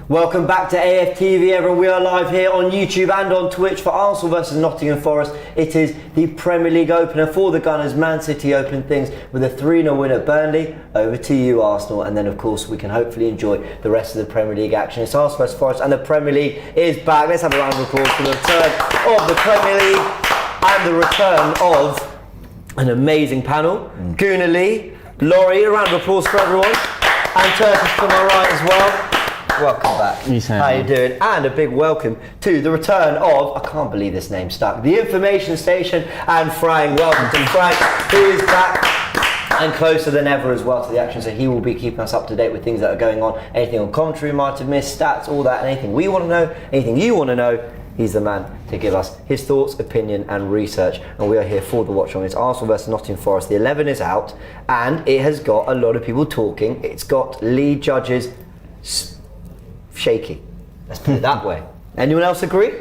Welcome back to AFTV, everyone. We are live here on YouTube and on Twitch for Arsenal versus Nottingham Forest. It is the Premier League opener for the Gunners. Man City open things with a 3-0 win at Burnley. Over to you, Arsenal. And then, of course, we can hopefully enjoy the rest of the Premier League action. It's Arsenal versus Forest and the Premier League is back. Let's have a round of applause for the return of the Premier League and the return of an amazing panel. Guna Lee, Laurie, a round of applause for everyone. And Turkish to my right as well. Welcome back. How you doing? And a big welcome to the return of, I can't believe this name stuck, the Information Station and Frank. Welcome to Frank, who is back and closer than ever as well to the action. So he will be keeping us up to date with things that are going on. Anything on commentary we might have missed, stats, all that, anything we want to know, anything you want to know. He's the man to give us his thoughts, opinion and research. And we are here for the watch on. It's Arsenal versus Nottingham Forest. The 11 is out and it has got a lot of people talking. It's got lead judges shaky. Let's put it that way. Anyone else agree?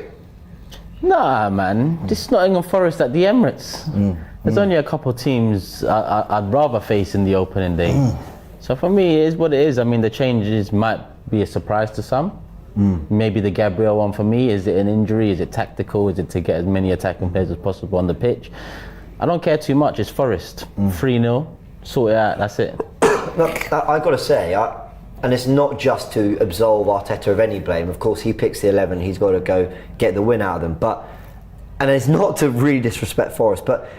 Nah, man. This is Nottingham Forest at the Emirates. There's only a couple of teams I'd rather face in the opening day. So for me, it is what it is. I mean, the changes might be a surprise to some. Maybe the Gabriel one for me. Is it an injury? Is it tactical? Is it to get as many attacking players as possible on the pitch? I don't care too much. It's Forest. 3-0. Sort it out. That's it. Look, I got to say, and it's not just to absolve Arteta of any blame. Of course, he picks the 11. He's got to go get the win out of them. And it's not to really disrespect Forest, but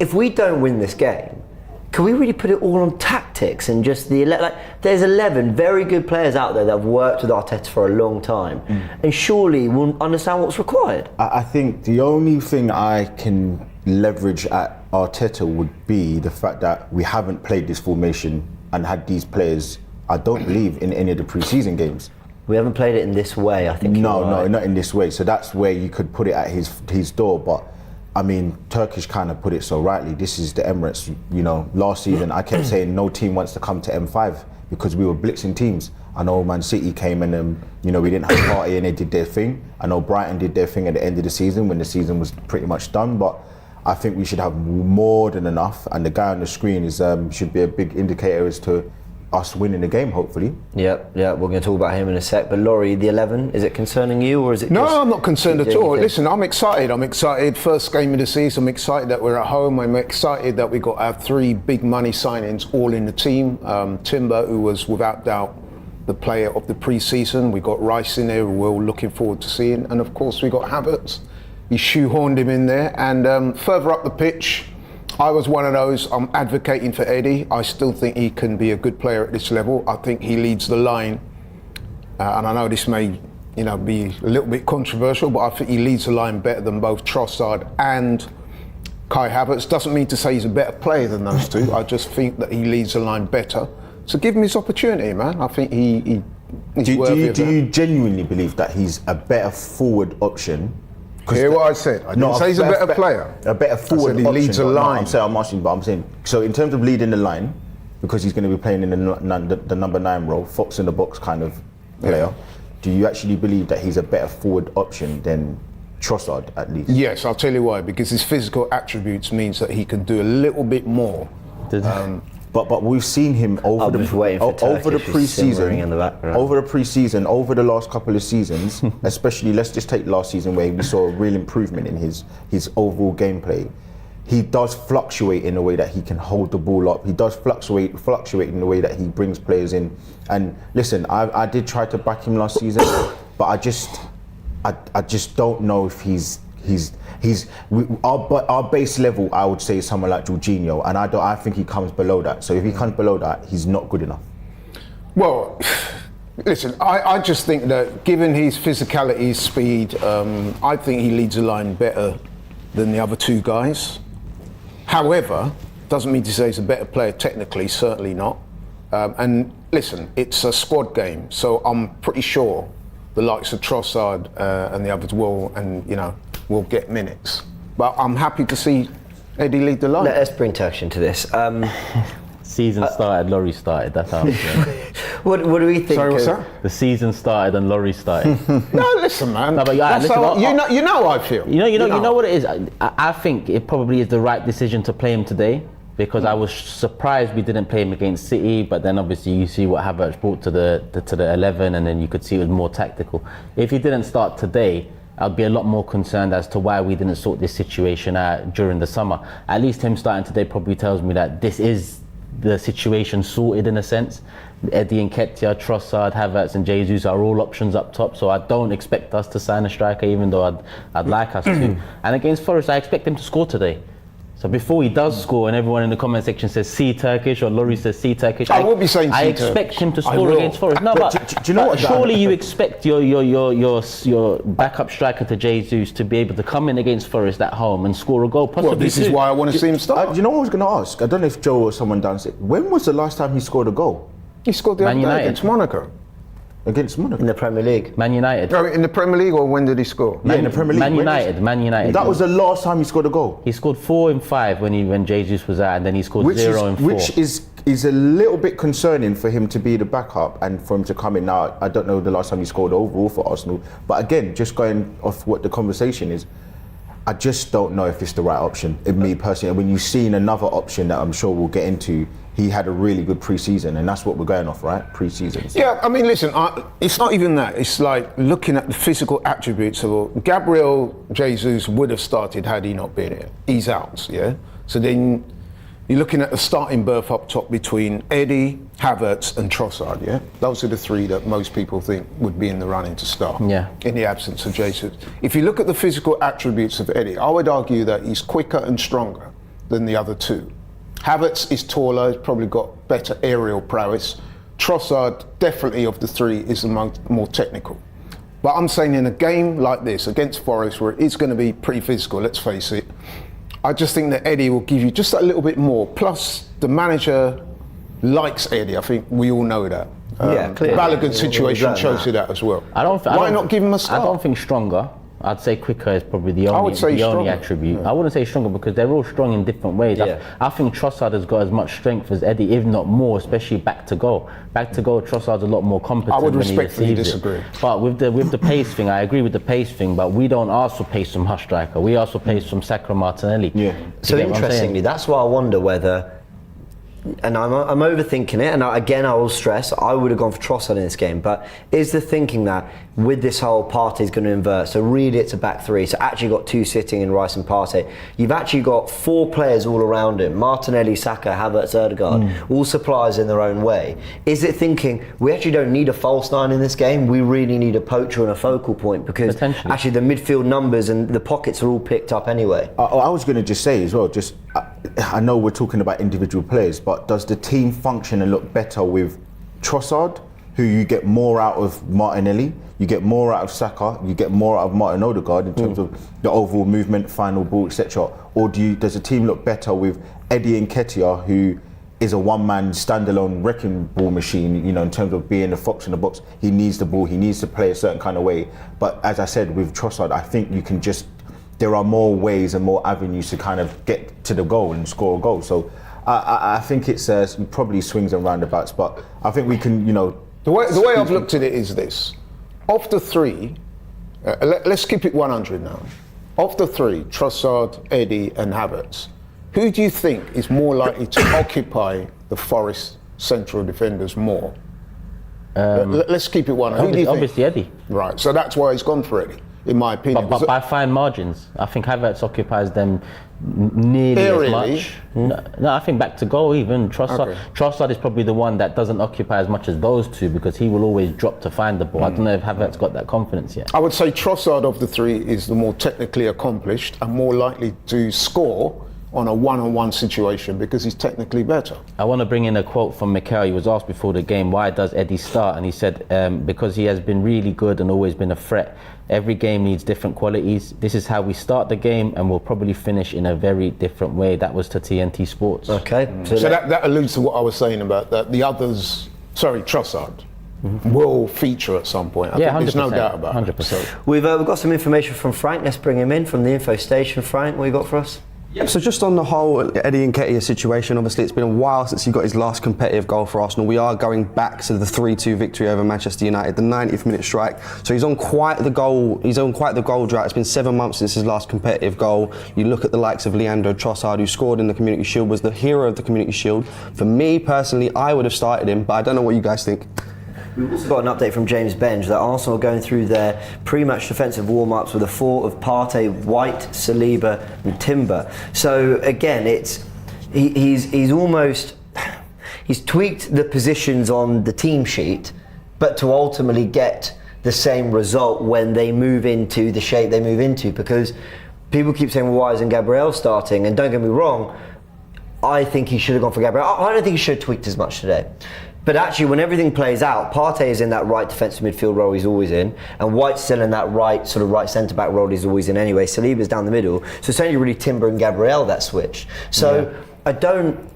if we don't win this game, can we really put it all on tactics and just there's 11 very good players out there that have worked with Arteta for a long time, and surely will understand what's required. I think the only thing I can leverage at Arteta would be the fact that we haven't played this formation and had these players, I don't believe, in any of the pre-season games. We haven't played it in this way, I think. No, not in this way. So that's where you could put it at his door. But I mean, Turkish kind of put it so rightly. This is the Emirates. You know, last season I kept saying no team wants to come to M5 because we were blitzing teams. I know Man City came and we didn't have a party and they did their thing. I know Brighton did their thing at the end of the season when the season was pretty much done. But I think we should have more than enough. And the guy on the screen should be a big indicator as to us winning the game, hopefully. Yeah, we're going to talk about him in a sec. But Laurie, the 11, is it concerning you or is it? No, I'm not concerned at all. Listen, I'm excited. First game of the season. I'm excited that we're at home. I'm excited that we got our 3 big money signings all in the team. Timber, who was without doubt the player of the pre-season. We got Rice in there, who we're all looking forward to seeing. And of course, we got Havertz. He shoehorned him in there. And further up the pitch, I was one of those. I'm advocating for Eddie. I still think he can be a good player at this level. I think he leads the line, and I know this may, be a little bit controversial, but I think he leads the line better than both Trossard and Kai Havertz. Doesn't mean to say he's a better player than those two. I just think that he leads the line better. So give him his opportunity, man. I think he's worthy of that. Do you genuinely believe that he's a better forward option? Hear what I said. I didn't say he's a better player. A better forward he option. leads a line. I'm saying. So in terms of leading the line, because he's going to be playing in the number 9 role, Fox in the box kind of player. Do you actually believe that he's a better forward option than Trossard at least? Yes, I'll tell you why. Because his physical attributes means that he can do a little bit more. But we've seen him over the pre-season, over the last couple of seasons, especially let's just take last season where we saw a real improvement in his overall gameplay. He does fluctuate in the way that he can hold the ball up. He does fluctuate in the way that he brings players in. And listen, I did try to back him last season, but I just don't know if our base level, I would say, is someone like Jorginho, and I think he comes below that. So if he comes below that, he's not good enough. Well, listen, I just think that given his physicality, his speed, I think he leads the line better than the other 2 guys. However, doesn't mean to say he's a better player technically, certainly not. And listen, it's a squad game, so I'm pretty sure the likes of Trossard and the others will get minutes. But I'm happy to see Eddie lead the line. Let's bring Turkish into this. Season started, Laurie started. That's how I'm feeling. What do we think? Sorry, what's that? The season started and Laurie started. No, listen, man. No, but you know how I feel. You know what it is. I think it probably is the right decision to play him today because I was surprised we didn't play him against City, but then obviously you see what Havertz brought to the 11, and then you could see it was more tactical. If he didn't start today, I'd be a lot more concerned as to why we didn't sort this situation out during the summer. At least him starting today probably tells me that this is the situation sorted in a sense. Eddie Nketiah, Trossard, Havertz and Jesus are all options up top, so I don't expect us to sign a striker, even though I'd like us to. And against Forest, I expect him to score today. So before he does score, and everyone in the comment section says "see Turkish" or Laurie says "see Turkish," I will be saying I "see expect Turkish." him to score against Forest. No, but do you know what? Surely you expect your backup striker to Jesus to be able to come in against Forest at home and score a goal. Possibly Well, this is why I want to see him start. Do you know what I was going to ask? I don't know if Joe or someone downstairs. When was the last time he scored a goal? He scored the Man other day United. against Monaco. Against Monaco? In the Premier League. Man United. No, in the Premier League, or when did he score? Yeah, in the Premier League. Man When United. Man United. That was the last time he scored a goal. He scored 4 and 5 when Jesus was out, and then he scored 0 and 4. Which is a little bit concerning for him to be the backup and for him to come in now. I don't know the last time he scored overall for Arsenal, but again, just going off what the conversation is, I just don't know if it's the right option. In me personally, and when you've seen another option that I'm sure we'll get into, he had a really good pre-season, and that's what we're going off, right? Pre-season. So. Yeah, I mean, listen, it's not even that. It's like looking at the physical attributes of Gabriel Jesus would have started had he not been here. He's out, yeah? So then you're looking at the starting berth up top between Eddie, Havertz and Trossard, yeah? Those are the three that most people think would be in the running to start, Yeah. in the absence of Jesus. If you look at the physical attributes of Eddie, I would argue that he's quicker and stronger than the other two. Havertz is taller, he's probably got better aerial prowess. Trossard, definitely of the three, is the more technical. But I'm saying in a game like this, against Forest, where it's going to be pretty physical, let's face it, I just think that Eddie will give you just a little bit more. Plus, the manager likes Eddie. I think we all know that. Yeah, clearly. The Balogun situation We've shows learned you that as well. Why not give him a start? I don't think stronger. I'd say quicker is probably the only stronger. attribute. I wouldn't say stronger because they're all strong in different ways. Yeah. I think Trossard has got as much strength as Eddie, if not more, especially back to goal. Back to goal, Trossard's a lot more competent. I would when he respectfully receives disagree. it. But with the pace thing, I agree with the pace thing. But we don't ask for pace from Hush Striker. We ask for pace from Saka Martinelli. Yeah. So interestingly, that's why I wonder whether, and I'm overthinking it, and I will stress, I would have gone for Trossard in this game, but is the thinking that with this whole Partey's going to invert, so really it's a back three, so actually got two sitting in Rice and Partey, you've actually got 4 players all around him, Martinelli, Saka, Havertz, Ødegaard, all suppliers in their own way. Is it thinking, we actually don't need a false 9 in this game, we really need a poacher and a focal point, because actually the midfield numbers and the pockets are all picked up anyway. I was going to just say as well, I know we're talking about individual players, but does the team function and look better with Trossard, who you get more out of Martinelli, you get more out of Saka, you get more out of Martin Ødegaard in terms of the overall movement, final ball, etc. Or does the team look better with Eddie Nketiah, who is a one-man standalone wrecking ball machine, in terms of being the fox in the box? He needs the ball, he needs to play a certain kind of way. But as I said, with Trossard, I think you can there are more ways and more avenues to kind of get to the goal and score a goal. So I think it's probably swings and roundabouts, but I think we can, The way I've looked at it is this. Of the three, let's keep it 100 now. Of the three, Trossard, Eddie and Havertz, who do you think is more likely to occupy the Forest central defenders more? Let's keep it 100. Who do you think? Obviously Eddie. Right, so that's why he's gone for Eddie, in my opinion. But by fine margins. I think Havertz occupies them nearly as much. No, I think back to goal even. Trossard is probably the one that doesn't occupy as much as those two because he will always drop to find the ball. I don't know if Havertz got that confidence yet. I would say Trossard of the three is the more technically accomplished and more likely to score on a one-on-one situation because he's technically better. I want to bring in a quote from Mikel. He was asked before the game, why does Eddie start? And he said, because he has been really good and always been a threat. Every game needs different qualities. This is how we start the game and we'll probably finish in a very different way. That was to TNT Sports. Okay. So that alludes to what I was saying about that the others, Trossard, will feature at some point. I think there's no doubt about it. 100%. We've got some information from Frank. Let's bring him in from the info station. Frank, what you got for us? So just on the whole Eddie Nketiah situation, obviously it's been a while since he got his last competitive goal for Arsenal. We are going back to the 3-2 victory over Manchester United, the 90th minute strike. So he's on quite the goal drought. It's been 7 months since his last competitive goal. You look at the likes of Leandro Trossard, who scored in the Community Shield, was the hero of the Community Shield. For me personally, I would have started him, but I don't know what you guys think. We've also got an update from James Benge that Arsenal are going through their pre-match defensive warm-ups with a four of Partey, White, Saliba and Timber. So again, he's tweaked the positions on the team sheet, but to ultimately get the same result when they move into the shape they move into, because people keep saying, well, why isn't Gabriel starting? And don't get me wrong, I think he should have gone for Gabriel. I don't think he should have tweaked as much today. But actually, when everything plays out, Partey is in that right defensive midfield role he's always in, and White's still in that right centre-back role he's always in anyway. Saliba's down the middle, so it's only really Timber and Gabriel that switch. So I don't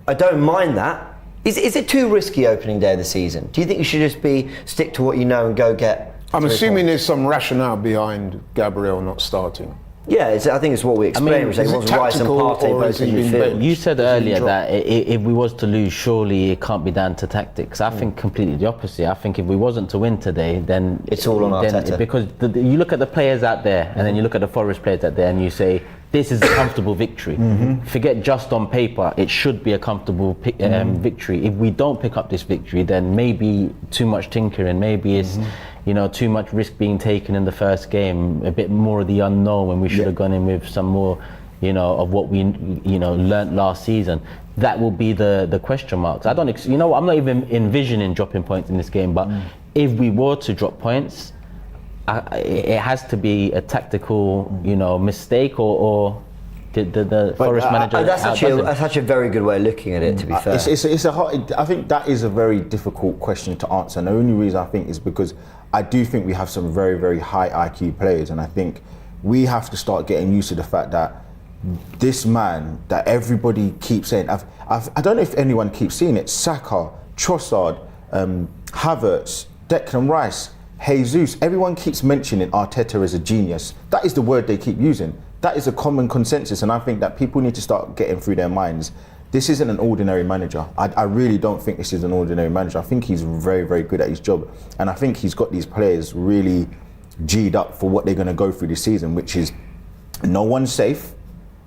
mind that. Is it too risky opening day of the season? Do you think you should just stick to what you know and go get? I'm assuming there's some rationale behind Gabriel not starting. Yeah, I think it's what we explained. Is it tactical or is he being benched? You said earlier that if we was to lose, surely it can't be down to tactics. I think completely the opposite. I think if we wasn't to win today, then it's all on Arteta. Because you look at the players out there, and then you look at the Forest players out there, and you say, this is a comfortable victory. Forget just on paper, it should be a comfortable victory. If we don't pick up this victory, then maybe too much tinkering, maybe it's too much risk being taken in the first game, a bit more of the unknown when we should have gone in with some more, of what we, learnt last season. That will be the question marks. I'm not even envisioning dropping points in this game, but if we were to drop points, it has to be a tactical, mistake or the Forest manager. That's actually a very good way of looking at it. To be fair, I think that is a very difficult question to answer, and the only reason I think is because I do think we have some very, very high IQ players, and I think we have to start getting used to the fact that this man that everybody keeps saying, I don't know if anyone keeps seeing it, Saka, Trossard, Havertz, Declan Rice, Jesus, everyone keeps mentioning Arteta as a genius. That is the word they keep using. That is a common consensus, and I think that people need to start getting through their minds. This isn't an ordinary manager. I really don't think this is an ordinary manager. I think he's very, very good at his job, and I think he's got these players really G'd up for what they're going to go through this season, which is no one's safe,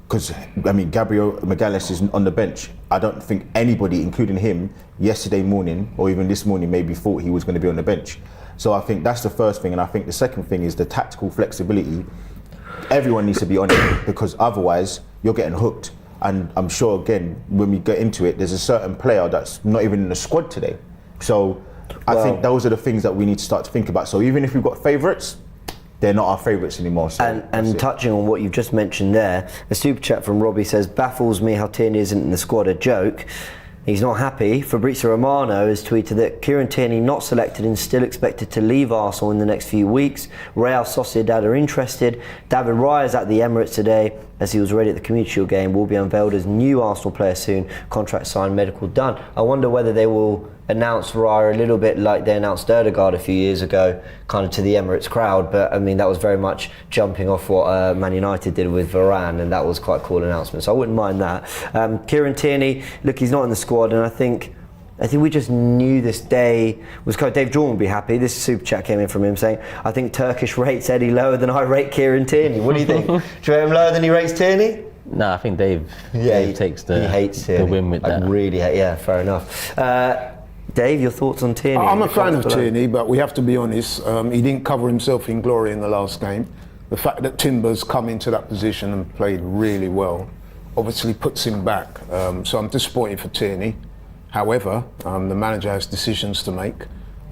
because Gabriel Magalhaes is on the bench. I don't think anybody, including him, yesterday morning or even this morning maybe thought he was going to be on the bench. So I think that's the first thing, and I think the second thing is the tactical flexibility. Everyone needs to be on it, because otherwise you're getting hooked. And I'm sure, again, when we get into it, there's a certain player that's not even in the squad today. So I think those are the things that we need to start to think about. So even if we've got favourites, they're not our favourites anymore. So and touching on what you've just mentioned there, a super chat from Robbie says, baffles me how Tierney isn't in the squad, a joke. He's not happy. Fabrizio Romano has tweeted that Kieran Tierney not selected and still expected to leave Arsenal in the next few weeks. Real Sociedad are interested. David Raya is at the Emirates today as he was ready at the Community Shield game. Will be unveiled as new Arsenal player soon. Contract signed, medical done. I wonder whether they will announce Raya a little bit like they announced Erdegaard a few years ago, kind of to the Emirates crowd. But that was very much jumping off what Man United did with Varane, and that was quite a cool announcement. So I wouldn't mind that. Kieran Tierney, look, he's not in the squad, and I think we just knew this day was coming. Dave Jordan would be happy. This super chat came in from him saying, I think Turkish rates Eddie lower than I rate Kieran Tierney. What do you think? Do you rate him lower than he rates Tierney? No, I think Dave takes the win with that. I really hate, fair enough. Dave, your thoughts on Tierney? I'm a fan of Tierney, but we have to be honest, he didn't cover himself in glory in the last game. The fact that Timber's come into that position and played really well obviously puts him back. So I'm disappointed for Tierney. However, the manager has decisions to make.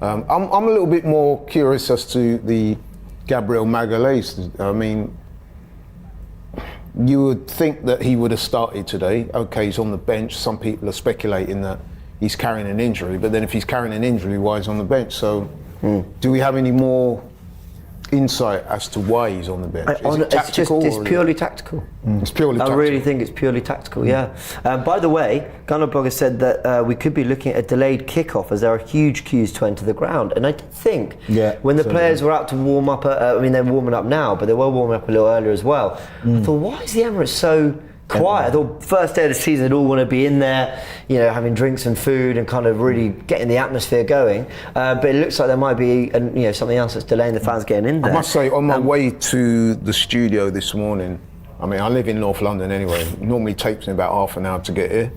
I'm a little bit more curious as to the Gabriel Magalhaes. You would think that he would have started today. Okay, he's on the bench. Some people are speculating that he's carrying an injury, but then if he's carrying an injury, why is he on the bench? So do we have any more insight as to why he's on the bench? It's purely tactical. It's purely tactical. I really think it's purely tactical, yeah. By the way, Gunnar Blogger said that we could be looking at a delayed kickoff as there are huge queues to enter the ground. And I did think when the players were out to warm up, they're warming up now, but they were warming up a little earlier as well. I thought, why is the Emirates so quiet. I thought first day of the season they'd all want to be in there, you know, having drinks and food and kind of really getting the atmosphere going. But it looks like there might be, you know, something else that's delaying the fans getting in there. I must say, on my way to the studio this morning, I mean, I live in North London anyway. It normally takes me about half an hour to get here.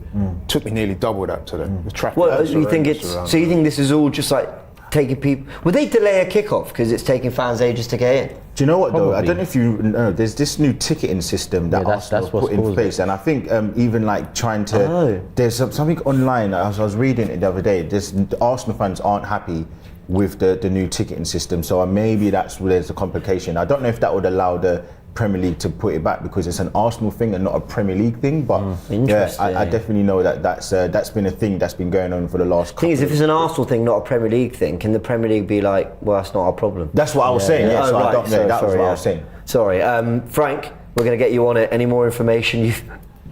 Took me nearly double that today. The traffic. Well, you think so you think this is all just like taking people? Would they delay a kickoff because it's taking fans ages to get in? Do you know what though? I Probably. don't know if you know. There's this new ticketing system that Arsenal that's what's put in caused place, it. and I think even like trying to. Oh. There's something online. I was reading it the other day. The Arsenal fans aren't happy with the new ticketing system, so maybe that's where there's a complication. I don't know if that would allow the Premier League to put it back because it's an Arsenal thing and not a Premier League thing. But yeah, Interesting. I definitely know that's been a thing that's been going on for the last. The thing is, if it's an Arsenal thing, not a Premier League thing, can the Premier League be like, well, that's not our problem? That's what I was saying. Yeah, Oh, so I right. don't know. Sorry, That was sorry, what I yeah. was saying. Sorry, Frank, we're going to get you on it. Any more information you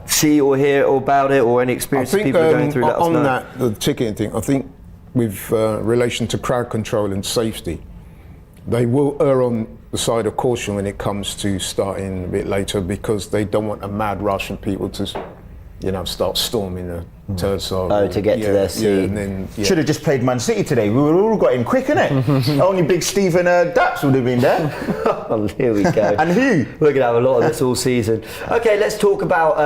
see or hear or about it, or any I experience think people are going through? Let us on know. that, the ticketing thing, I think with relation to crowd control and safety, they will err on the side of caution when it comes to starting a bit later because they don't want a mad rush and people to, you know, start storming the turnstile. Oh, to get to their seat. Yeah, and then, Should have just played Man City today. We would have all got in quick, innit? Only big Stephen Daps would have been there. Oh, here we go. And who? We're going to have a lot of this all season. Okay, let's talk about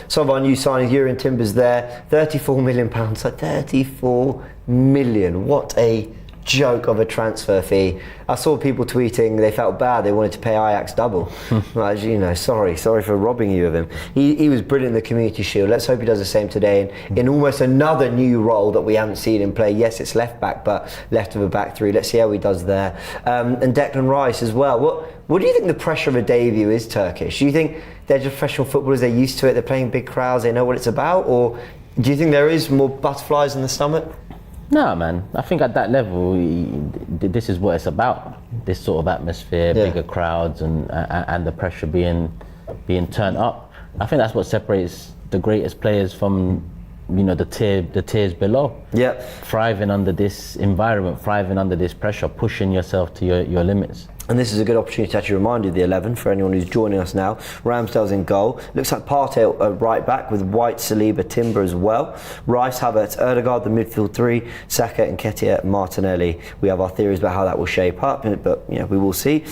some of our new signings. Jurgen Timber's there, £34 million. So 34 million. What a joke of a transfer fee. I saw people tweeting they felt bad, they wanted to pay Ajax double. Like, you know, sorry for robbing you of him. He was brilliant in the Community Shield. Let's hope he does the same today in almost another new role that we haven't seen him play. Yes, it's left back, but left of a back three. Let's see how he does there. And Declan Rice as well. What do you think the pressure of a debut is, Turkish? Do you think they're just professional footballers, they're used to it, they're playing big crowds, they know what it's about? Or do you think there is more butterflies in the stomach? No, man. I think at that level, this is what it's about. This sort of atmosphere, Yeah. bigger crowds, and the pressure being turned up. I think that's what separates the greatest players from, you know, the tiers below. Yep. Thriving under this environment, thriving under this pressure, pushing yourself to your limits. And this is a good opportunity to actually remind you of the 11 for anyone who's joining us now. Ramsdale's in goal. Looks like Partey at right back with White, Saliba, Timber as well. Rice, Havertz, Ødegaard, the midfield three. Saka, Nketiah, Martinelli. We have our theories about how that will shape up, but you know, we will see.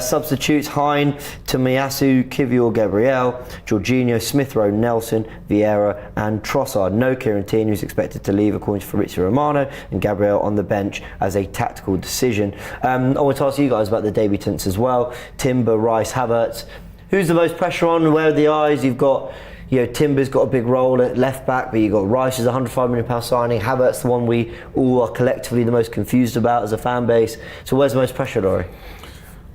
Substitutes: Hine, Tomiyasu, Taiwyo Gabriel, Jorginho, Smith Rowe, Nelson, Vieira and Trossard. No Kieran Tierney, who's expected to leave according to Fabrizio Romano, and Gabriel on the bench as a tactical decision. I want to ask you guys about the debutants as well. Timber, Rice, Havertz. Who's the most pressure on? Where are the eyes? You've got, you know, Timber's got a big role at left back, but you've got Rice is a £105 million signing. Havertz, the one we all are collectively the most confused about as a fan base. So where's the most pressure, Laurie?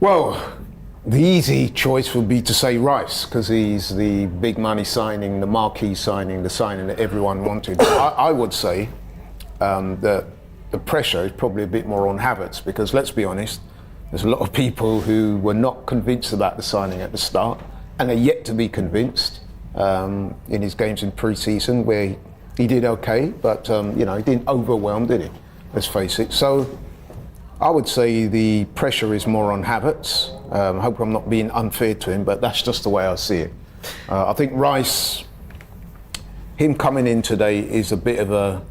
Well, the easy choice would be to say Rice because he's the big money signing, the marquee signing, the signing that everyone wanted. I would say that the pressure is probably a bit more on Havertz because let's be honest, there's a lot of people who were not convinced about the signing at the start and are yet to be convinced in his games in pre-season where he did okay, but you know, he didn't overwhelm, did he? Let's face it. So I would say the pressure is more on Havertz. I hope I'm not being unfair to him, but that's just the way I see it. I think Rice, him coming in today is a bit of a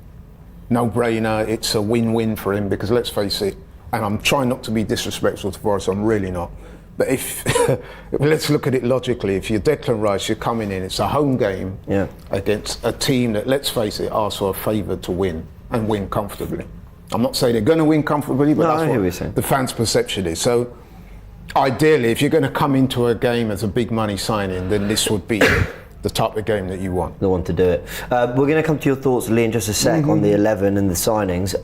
no-brainer. It's a win-win for him because let's face it, and I'm trying not to be disrespectful to Forrest, I'm really not. But if let's look at it logically, if you're Declan Rice, you're coming in, it's a home game against a team that, let's face it, Arsenal are favoured to win and win comfortably. I'm not saying they're going to win comfortably, but that's what the fans' perception is. So ideally, if you're going to come into a game as a big money signing, then this would be the type of game that you want. The one to do it. We're going to come to your thoughts, Lee, in just a sec on the 11 and the signings.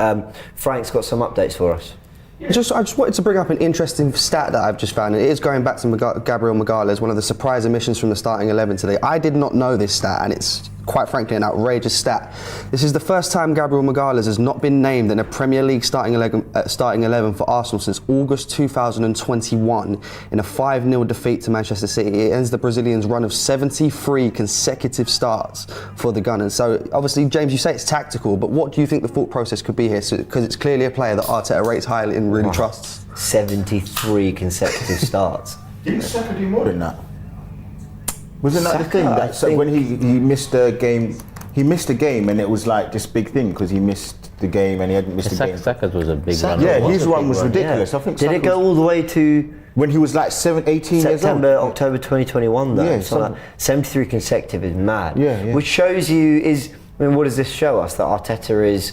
Frank's got some updates for us. I just wanted to bring up an interesting stat that I've just found. It is going back to Gabriel Magalhaes, one of the surprise omissions from the starting 11 today. I did not know this stat, and it's quite frankly an outrageous stat. This is the first time Gabriel Magalhaes has not been named in a Premier League starting 11 for Arsenal since August 2021 in a 5-0 defeat to Manchester City. It ends the Brazilian's run of 73 consecutive starts for the Gunners. So obviously, James, you say it's tactical, but what do you think the thought process could be here? Because it's clearly a player that Arteta rates highly and really trusts. 73 consecutive starts. Didn't Saka do more than that? Wasn't that the thing? Saka, I That, so think- when he missed the game, and it was like this big thing because he missed the game and he hadn't missed the game. Saka's was a big run. Yeah, was his a one big was run, ridiculous. yeah. I think Did it Saka go was- all the way to when he was like 18 years old. September, October 2021 though? Yeah, So like 73 consecutive is mad. Yeah, yeah. Which shows you what does this show us? That Arteta is,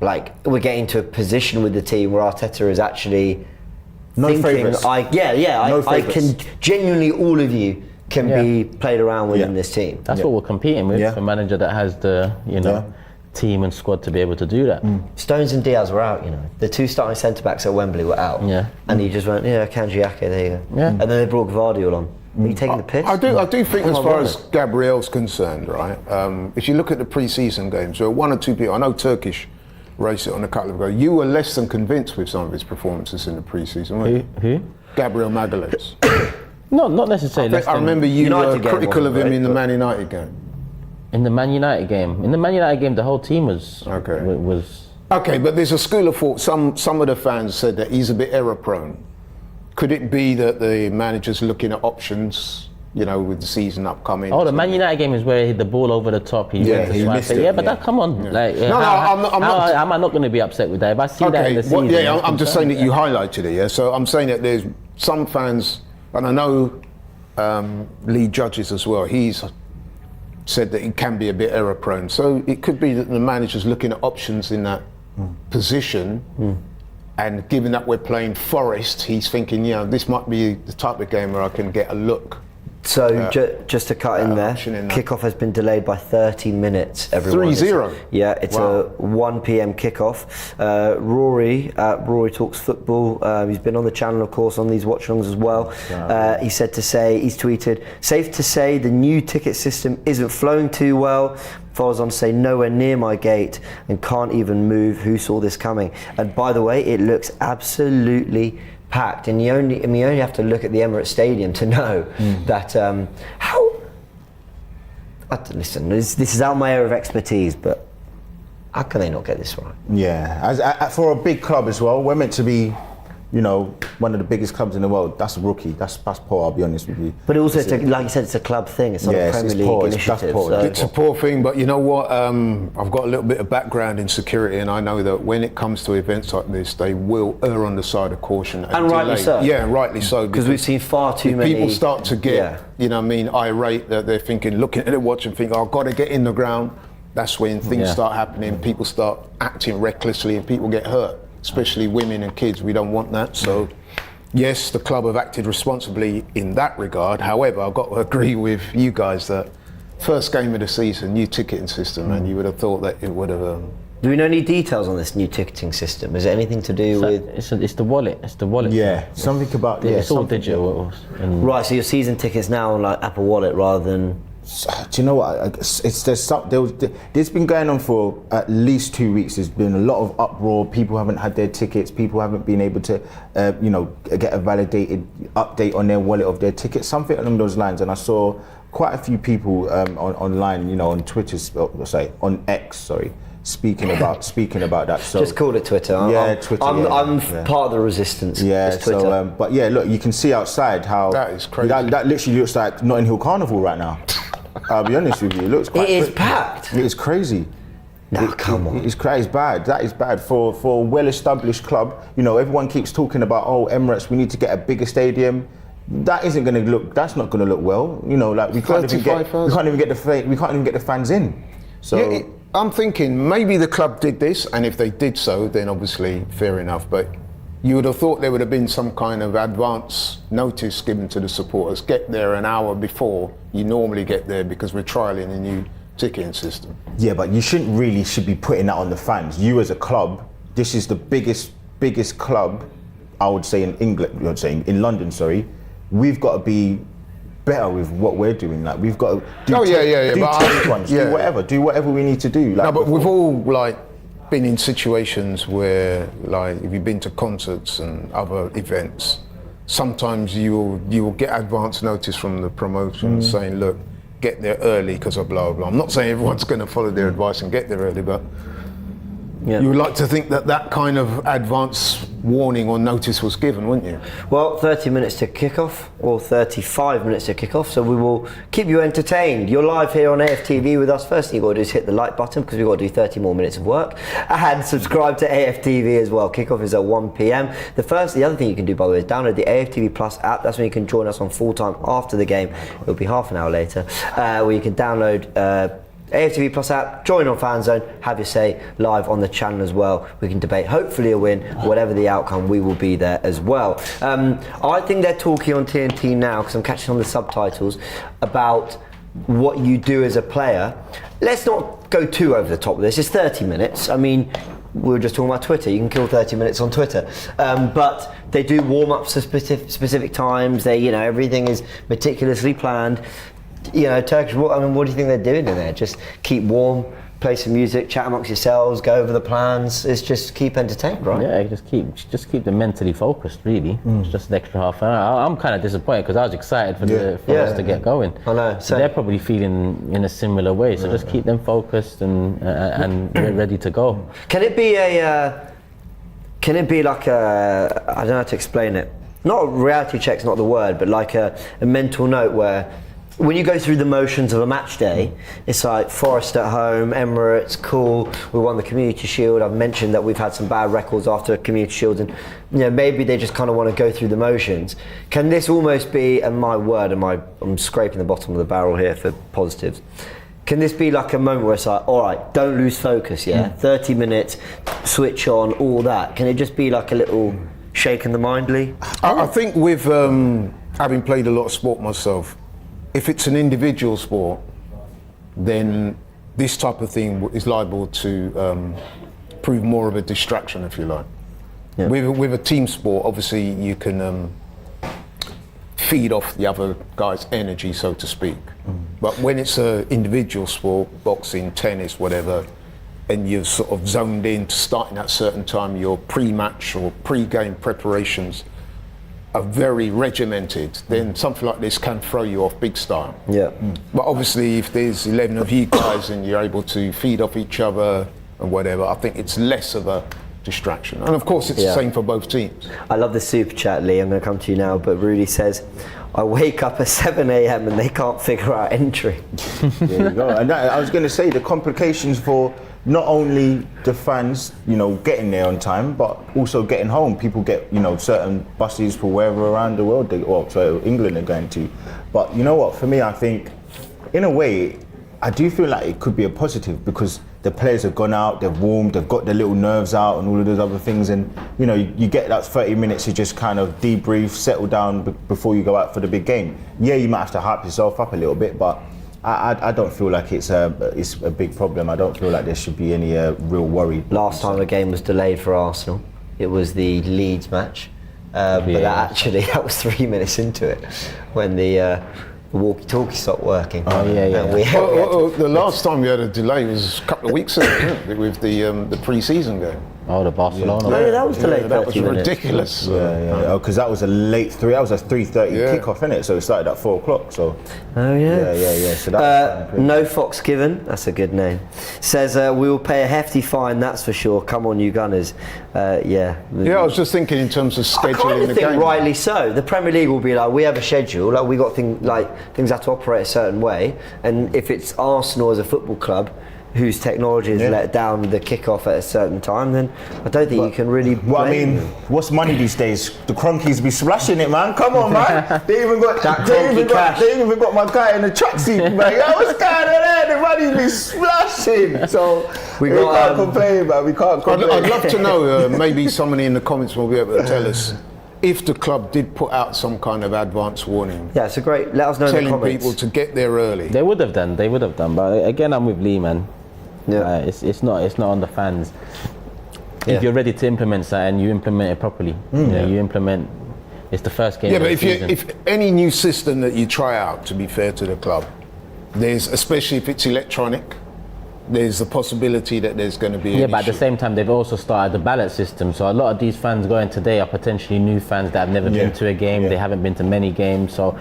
like, we're getting to a position with the team where Arteta is actually No thinking, favourites. I No can favourites. genuinely, all of you can be played around within Yeah. this team. That's what we're competing with. Yeah. A manager that has the team and squad to be able to do that. Stones and Diaz were out, the two starting centre backs at Wembley were out. Yeah. And he just went, Nketiah, there you go. Yeah. And then they brought Gvardiol on. Are you taking the piss? I do think, as Oh, far right. as Gabriel's concerned, right? If you look at the pre-season games, there were one or two people. I know Turkish raised it on a couple of ago. You were less than convinced with some of his performances in the pre-season, weren't you? Who? Gabriel Magalhaes. No, not necessarily. I remember you United were game critical of wasn't him great, in the but- Man United game. In the Man United game. In the Man United game, the whole team was Okay. was. Okay, but there's a school of thought. Some of the fans said that he's a bit error-prone. Could it be that the manager's looking at options? With the season upcoming. Oh, the Man United game is where he hit the ball over the top. He went to he swipe missed it. it, Yeah, but yeah. that, come on. Like, No, I'm not- how am I not going to be upset with that? If I see that in Okay, the season. I'm just saying that you highlighted it, yeah? So I'm saying that there's some fans, and I know Lee Judges as well, he's said that he can be a bit error prone. So it could be that the manager's looking at options in that position, and given that we're playing Forest, he's thinking, this might be the type of game where I can get a look. So just to cut in there, option in that. kickoff has been delayed by 30 minutes. Everyone, 3-0? Yeah, it's Wow. a 1 p.m. kickoff. Rory at Rory Talks Football. He's been on the channel, of course, on these watch-alongs as well. He's tweeted, safe to say the new ticket system isn't flowing too well. Follows on to say, nowhere near my gate and can't even move. Who saw this coming? And by the way, it looks absolutely packed, and you only have to look at the Emirates Stadium to know that listen, this is out my area of expertise, but how can they not get this right? Yeah, for a big club as well, we're meant to be, one of the biggest clubs in the world. That's a rookie. That's poor. I'll be honest with you. But also, like you said, it's a club thing. It's not a Premier League poor. initiative. That's poor. So. It's a poor thing, but you know what? I've got a little bit of background in security, and I know that when it comes to events like this, they will err on the side of caution And rightly delay. so. Yeah, rightly so. Because we've seen far too if many. people start to get, irate, that they're thinking, looking at their watch and think, I've got to get in the ground. That's when things start happening. People start acting recklessly, and people get hurt, especially women and kids. We don't want that. So, yes, the club have acted responsibly in that regard. However, I've got to agree with you guys that first game of the season, new ticketing system, and you would have thought that it would have. Do we know any details on this new ticketing system? Is it anything to do with? It's the wallet. It's the wallet. Yeah, something about It's all something- digital. And Right, so your season tickets now on like Apple Wallet rather than. Do you know what? There's been going on for at least 2 weeks. There's been a lot of uproar. People haven't had their tickets. People haven't been able to, get a validated update on their wallet of their tickets. Something along those lines. And I saw quite a few people online, on Twitter, on X, speaking about that. So Just call it Twitter. Twitter. I'm part of the resistance. Yeah, It's Twitter. so but yeah, look, you can see outside how That is crazy. That literally looks like Notting Hill Carnival right now. I'll be honest with you, it looks quite. It is packed. It is crazy. Nah, come on. It's bad. That is bad for a well-established club. Everyone keeps talking about Emirates. We need to get a bigger stadium. That isn't going to look. That's not going to look well. We can't even get the fans in. So. I'm thinking maybe the club did this, and if they did so, then obviously fair enough. But you would have thought there would have been some kind of advance notice given to the supporters. Get there an hour before you normally get there because we're trialling a new ticketing system. Yeah, but you should be putting that on the fans. You as a club, this is the biggest club, I would say in England. You're saying in London, sorry. We've got to be better with what we're doing. Like we've got to do do whatever we need to do. Like, no, but we've all been in situations where, if you've been to concerts and other events, sometimes you will get advance notice from the promotion saying, look, get there early because of blah blah. I'm not saying everyone's going to follow their advice and get there early, but Yeah. You would like to think that that kind of advance warning or notice was given, wouldn't you? Well, 30 minutes to kick-off, or 35 minutes to kick-off, so we will keep you entertained. You're live here on AFTV with us. First thing you've got to do is hit the like button, because we've got to do 30 more minutes of work, and subscribe to AFTV as well. Kick-off is at 1 p.m. The other thing you can do, by the way, is download the AFTV Plus app. That's when you can join us on full time after the game. It'll be half an hour later, where you can download AFTV Plus app, join on Fan Zone, have your say live on the channel as well. We can debate, hopefully a win, whatever the outcome, we will be there as well. I think they're talking on TNT now, because I'm catching on the subtitles, about what you do as a player. Let's not go too over the top with this. It's 30 minutes. I mean, we were just talking about Twitter. You can kill 30 minutes on Twitter. But they do warm-ups at specific times. Everything is meticulously planned. Turkish, what do you think they're doing in there? Just keep warm, play some music, chat amongst yourselves, go over the plans. It's just keep entertained, right? Yeah, just keep them mentally focused, really. It's just an extra half an hour. I'm kind of disappointed, because I was excited for us to get going. I know. So they're probably feeling in a similar way. So just keep them focused and ready to go. Can it be like a, I don't know how to explain it. Not a reality check's not the word, but like a mental note where, when you go through the motions of a match day, it's like Forest at home, Emirates, cool, we won the Community Shield. I've mentioned that we've had some bad records after Community Shield, and maybe they just kind of want to go through the motions. Can this almost be, and my word, I'm scraping the bottom of the barrel here for positives, can this be like a moment where it's like, all right, don't lose focus, 30 minutes, switch on, all that. Can it just be like a little shake in the mind, Lee? I think with having played a lot of sport myself, if it's an individual sport, then this type of thing is liable to prove more of a distraction, if you like. Yeah. With a team sport, obviously you can feed off the other guy's energy, so to speak. But when it's an individual sport, boxing, tennis, whatever, and you've sort of zoned in to starting at a certain time, your pre-match or pre-game preparations are very regimented, then something like this can throw you off big style. Yeah. But obviously, if there's 11 of you guys and you're able to feed off each other and whatever, I think it's less of a distraction. And of course, it's the same for both teams. I love the super chat, Lee. I'm going to come to you now, but Rudy says, I wake up at 7 a.m. and they can't figure out entry. There you go. And I was going to say, the complications for not only the fans, getting there on time, but also getting home. People get, certain buses for wherever around the world England are going to. But you know what? For me, I think, in a way, I do feel like it could be a positive, because the players have gone out, they've warmed, they've got their little nerves out and all of those other things, and you get that 30 minutes to just kind of debrief, settle down before you go out for the big game. Yeah, you might have to hype yourself up a little bit, but I don't feel like it's a big problem. I don't feel like there should be any real worry. Last time the game was delayed for Arsenal, it was the Leeds match, but that was 3 minutes into it when the walkie-talkie stopped working. The last time we had a delay was a couple of weeks ago, with the pre-season game. Oh, the Barcelona. No, that was delayed. That was 30 minutes. ridiculous. Because that was a late that was a 3:30 kickoff, innit? So it started at 4 o'clock. So. Oh yeah. Yeah. So that was No Fox Given, that's a good name. Says we will pay a hefty fine, that's for sure. Come on, you Gunners. Yeah, I was just thinking in terms of scheduling I kind of the think game. rightly so. The Premier League will be like, we have a schedule, like we got things have to operate a certain way, and if it's Arsenal as a football club whose technology is let down the kickoff at a certain time, then I don't think you can really blame them. What's money these days? The Cronkies be splashing it, man. Come on, man. They even got my guy in the tracksuit, man. Yo, what's going on there? The money be splashing. So we can't complain, man. We can't complain. I'd love to know, maybe somebody in the comments will be able to tell us if the club did put out some kind of advance warning. Yeah, it's a great. Let us know in the telling comments. people to get there early. They would have done. But again, I'm with Lee, man. Yeah. It's not on the fans. If you're ready to implement something, you implement it properly. You implement. It's the first game. Yeah, of but the season. if any new system that you try out, to be fair to the club, there's, especially if it's electronic, there's the possibility that there's going to be. But at the same time, they've also started the ballot system. So a lot of these fans going today are potentially new fans that have never been to a game. They haven't been to many games. So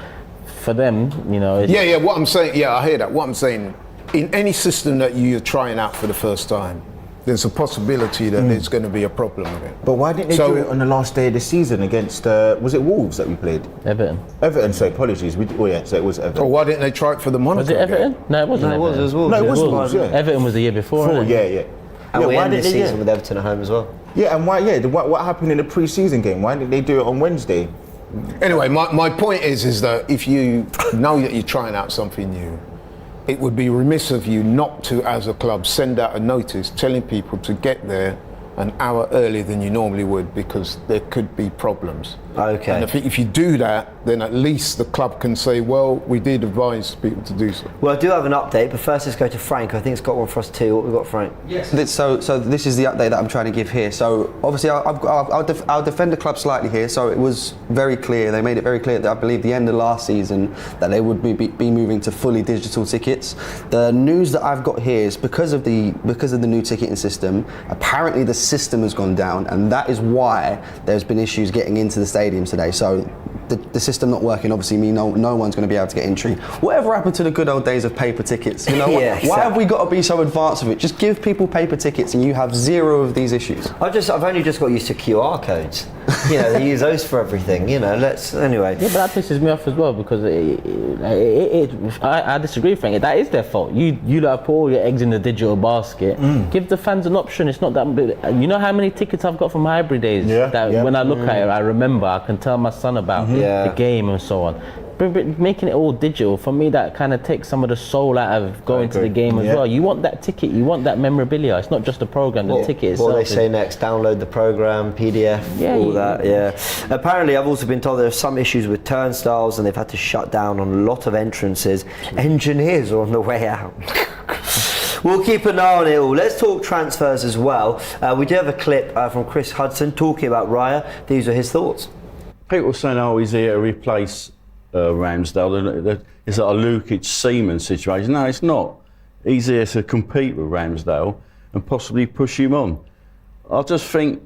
for them, it's What I'm saying, I hear that. What I'm saying, in any system that you're trying out for the first time, there's a possibility that there's going to be a problem with it. But why didn't they do it on the last day of the season against, was it Wolves that we played? Everton, so apologies. So it was Everton. Or why didn't they try it for the Monaco Was it Everton? game? No, it wasn't. No, it was Everton. Wolves. No, it was Wolves, yeah. Everton was the year before. Yeah. And we why end did this they, season with Everton at home as well. Yeah, and why? Yeah, what happened in the pre-season game? Why didn't they do it on Wednesday? Anyway, my point is that if you know that you're trying out something new, it would be remiss of you not to, as a club, send out a notice telling people to get there an hour earlier than you normally would, because there could be problems. Okay. And if you do that, then at least the club can say, well, we did advise people to do so. Well, I do have an update, but first let's go to Frank. I think it's got one for us too. What have we got, Frank? Yes. So this is the update that I'm trying to give here. So obviously I'll defend the club slightly here. So it was very clear. They made it very clear that I believe the end of last season that they would be moving to fully digital tickets. The news that I've got here is because of the new ticketing system. Apparently the system has gone down, and that is why there's been issues getting into the stadiums today. So the system not working obviously means no one's going to be able to get entry. Whatever happened to the good old days of paper tickets? You know, Yeah, exactly. Why have we got to be so advanced with it? Just give people paper tickets and you have zero of these issues. I've only just got used to QR codes. You know, they use those for everything. You know, anyway. Yeah, but that pisses me off as well, because I disagree, Frank. That is their fault. You like put all your eggs in the digital basket. Give the fans an option. It's not that. You know how many tickets I've got from Highbury days? When I look at it, I remember. I can tell my son about the game and so on. But making it all digital, for me, that kind of takes some of the soul out of going to the game as well. You want that ticket, you want that memorabilia. It's not just the program, the ticket itself. What they say next, download the program, PDF, all that, Apparently, I've also been told there are some issues with turnstiles and they've had to shut down on a lot of entrances. Engineers are on the way out. We'll keep an eye on it all. Let's talk transfers as well. We do have a clip from Chris Hudson talking about Raya. These are his thoughts. People saying, oh, he's here to replace Ramsdale. It's like a Lukic Seaman situation. No, it's not. He's here to compete with Ramsdale and possibly push him on. I just think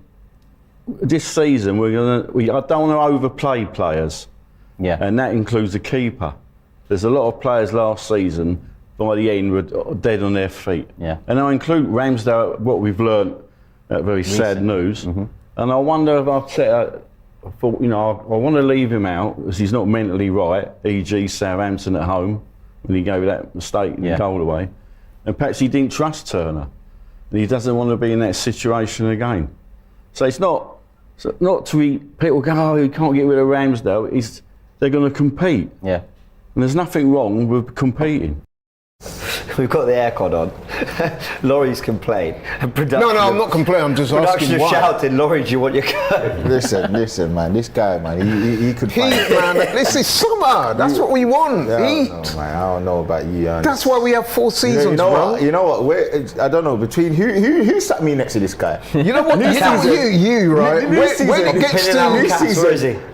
this season I don't want to overplay players. Yeah. And that includes the keeper. There's a lot of players last season, by the end, were dead on their feet. Yeah. And I include Ramsdale, what we've learned, very sad news. And I wonder if I've set out, I thought, I want to leave him out because he's not mentally right, e.g. Southampton at home, when he gave that mistake and goal away. And perhaps he didn't trust Turner. And he doesn't want to be in that situation again. So it's not to be, people go, oh, you can't get rid of Ramsdale. They're going to compete. Yeah. And there's nothing wrong with competing. We've got the aircon on. Laurie's complained. No, I'm not complaining. I'm just asking why. Shouting, Laurie, do you want your coat? Listen, man. This guy, man, he could find Heat, man. This is summer. That's what we want. Heat. I don't know about you. That's why we have 4 seasons, you know bro. What? You know what? I don't know between who sat me next to this guy. You know what? You right? When it gets to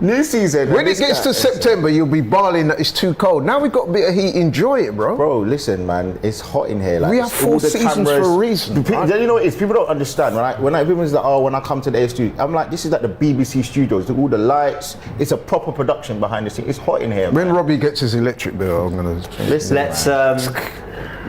new season, when it gets to September, you'll be bawling that it's too cold. Now we've got a bit of heat. Enjoy it, bro. Bro, listen, man. It's hot in here. Like, we have 4 seasons for a reason. You know what it is? People don't understand, right? When everyone's like, oh, when I come to the AFTV, I'm like, this is like the BBC studios. All the lights. It's a proper production behind the scenes. It's hot in here. When man. Robbie gets his electric bill, I'm gonna listen.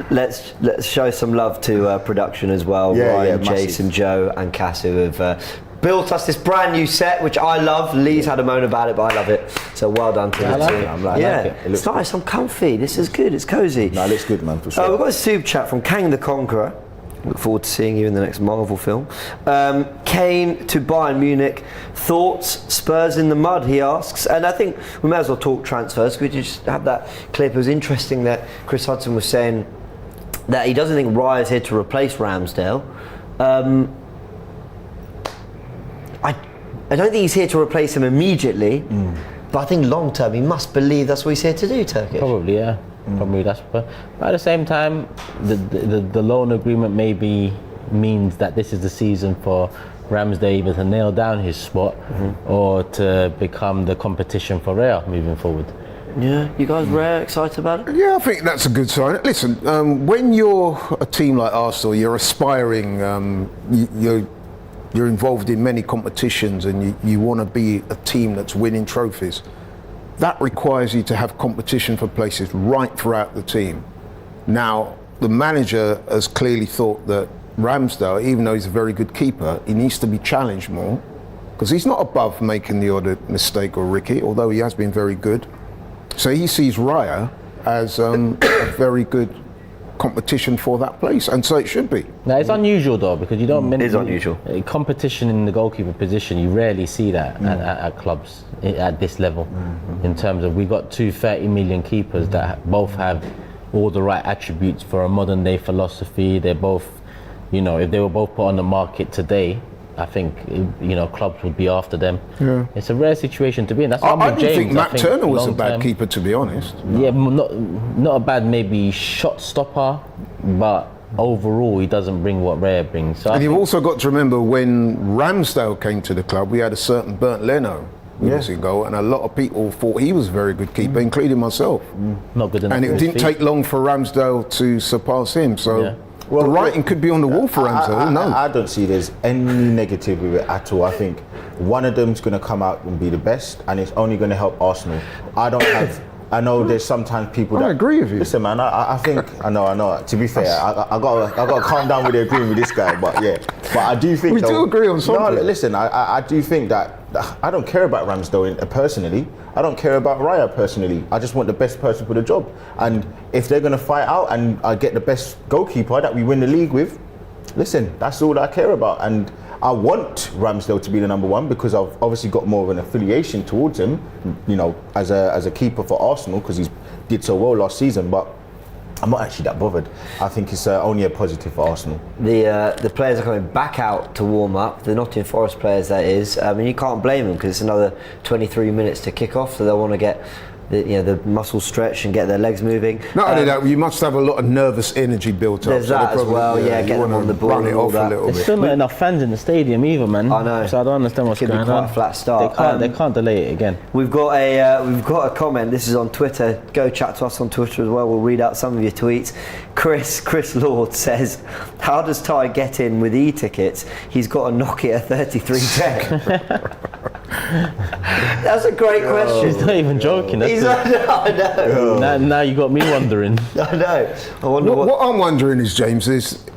Let's show some love to production as well. Ryan, Jason, Joe, and Cass, who have built us this brand new set, which I love. Lee's had a moan about it, but I love it. So well done to the team. I like it. It's nice. I'm comfy. This is good. It's cozy. No, it looks good, man, for sure. We've got a super chat from Kang the Conqueror. Look forward to seeing you in the next Marvel film. Kane to Bayern Munich. Thoughts? Spurs in the mud, he asks. And I think we may as well talk transfers. Could you just have that clip? It was interesting that Chris Hudson was saying that he doesn't think Raya's here to replace Ramsdale. I don't think he's here to replace him immediately, but I think long term he must believe that's what he's here to do, Turkish. Probably, yeah. Probably that's. But at the same time, the loan agreement maybe means that this is the season for Ramsdale either to nail down his spot or to become the competition for Real moving forward. Yeah, you guys excited about it? Yeah, I think that's a good sign. Listen, when you're a team like Arsenal, you're aspiring, you're involved in many competitions and you want to be a team that's winning trophies. That requires you to have competition for places right throughout the team. Now, the manager has clearly thought that Ramsdale, even though he's a very good keeper, he needs to be challenged more, because he's not above making the odd mistake or Ricky, although he has been very good. So he sees Raya as a very good competition for that place, and so it should be. Now, it's unusual though, because you don't. It is unusual. Competition in the goalkeeper position, you rarely see that at clubs at this level. In terms of, we've got two 30 million keepers that both have all the right attributes for a modern day philosophy. They're both, you know, if they were both put on the market today, I think, you know, clubs would be after them. Yeah. It's a rare situation to be in. That's I with didn't James. think Matt Turner was a bad long-term keeper, to be honest. Yeah, not a bad maybe shot stopper, but overall he doesn't bring what Raya brings. So And you've also got to remember, when Ramsdale came to the club, we had a certain Bernd Leno who was in goal, and a lot of people thought he was a very good keeper, including myself. not good enough. And it didn't take long for Ramsdale to surpass him. So. Yeah. Well, the writing could be on the wall for Ramsdale. Who knows? I don't see there's any negative with it at all. I think one of them's going to come out and be the best, and it's only going to help Arsenal. I know there's sometimes people that... I agree with you. Listen, man, I think... I know. To be fair, I got to calm down with agreeing with this guy, but yeah. But I do think... We do agree on something. No, listen, I do think that... I don't care about Ramsdale personally. I don't care about Raya personally. I just want the best person for the job. And if they're going to fight out and I get the best goalkeeper that we win the league with, listen, that's all I care about. And I want Ramsdale to be the number one, because I've obviously got more of an affiliation towards him, you know, as a keeper for Arsenal, because he did so well last season. But I'm not actually that bothered. I think it's only a positive for Arsenal. The players are coming back out to warm up. The Nottingham Forest players, that is. I mean, you can't blame them, because it's another 23 minutes to kick off, so they'll want to get the muscles stretched and get their legs moving. Not only that, you must have a lot of nervous energy built up. There's that as well. Yeah, get them on the ball run it and all off that. a little There's bit. still not enough fans in the stadium either, man. I know. So I don't understand what's Could be going quite on. a flat start. They can't delay it again. We've got a comment. This is on Twitter. Go chat to us on Twitter as well. We'll read out some of your tweets. Chris Lord says, "How does Ty get in with e-tickets? He's got a Nokia 3310." That's a great question. He's not even joking. That's I know. now you got me wondering. I know. I wonder What I'm wondering is, James,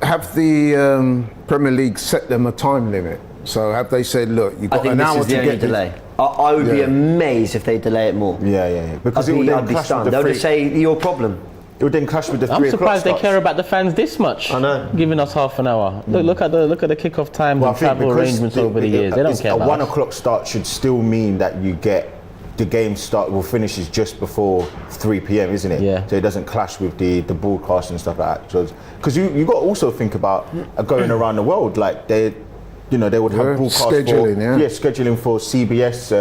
have the Premier League set them a time limit? So have they said, look, you've I got think an this hour is to the only get delay. I would be amazed if they delay it more. Yeah. Because I'd it would be then clash with stunned. the They'll three. just say, your problem. It would then clash with the 3 I'm o'clock surprised they starts. care about the fans this much. I know. Giving us half an hour. Look at the kick-off times Well, and I think travel because arrangements over the years. They don't care a about 1 us. o'clock start should still mean that you get the game finishes just before 3 p.m, isn't it? Yeah. So it doesn't clash with the broadcast and stuff like that. Because you got to also think about going around the world. Like they would have broadcast scheduling, scheduling for CBS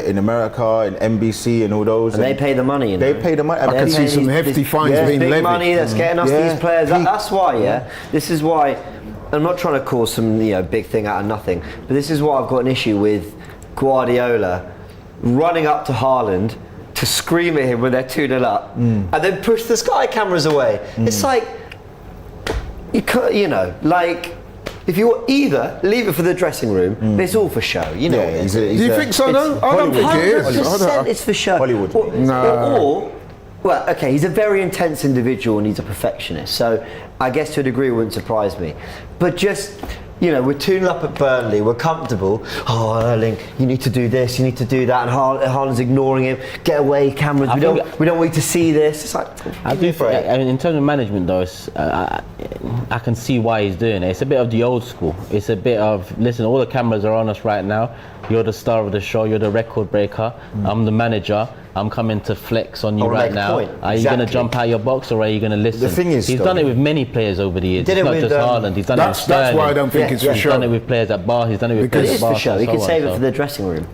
in America and NBC and all those. And they pay the money. They pay the money. I can see some hefty fines being big levied. money that's getting us these players. That's why, This is why. I'm not trying to cause some big thing out of nothing, but this is why I've got an issue with Guardiola running up to Haaland to scream at him when they're 2-0 up, and then push the Sky cameras away. It's like like. If you either leave it for the dressing room, but it's all for show, Do Do you think so? No, I don't think it is. 100% it's for show. Hollywood. Well, okay, he's a very intense individual and he's a perfectionist, so I guess to a degree it wouldn't surprise me. But just, we're 2-0 up at Burnley, we're comfortable. Oh, Erling, you need to do this, you need to do that, and Haaland's ignoring him. Get away, cameras. We don't want you to see this. It's like, I do think, in terms of management, though, I can see why he's doing it. It's a bit of the old school. It's a bit of, listen, all the cameras are on us right now. You're the star of the show. You're the record breaker. I'm the manager. I'm coming to flex on you right now. Are you going to jump out your box or are you going to listen? The thing is, he's done it with many players over the years. Did it's it not with, just Haaland. He's done it with Sterling. That's why I don't think it's for He's sure. done it with players at Bar. He's done it with But players it at is Bar. for show. He could save it for the dressing room,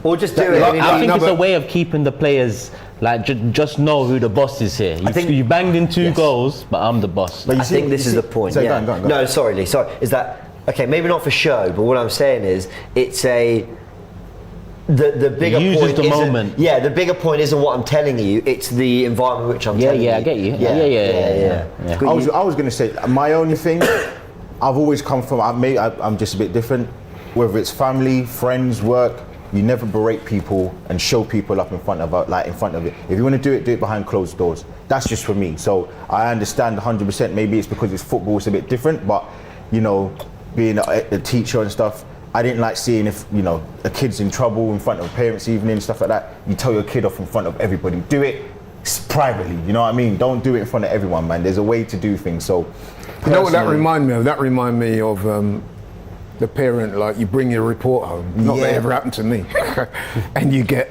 or just do it. I think it's a way of keeping the players like just know who the boss is here. You banged in 2 goals, but I'm the boss. I think this is the point. So go on. No, sorry, Lee. Sorry. Is that okay? Maybe not for show, but what I'm saying is, it's a. The bigger point the moment. Yeah, the bigger point isn't what I'm telling you. It's the environment which I'm telling you. I get you. Yeah. I was going to say, my only thing, I've always come from, I'm just a bit different. Whether it's family, friends, work, you never berate people and show people up in front of it. If you want to do it behind closed doors. That's just for me. So I understand 100%. Maybe it's because it's football, it's a bit different, but you know, being a teacher and stuff, I didn't like seeing if, you know, a kid's in trouble in front of parents' evening, stuff like that. You tell your kid off in front of everybody. Do it privately, you know what I mean? Don't do it in front of everyone, man. There's a way to do things. So, you know what that remind me of? That remind me of the parent, like you bring your report home. Not that it ever happened to me. And you get,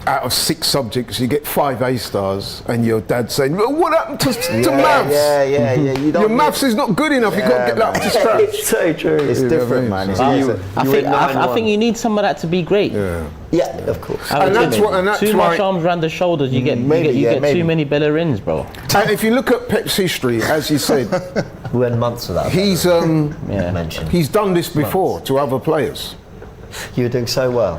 out of 6 subjects, you get 5 A stars, and your dad saying, well, "What happened to maths? Yeah. You don't Your maths is not good enough. You got to get that to scratch." It's so true. It's different, man. I think you need some of that to be great. Yeah, of course. And that's too why, much arms around the shoulders. You get too many ballerins, bro. and if you look at Pep's history, as you said, We went months without he's mentioned. he's done this before to other players. You were doing so well.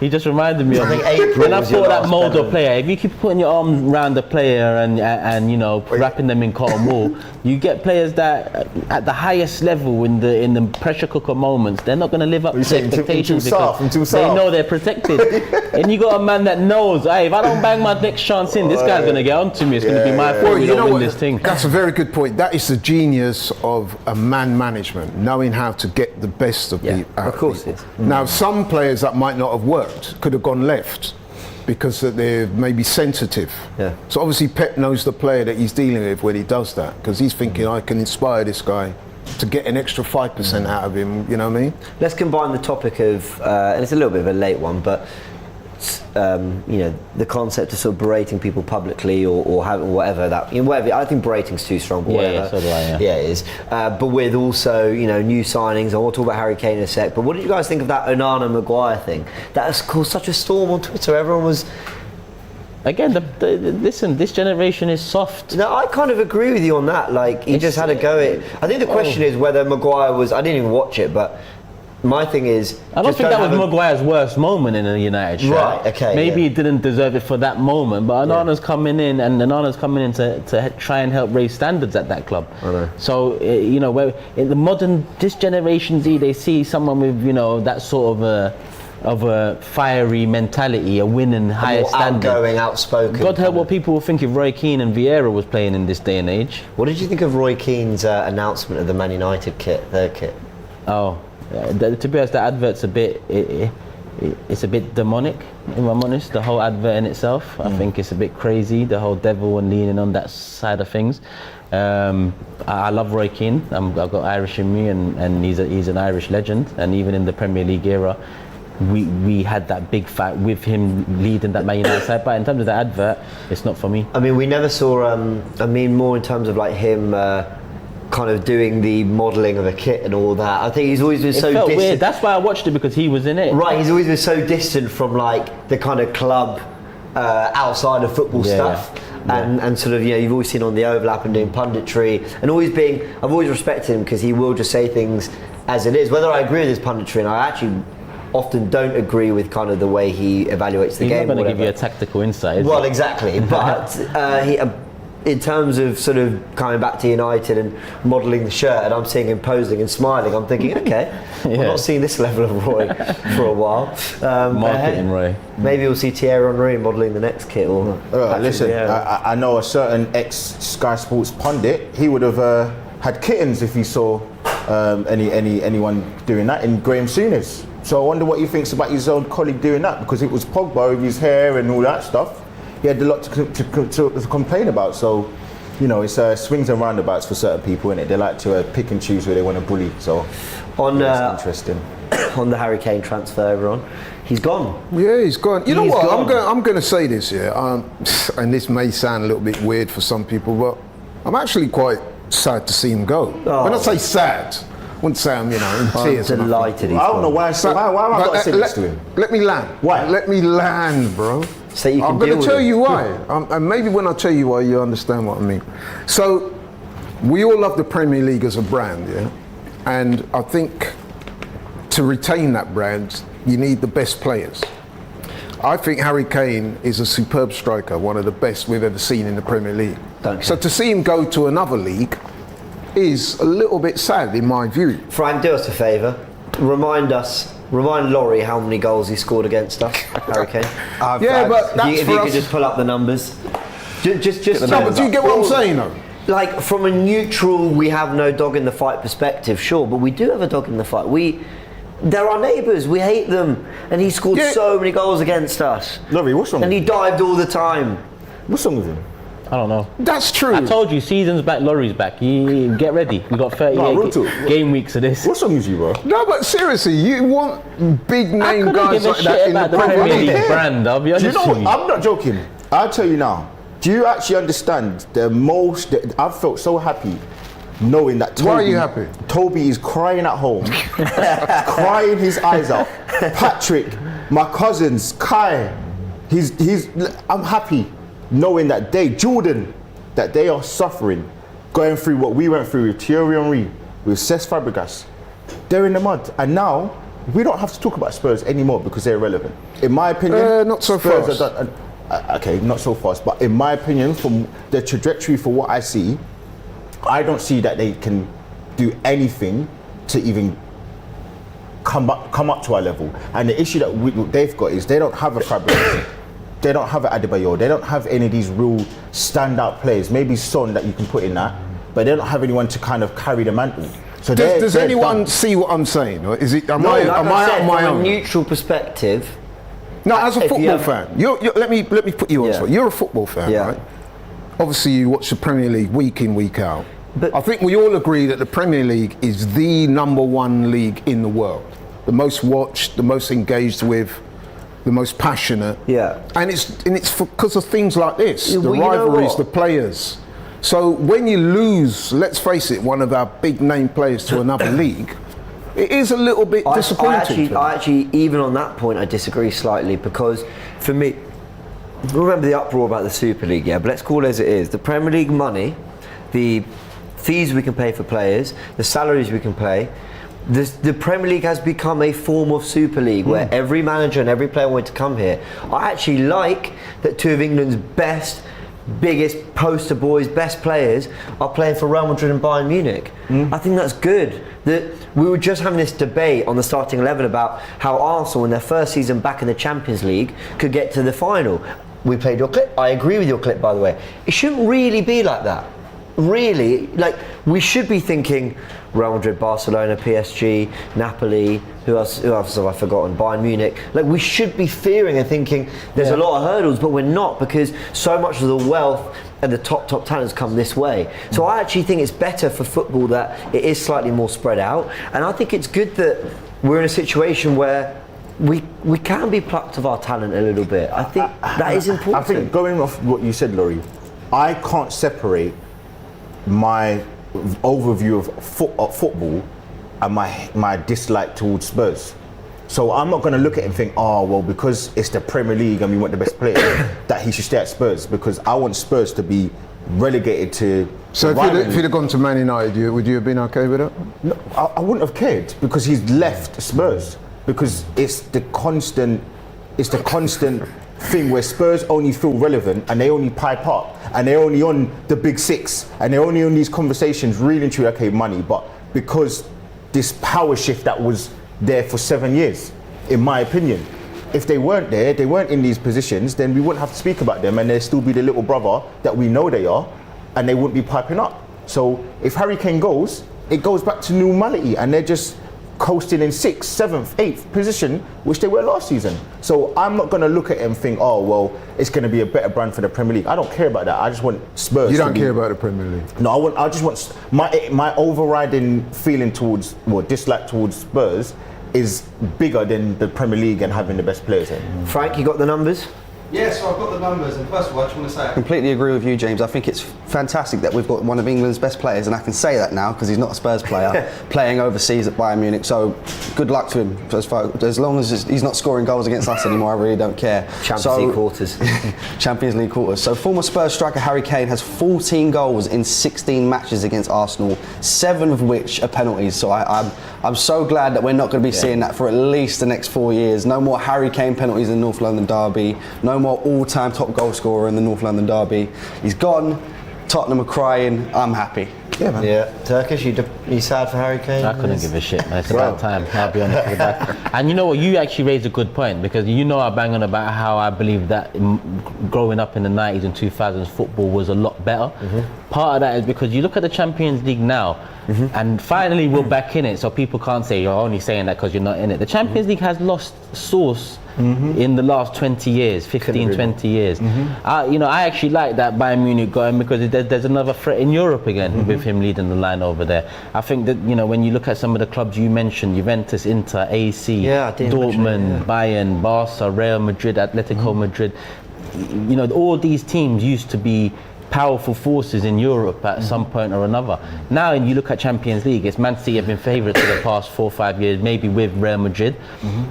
He just reminded me of I think April when I was your thought that last mold of Premier. player. If you keep putting your arm around the player and you know wrapping them in cotton wool, you get players that at the highest level in the pressure cooker moments, they're not going to live up to expectations because they know they're protected. And you got a man that knows, hey, if I don't bang my next chance in, this guy's going to get onto me. It's going to be my fault. We don't win this thing. That's a very good point. That is the genius of a man management, knowing how to get the best of the athlete. Of course it is. Now, some players that might not have worked could have gone left because they're maybe sensitive. Yeah. So obviously Pep knows the player that he's dealing with when he does that, because he's thinking, I can inspire this guy to get an extra 5% out of him, you know what I mean? Let's combine the topic of, and it's a little bit of a late one, but you know, the concept of sort of berating people publicly or having whatever that, you know, whatever. I think berating's too strong, but whatever. Yeah, so do I, yeah, it is. But with also, you know, new signings. I want to talk about Hary Kane in a sec. But what did you guys think of that Onana Maguire thing? That has caused such a storm on Twitter. Everyone was. Again, listen, this generation is soft. No, I kind of agree with you on that. Like, he just had a go at. I think the question is whether Maguire was. I didn't even watch it, but. My thing is, I don't think that was Maguire's worst moment in a United shirt. Right, okay. Maybe he didn't deserve it for that moment, but Onana's coming in, and Onana's coming in to try and help raise standards at that club. I know. So, you know, where in the modern, this Generation Z, they see someone with, you know, that sort of a fiery mentality, a winning, higher standard. Outgoing, outspoken. God help what people will think if Roy Keane and Vieira was playing in this day and age. What did you think of Roy Keane's announcement of the Man United kit, their kit? Oh. To be honest, the advert's a bit, it's a bit demonic, if I'm honest, the whole advert in itself. I think it's a bit crazy, the whole devil and leaning on that side of things. I love Roy Keane. I've got Irish in me, and he's an Irish legend. And even in the Premier League era, we had that big fight with him leading that Man United side. But in terms of the advert, it's not for me. I mean, we never saw, I mean, more in terms of like him kind of doing the modelling of a kit and all that. I think he's always been so felt distant. Weird. That's why I watched it, because he was in it. Right, he's always been so distant from like the kind of club outside of football stuff. And sort of, you know, you've always seen on the overlap and doing punditry and always being, I've always respected him because he will just say things as it is. Whether I agree with his punditry, and I actually often don't agree with kind of the way he evaluates the game. He's not going to give you a tactical insight, is well, he? exactly. But he, in terms of sort of coming back to United and modelling the shirt, and I'm seeing him posing and smiling, I'm thinking, okay, we're not seeing this level of Roy for a while. Marketing Roy. Maybe we'll see Thierry Henry modelling the next kit. Or listen, I know a certain ex-Sky Sports pundit, he would have had kittens if he saw anyone doing that in Graham Souness. So I wonder what he thinks about his own colleague doing that, because it was Pogba with his hair and all that stuff. He had a lot to complain about. So, you know, it's swings and roundabouts for certain people, innit? They like to pick and choose where they want to bully. So, it's interesting. On the Hary Kane transfer, everyone, he's gone. Yeah, he's gone. You know He's what? gone. I'm going to say this here, and this may sound a little bit weird for some people, but I'm actually quite sad to see him go. Oh. When I say sad, I wouldn't say I'm, you know, in tears. I'm delighted he's I don't know gone. why am I got to sit next to him? Let me land. Why? Let me land, bro. So you can I'm going deal to tell with it. you why. And maybe when I tell you why, you understand what I mean. So, we all love the Premier League as a brand, yeah? And I think to retain that brand, you need the best players. I think Hary Kane is a superb striker, one of the best we've ever seen in the Premier League. So to see him go to another league is a little bit sad in my view. Frank, do us a favour. Remind Laurie how many goals he scored against us, Hary Kane. But that's if you could just pull up the numbers. Just no, but do you get what I'm saying though? like from a neutral, we have no dog in the fight perspective, sure, but we do have a dog in the fight. They're our neighbours, we hate them, and he scored so many goals against us. Laurie, what's wrong? And he dived all the time. What's wrong with him? I don't know. That's true. I told you, season's back, Laurie's back. You get ready. We got 38 game weeks of this. What's wrong with you, bro? No, but seriously, you want big I name couldn't guys give a like shit that in about the the Premier Premier League. League brand. I'll be Do you honest know with what? you. I'm not joking. I'll tell you now. Do you actually understand I've felt so happy knowing that Toby... Why are you happy? Toby is crying at home, crying his eyes out. Patrick, my cousins, Kai, I'm happy knowing that Jordan, that they are suffering, going through what we went through with Thierry Henry, with Cesc Fabregas. They're in the mud. And now, we don't have to talk about Spurs anymore because they're irrelevant. In my opinion, not so Spurs fast. Okay, not so fast, but in my opinion, from the trajectory for what I see, I don't see that they can do anything to even come up to our level. And the issue that they've got is they don't have a Fabregas, they don't have an Adebayor, they don't have any of these real standout players. Maybe Son that you can put in that, but they don't have anyone to kind of carry the mantle. So Does they're anyone done. see what I'm saying? Or is it? Am No, I like I said, on my from a own? neutral perspective, No, as a if you football have- fan, let me put you on. Yeah. Spot. You're a football fan, Yeah. right? Obviously, you watch the Premier League week in, week out. But- I think we all agree that the Premier League is the number one league in the world, the most watched, the most engaged with, the most passionate. Yeah. And it's because of things like this, Yeah, the well, you know rivalries, what? the players. So when you lose, let's face it, one of our big name players to another league, it is a little bit disappointing. I actually, even on that point, I disagree slightly because for me, remember the uproar about the Super League, yeah? But let's call it as it is. The Premier League money, the fees we can pay for players, the salaries we can pay, the Premier League has become a form of Super League where every manager and every player wanted to come here. I actually like that two of England's best, biggest poster boys, best players are playing for Real Madrid and Bayern Munich. I think that's good. That we were just having this debate on the starting 11 about how Arsenal in their first season back in the Champions League could get to the final. We played your clip. I agree with your clip, by the way. It shouldn't really be like that. Really, like we should be thinking Real Madrid, Barcelona, PSG, Napoli, who else have I forgotten? Bayern Munich. Like we should be fearing and thinking there's a lot of hurdles, but we're not because so much of the wealth and the top talents come this way. So I actually think it's better for football that it is slightly more spread out, and I think it's good that we're in a situation where we can be plucked of our talent a little bit. I think that is important. I think going off what you said, Laurie, I can't separate my overview of football and my dislike towards Spurs. So I'm not going to look at it and think, oh, well, because it's the Premier League and we want the best player, that he should stay at Spurs, because I want Spurs to be relegated to... So if you'd have gone to Man United, would you have been okay with it? No, I wouldn't have cared because he's left Spurs, because it's the constant thing where Spurs only feel relevant and they only pipe up and they're only on the big six and they're only on these conversations really true, okay, money, but because this power shift that was there for 7 years, in my opinion. If they weren't there, they weren't in these positions, then we wouldn't have to speak about them and they'd still be the little brother that we know they are and they wouldn't be piping up. So if Hary Kane goes, it goes back to normality and they're just coasting in 6th, 7th, 8th position, which they were last season. So I'm not going to look at it and think, oh, well, it's going to be a better brand for the Premier League. I don't care about that. I just want Spurs. You don't care about the Premier League? No, I just want my overriding feeling towards, well, dislike towards Spurs is bigger than the Premier League and having the best players here. Frank, you got the numbers? Yeah, so I've got the numbers, and first of all, I just want to say... I completely agree with you, James. I think it's fantastic that we've got one of England's best players, and I can say that now because he's not a Spurs player, playing overseas at Bayern Munich. So good luck to him. As long as he's not scoring goals against us anymore, I really don't care. Champions League quarters. Champions League quarters. So former Spurs striker Hary Kane has 14 goals in 16 matches against Arsenal, 7 of which are penalties. So I'm so glad that we're not going to be seeing that for at least the next 4 years. No more Hary Kane penalties in the North London derby. No more all-time top goal scorer in the North London derby. He's gone. Tottenham are crying. I'm happy. Yeah, man. Yeah, Turkish, you sad for Hary Kane? I couldn't give a shit, man. It's about time, I'll be honest with that. And you know what, you actually raised a good point, because you know I bang on about how I believe that growing up in the 90s and 2000s, football was a lot better. Part of that is because you look at the Champions League now, and finally we're back in it, so people can't say you're only saying that because you're not in it. The Champions League has lost source in the last 20 years, 15, 20 years. I actually like that Bayern Munich going, because there's another threat in Europe again with him leading the line over there. I think that, when you look at some of the clubs you mentioned, Juventus, Inter, AC, Dortmund, Bayern, Barca, Real Madrid, Atletico Madrid, all these teams used to be powerful forces in Europe at some point or another. Now, and you look at Champions League, it's Man City have been favourites for the past 4 or 5 years, maybe with Real Madrid,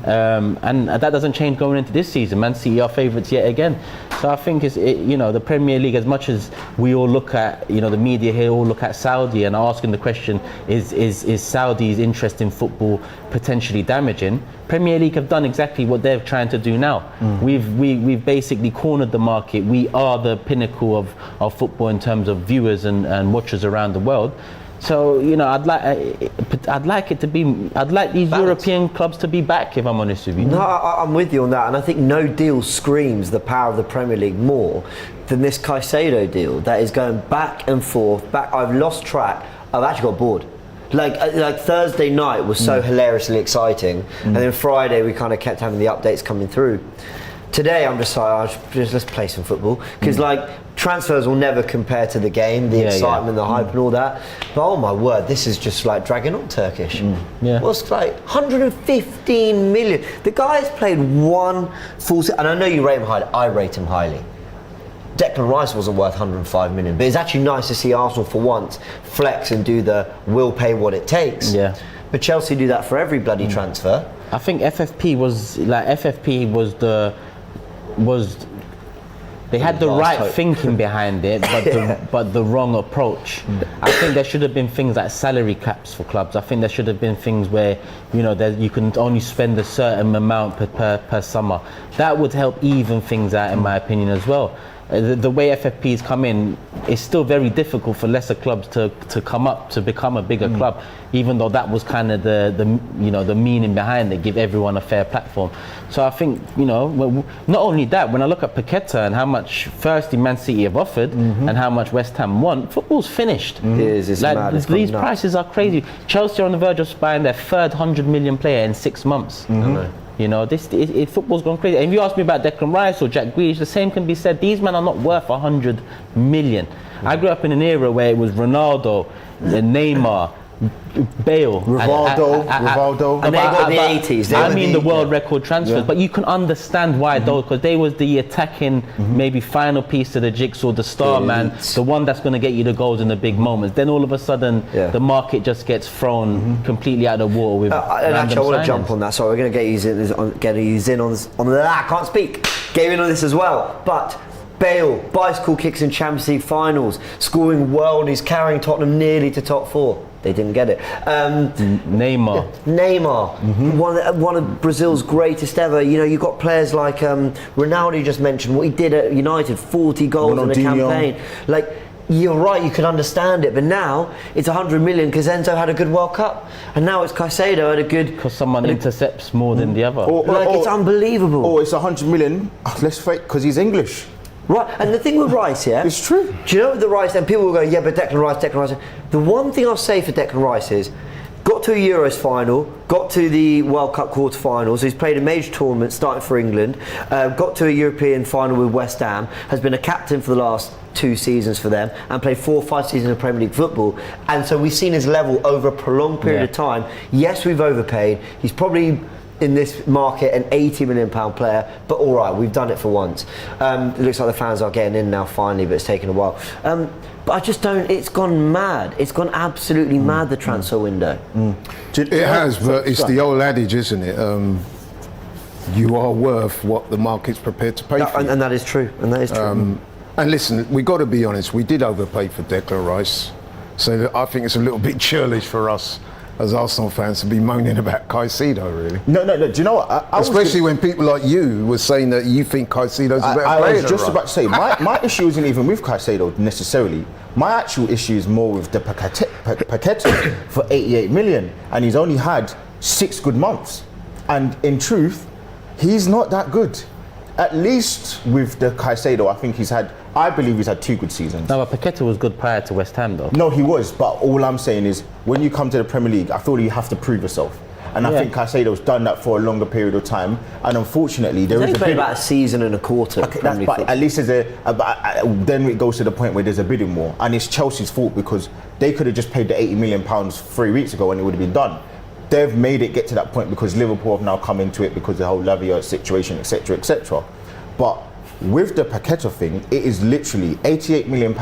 and that doesn't change going into this season. Man City are favourites yet again. So I think the Premier League, as much as we all look at, the media here all look at Saudi and are asking the question, is Saudi's interest in football potentially damaging? Premier League have done exactly what they're trying to do now. We've basically cornered the market. We are the pinnacle of football in terms of viewers and watchers around the world. So I'd like these European clubs to be back, if I'm honest with you. No, I'm with you on that, and I think no deal screams the power of the Premier League more than this Caicedo deal that is going back and forth. I've lost track. I've actually got bored. Like Thursday night was so hilariously exciting, and then Friday we kind of kept having the updates coming through. Today I'm just like, let's play some football, because transfers will never compare to the game, the excitement, the hype and all that. But oh my word, this is just like dragging on Turkish. What's like 115 million? The guy's played one full season, and I know you rate him highly. I rate him highly. Declan Rice wasn't worth 105 million, but it's actually nice to see Arsenal for once flex and do the we'll pay what it takes. But Chelsea do that for every bloody transfer. I think FFP they had the right thinking behind it, but the wrong approach. I think there should have been things like salary caps for clubs. I think there should have been things where you can only spend a certain amount per summer. That would help even things out, in my opinion, as well. The way FFP's come in, it's still very difficult for lesser clubs to come up to become a bigger club, even though that was kind of the meaning behind it, give everyone a fair platform. So I think not only that, when I look at Paqueta and how much firstly Man City have offered and how much West Ham want, football's finished. It's mad. These prices are crazy. Chelsea are on the verge of buying their third 100 million player in 6 months. Football's gone crazy. And if you ask me about Declan Rice or Jack Grealish, the same can be said. These men are not worth 100 million. I grew up in an era where it was Ronaldo, Neymar, Bale, Rivaldo. And they got the 80s. I mean the world record transfers, but you can understand why those, because they was the attacking, maybe final piece to the jigsaw, the star man, the one that's going to get you the goals in the big moments. Then all of a sudden, the market just gets thrown completely out of the water with and actually, I want to jump on that. Sorry, we're going to get you in on that. I can't speak. Get in on this as well, but. Bale, bicycle kicks in Champions League finals, scoring well, and he's carrying Tottenham nearly to top 4. They didn't get it. Neymar, one of Brazil's greatest ever. You've got players like Ronaldo, you just mentioned, what he did at United, 40 goals in a campaign. You're right, you can understand it, but now it's 100 million because Enzo had a good World Cup, and now it's Caicedo had a good. Because someone intercepts more than the other. It's unbelievable. Or it's 100 million. Let's fake because he's English. Right, and the thing with Rice, it's true. Do you know with the Rice? And people will go, yeah, but Declan Rice. The one thing I'll say for Declan Rice is, got to a Euros final, got to the World Cup quarterfinals. He's played a major tournament, starting for England. Got to a European final with West Ham. Has been a captain for the last 2 seasons for them, and played 4 or 5 seasons of Premier League football. And so we've seen his level over a prolonged period of time. Yes, we've overpaid. He's probably in this market an £80 million player, but all right, we've done it for once. It looks like the fans are getting in now finally, but it's taken a while. But I just don't. It's gone mad. It's gone absolutely mad, the transfer window. It has, but it's the old adage, isn't it? You are worth what the market's prepared to pay for. And that is true. And listen, we got to be honest. We did overpay for Declan Rice, so I think it's a little bit churlish for us as Arsenal fans to be moaning about Caicedo, really. No. Do you know what? Especially when people like you were saying that you think Caicedo's a better player. I was just about to say, my issue isn't even with Caicedo necessarily. My actual issue is more with the Paqueta for 88 million, and he's only had 6 good months. And in truth, he's not that good. At least with the Caicedo, I believe he's had 2 good seasons. No, but Paqueta was good prior to West Ham, though. No, he was, but all I'm saying is, when you come to the Premier League, I feel you have to prove yourself. And I think Caicedo's done that for a longer period of time. And unfortunately, there is about a season and a quarter. Okay, but at least there's then it goes to the point where there's a bidding war. And it's Chelsea's fault because they could have just paid the £80 million 3 weeks ago and it would have been done. They've made it get to that point because Liverpool have now come into it because of the whole Lavia situation, etc., etc. But with the Paqueta thing, it is literally £88 million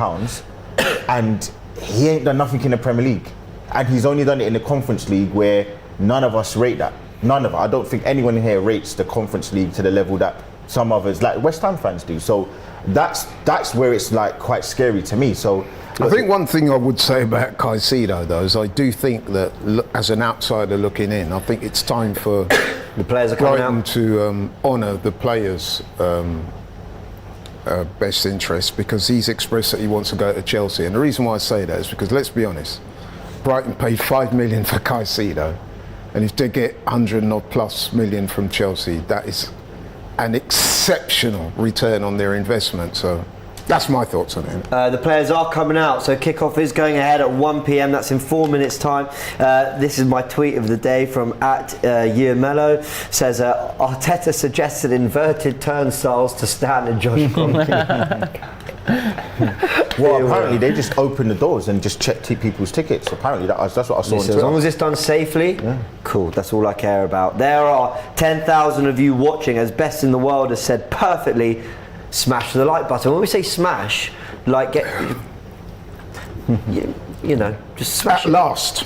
and he ain't done nothing in the Premier League. And he's only done it in the Conference League where none of us rate that. None of us. I don't think anyone here rates the Conference League to the level that some others, like West Ham fans, do. So that's where it's like quite scary to me. So I think one thing I would say about Caicedo, though, is I do think that as an outsider looking in, I think it's time for the players are coming Brighton out to honour the players' best interests, because he's expressed that he wants to go to Chelsea. And the reason why I say that is because, let's be honest, Brighton paid £5 million for Caicedo, and if they get 100+ million from Chelsea, that is an exceptional return on their investment. So that's my thoughts on it. The players are coming out, so kickoff is going ahead at 1 p.m. That's in 4 minutes' time. This is my tweet of the day from @Yearmello. Says Arteta suggested inverted turnstiles to Stan and Josh Kroenke. Well, apparently they just opened the doors and just checked people's tickets. Apparently that's what I saw on Twitter. As long as it's done safely, cool, that's all I care about. There are 10,000 of you watching, as Best in the World has said perfectly. Smash the like button. When we say smash, like get, you know, just smash At last.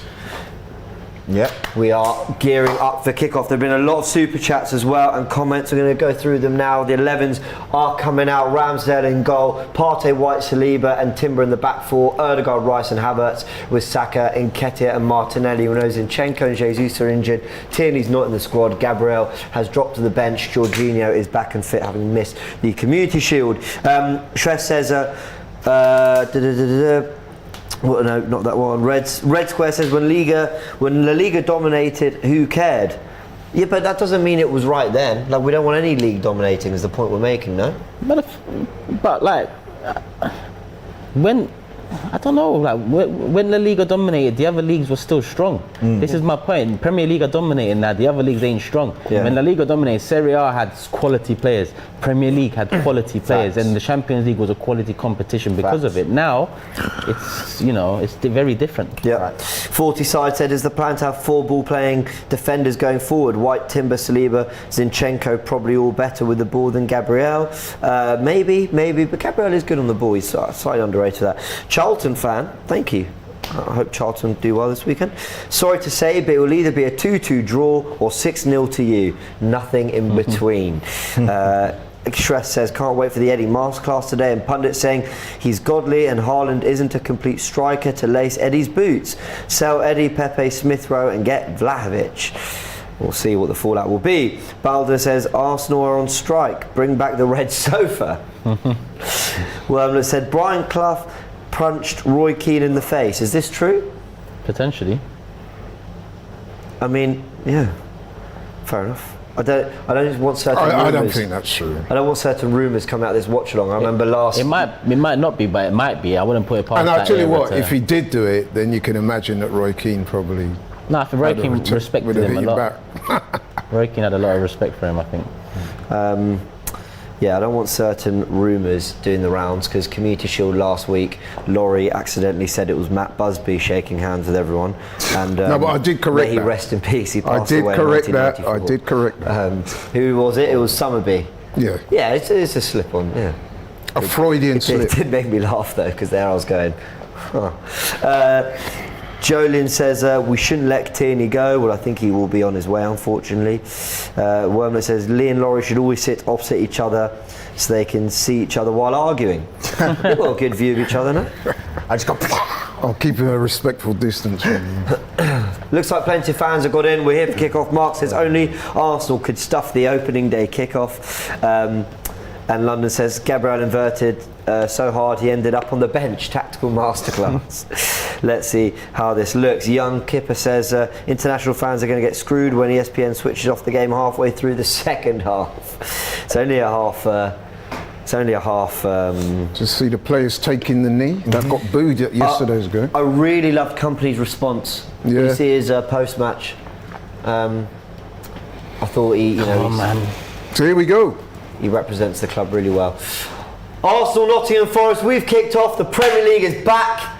Yeah. We are gearing up for kickoff. There have been a lot of super chats as well and comments. We're going to go through them now. The 11s are coming out. Ramsdale in goal, Partey, White, Saliba and Timber in the back four. Ødegaard, Rice and Havertz with Saka, Nketiah and Martinelli. We know Zinchenko and Jesus are injured. Tierney's not in the squad. Gabriel has dropped to the bench. Jorginho is back and fit, having missed the Community Shield. Shref says well, no, not that one. Red Square says when La Liga dominated, who cared? Yeah, but that doesn't mean it was right then. Like, we don't want any league dominating, is the point we're making, no? But like, when I don't know, like when La Liga dominated, the other leagues were still strong. This is my point. Premier League are dominating now. The other leagues ain't strong. Yeah. When La Liga dominated, Serie A had quality players. Premier League had quality players, and the Champions League was a quality competition because of it. Now, it's it's very different. Yeah. 40 side said, is the plan to have 4 ball playing defenders going forward? White, Timber, Saliba, Zinchenko probably all better with the ball than Gabriel. Maybe, but Gabriel is good on the ball. He's slightly underrated that. Charlton fan, thank you. I hope Charlton do well this weekend. Sorry to say, but it will either be a 2-2 draw or 6-0 to you. Nothing in between. Shress says, can't wait for the Eddie masterclass today, and pundit saying he's godly and Haaland isn't a complete striker to lace Eddie's boots. Sell Eddie, Pepe, Smith Rowe and get Vlahovic. We'll see what the fallout will be. Balder says, Arsenal are on strike. Bring back the red sofa. Wormlet said, Brian Clough punched Roy Keane in the face. Is this true? Potentially. I mean, yeah, fair enough. I don't want certain rumours. I don't think that's true. I don't want certain rumours coming out of this watch along. I remember last. It might not be, but it might be. I wouldn't put it past. And I'll tell you what, if he did do it, then you can imagine that Roy Keane probably. No, I think Roy Keane respected him a lot. Roy Keane had a lot of respect for him, I think. Yeah, I don't want certain rumours doing the rounds, because Community Shield last week, Laurie accidentally said it was Matt Busby shaking hands with everyone. And no, but I did correct may that. He rest in peace. He passed away I did correct that. Who was it? It was Summerby. Yeah. Yeah, it's a slip on. Yeah. A Freudian slip. It did make me laugh though, because there I was going. Huh. Jolin says we shouldn't let Tierney go. Well, I think he will be on his way, unfortunately. Wormlet says Lee and Laurie should always sit opposite each other so they can see each other while arguing. They've got a good view of each other, no? I just got. I'll keep a respectful distance from you. Looks like plenty of fans have got in. We're here for kick-off. Mark says only Arsenal could stuff the opening day kick-off. And London says Gabriel inverted so hard he ended up on the bench. Tactical masterclass. Let's see how this looks. Young Kipper says international fans are going to get screwed when ESPN switches off the game halfway through the second half. It's only a half. Just see the players taking the knee. That got booed at yesterday's game. I really loved Company's response. Yeah. You see his post-match. I thought he, So here we go. he represents the club really well. Arsenal, Nottingham Forest. We've kicked off. The Premier League is back,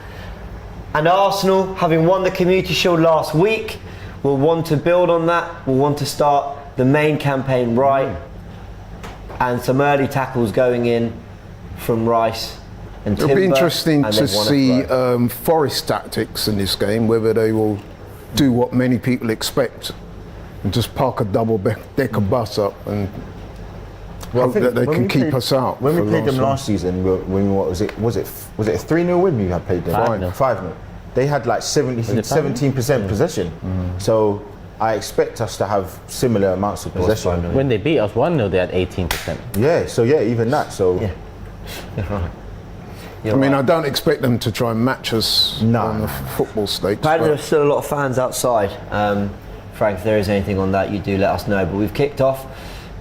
and Arsenal, having won the Community Shield last week, will want to build on that. Will want to start the main campaign right. And some early tackles going in from Rice and Timber. It'll be interesting and to they've won a see throw. Forest tactics in this game, whether they will do what many people expect and just park a double-decker bus up and hope that they can keep us out. When we for played them time. last season, what was it a 3-0 win we had played them? 5-0. They had like 17% possession. So I expect us to have similar amounts of possession. When they beat us 1-0, they had 18%. Yeah, so yeah, even that. So Yeah. You're right. I mean, I don't expect them to try and match us on the football stakes. Apparently but there's still a lot of fans outside. Frank, if there is anything on that, you do let us know. But we've kicked off.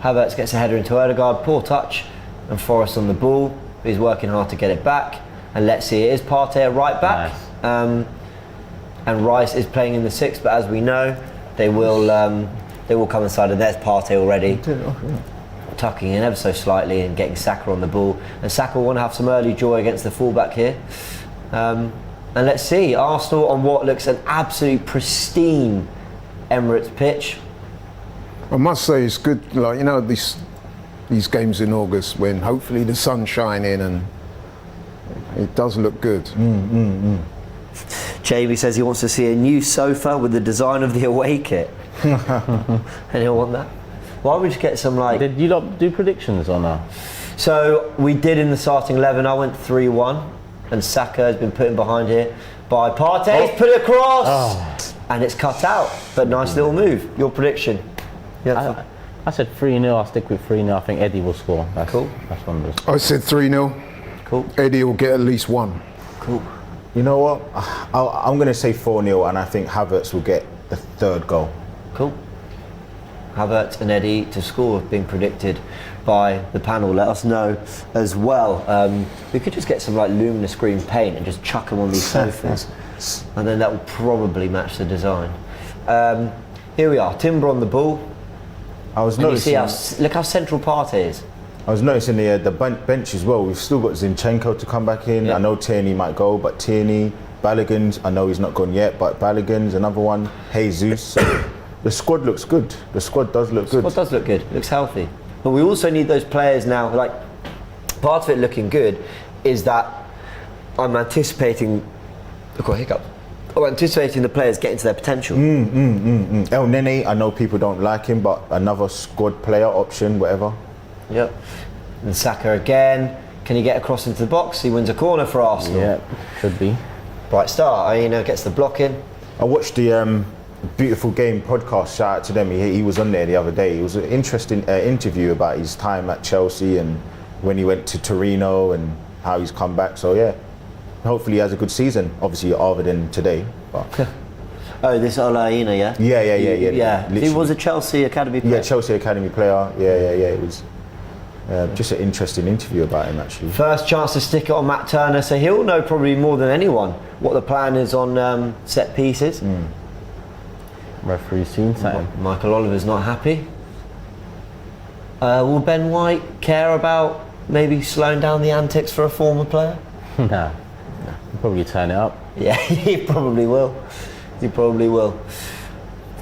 Havertz gets a header into Odegaard, poor touch, and Forrest on the ball. He's working hard to get it back. And let's see, it is Partey right back. Nice. And Rice is playing in the 6, but as we know, they will come inside, and there's Partey already. Tucking in ever so slightly and getting Saka on the ball. And Saka will want to have some early joy against the fullback here. And let's see, Arsenal on what looks an absolute pristine Emirates pitch. I must say it's good, like, you know, these games in August when hopefully the sun's shining and it does look good. Jamie says he wants to see a new sofa with the design of the away kit. Anyone want that? Why don't we just get some like... Did you lot do predictions or no? So we did in the starting 11. I went 3-1 and Saka has been put in behind here by Partey. He's put it across and it's cut out, but nice little move. Your prediction? Yeah, I said 3-0, I'll stick with 3-0. I think Eddie will score. That's Cool. That's one of those. I said 3-0. cool. Eddie will get at least one. Cool. you know what? I'm going to say 4-0, and I think Havertz will get the third goal. Cool. Havertz and Eddie to score have been predicted by the panel. Let us know as well. We could just get some like luminous green paint and just chuck them on these sofas, and then that will probably match the design. Here we are, Timber on the ball. I was And you noticing. see look how central Partey is. I was noticing the bench as well. We've still got Zinchenko to come back in. Yeah. I know Tierney might go, but Tierney, Balogun's, I know he's not gone yet, but Balogun's another one. Jesus. So the squad looks good. The squad does look good. What does look good, looks healthy. But we also need those players now, like, part of it looking good is that I'm anticipating, I've got a hiccup. I'm anticipating the players getting to their potential. El Nene, I know people don't like him, but another squad player option, whatever. Yep. And Saka again. Can he get across into the box? He wins a corner for Arsenal. Yeah, should be. Bright start. Gets the block in. I watched the Beautiful Game podcast. Shout out to them. He was on there the other day. It was an interesting interview about his time at Chelsea and when he went to Torino and how he's come back. So yeah, hopefully he has a good season. Obviously other than today. But Oh, this Olaina, yeah? Yeah. He was a Chelsea academy player. Yeah, Chelsea academy player. Yeah. It was just an interesting interview about him actually. First chance to stick it on Matt Turner, so he'll know probably more than anyone what the plan is on set pieces. Referee's seen something. Michael Oliver's not happy. Will Ben White care about maybe slowing down the antics for a former player? Nah. He'll probably turn it up. Yeah, he probably will.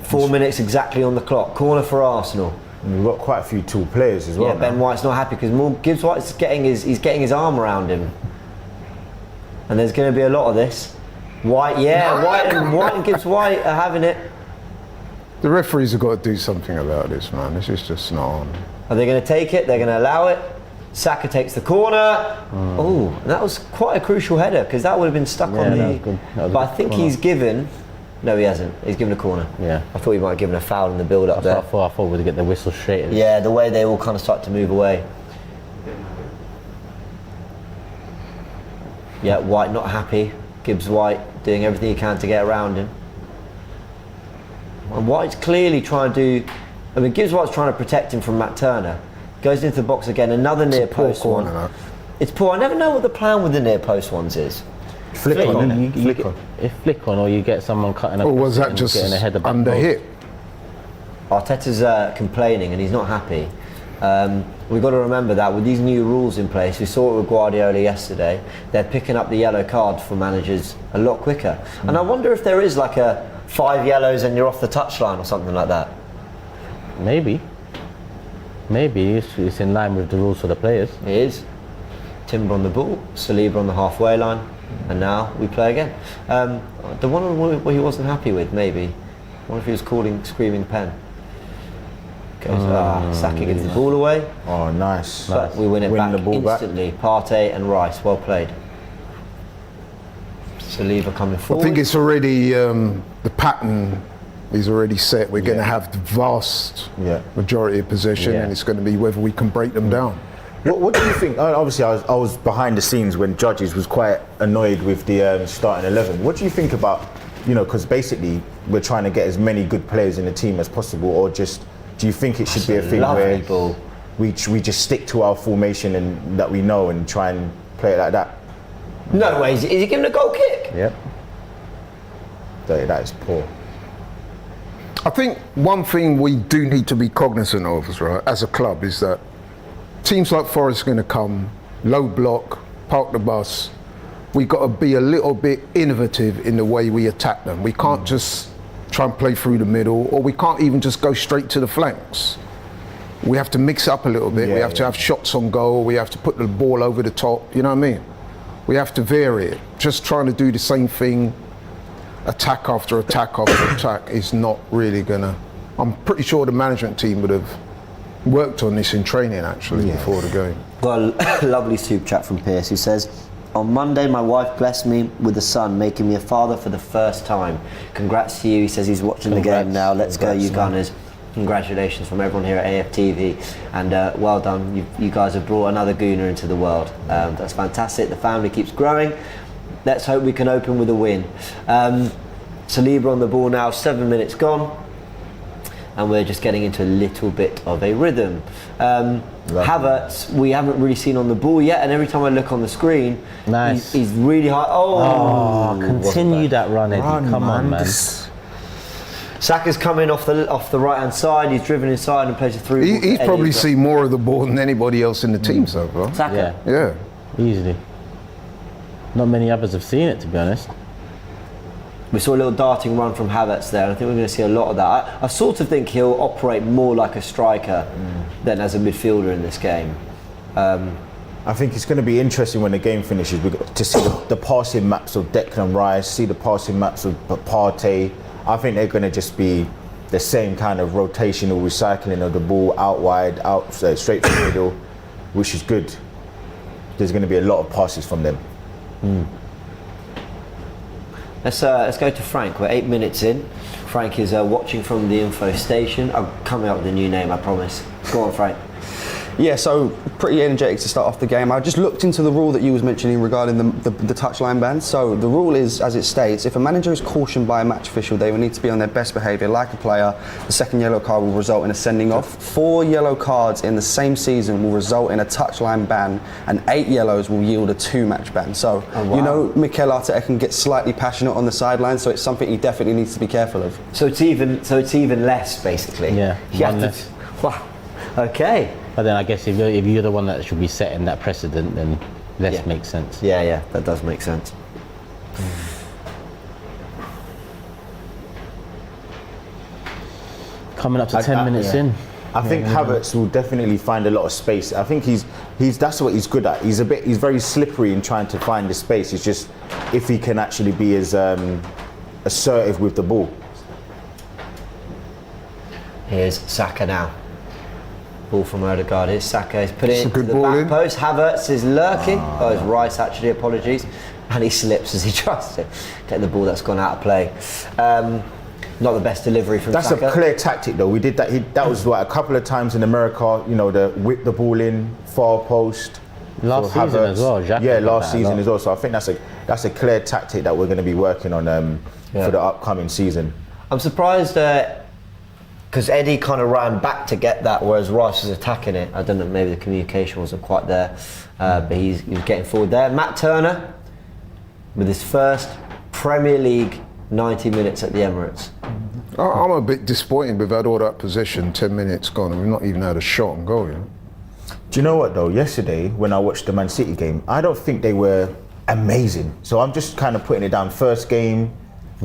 4 minutes exactly on the clock. Corner for Arsenal. And we've got quite a few tall players as well. Yeah, Ben White's not happy because Gibbs White's getting his arm around him, and there's going to be a lot of this. White and Gibbs White are having it. The referees have got to do something about this, man. This is just not on. Are they going to take it? They're going to allow it. Saka takes the corner. Oh, that was quite a crucial header because that would have been stuck on that the. was good. That was a But I good think corner. he's given No, he hasn't. He's given a corner. Yeah. I thought he might have given a foul in the build-up there. I thought we'd get the whistle straight. Yeah, the way they all kind of start to move away. Yeah, White not happy. Gibbs White doing everything he can to get around him. And White's clearly trying to do... I mean, Gibbs White's trying to protect him from Matt Turner. Goes into the box again, another near post one. It's poor. I never know what the plan with the near post ones is. Flick on. Flick on, or you get someone cutting up. Or was that just under hit? Arteta's complaining and he's not happy. We've got to remember that with these new rules in place, we saw it with Guardiola yesterday, they're picking up the yellow card for managers a lot quicker. And I wonder if there is like a 5 yellows and you're off the touchline or something like that. Maybe it's in line with the rules for the players. It is. Timber on the ball, Saliba on the halfway line, and now we play again. The one where he wasn't happy with, maybe. I wonder if he was calling, screaming pen. Saka gets the ball away. Oh, nice. But we win it back the ball instantly. Partey and Rice, well played. Saliba coming forward. I think it's already, the pattern is already set. We're going to have the vast majority of possession, and it's going to be whether we can break them down. What do you think? Obviously, I was behind the scenes when Judges was quite annoyed with the starting 11. What do you think about, because basically we're trying to get as many good players in the team as possible, or just do you think it should be a thing where we just stick to our formation and that we know and try and play it like that? No way. Is he giving a goal kick? Yep. That is poor. I think one thing we do need to be cognizant of, right, as a club, is that teams like Forest are going to come, low block, park the bus. We've got to be a little bit innovative in the way we attack them. We can't just try and play through the middle, or we can't even just go straight to the flanks. We have to mix up a little bit. We have to have shots on goal. We have to put the ball over the top. You know what I mean? We have to vary it. Just trying to do the same thing, attack after attack after attack, is not really gonna. I'm pretty sure the management team would have worked on this in training actually before the game. Got a lovely soup chat from Pierce who says, on Monday my wife blessed me with a son, making me a father for the first time. Congrats to you. He says he's watching the game now. Let's go you Gunners. Congratulations from everyone here at AFTV, and well done. You guys have brought another Gooner into the world. That's fantastic. The family keeps growing. Let's hope we can open with a win. Saliba on the ball now, 7 minutes gone, and we're just getting into a little bit of a rhythm. Havertz, we haven't really seen on the ball yet, and every time I look on the screen, he's really high. Continue that run, Eddie. Come on, man. Saka's coming off the right hand side. He's driven inside and plays a through. He's probably seen more of the ball than anybody else in the team so far. Saka. Yeah. Easily. Not many others have seen it, to be honest. We saw a little darting run from Havertz there, and I think we're going to see a lot of that. I sort of think he'll operate more like a striker than as a midfielder in this game. I think it's going to be interesting when the game finishes to see the passing maps of Declan Rice, see the passing maps of Partey. I think they're going to just be the same kind of rotational recycling of the ball out wide, out straight to the middle, which is good. There's going to be a lot of passes from them. Let's go to Frank. We're 8 minutes in. Frank is watching from the info station. I'm coming up with a new name, I promise. Go on, Frank. Yeah, so pretty energetic to start off the game. I just looked into the rule that you was mentioning regarding the touchline ban. So the rule is, as it states, if a manager is cautioned by a match official, they will need to be on their best behaviour like a player. The second yellow card will result in a sending off. 4 yellow cards in the same season will result in a touchline ban, and 8 yellows will yield a 2-match ban. So, you know, Mikel Arteta can get slightly passionate on the sideline, so it's something he definitely needs to be careful of. So it's even less, basically. Yeah, one less. Wow. Okay. But then I guess if you're the one that should be setting that precedent, then less makes sense. Yeah, that does make sense. Coming up to 10 minutes in. I think Havertz will definitely find a lot of space. I think he's that's what he's good at. He's very slippery in trying to find the space. It's just if he can actually be as assertive with the ball. Here's Saka now. Ball from Odegaard. Here's Saka. He's put it into the back in. post. Havertz is lurking. Oh, it's Rice actually. Apologies. and he slips as he tries to get the ball that's gone out of play. Not the best delivery from That's Saka. a clear tactic, though. We did that. That was like a couple of times in America. You know, the whip the ball in, far post. Last for season Havertz. as well. Xhaka Yeah, did last that a season lot. as well. So I think that's a clear tactic that we're going to be working on for the upcoming season. I'm surprised because Eddie kind of ran back to get that, whereas Rice was attacking it. I don't know, maybe the communication wasn't quite there, but he was getting forward there. Matt Turner with his first Premier League 90 minutes at the Emirates. I'm a bit disappointed. We've had all that possession, 10 minutes gone, and we've not even had a shot on goal. You know? Do you know what though? Yesterday, when I watched the Man City game, I don't think they were amazing. So I'm just kind of putting it down. First game,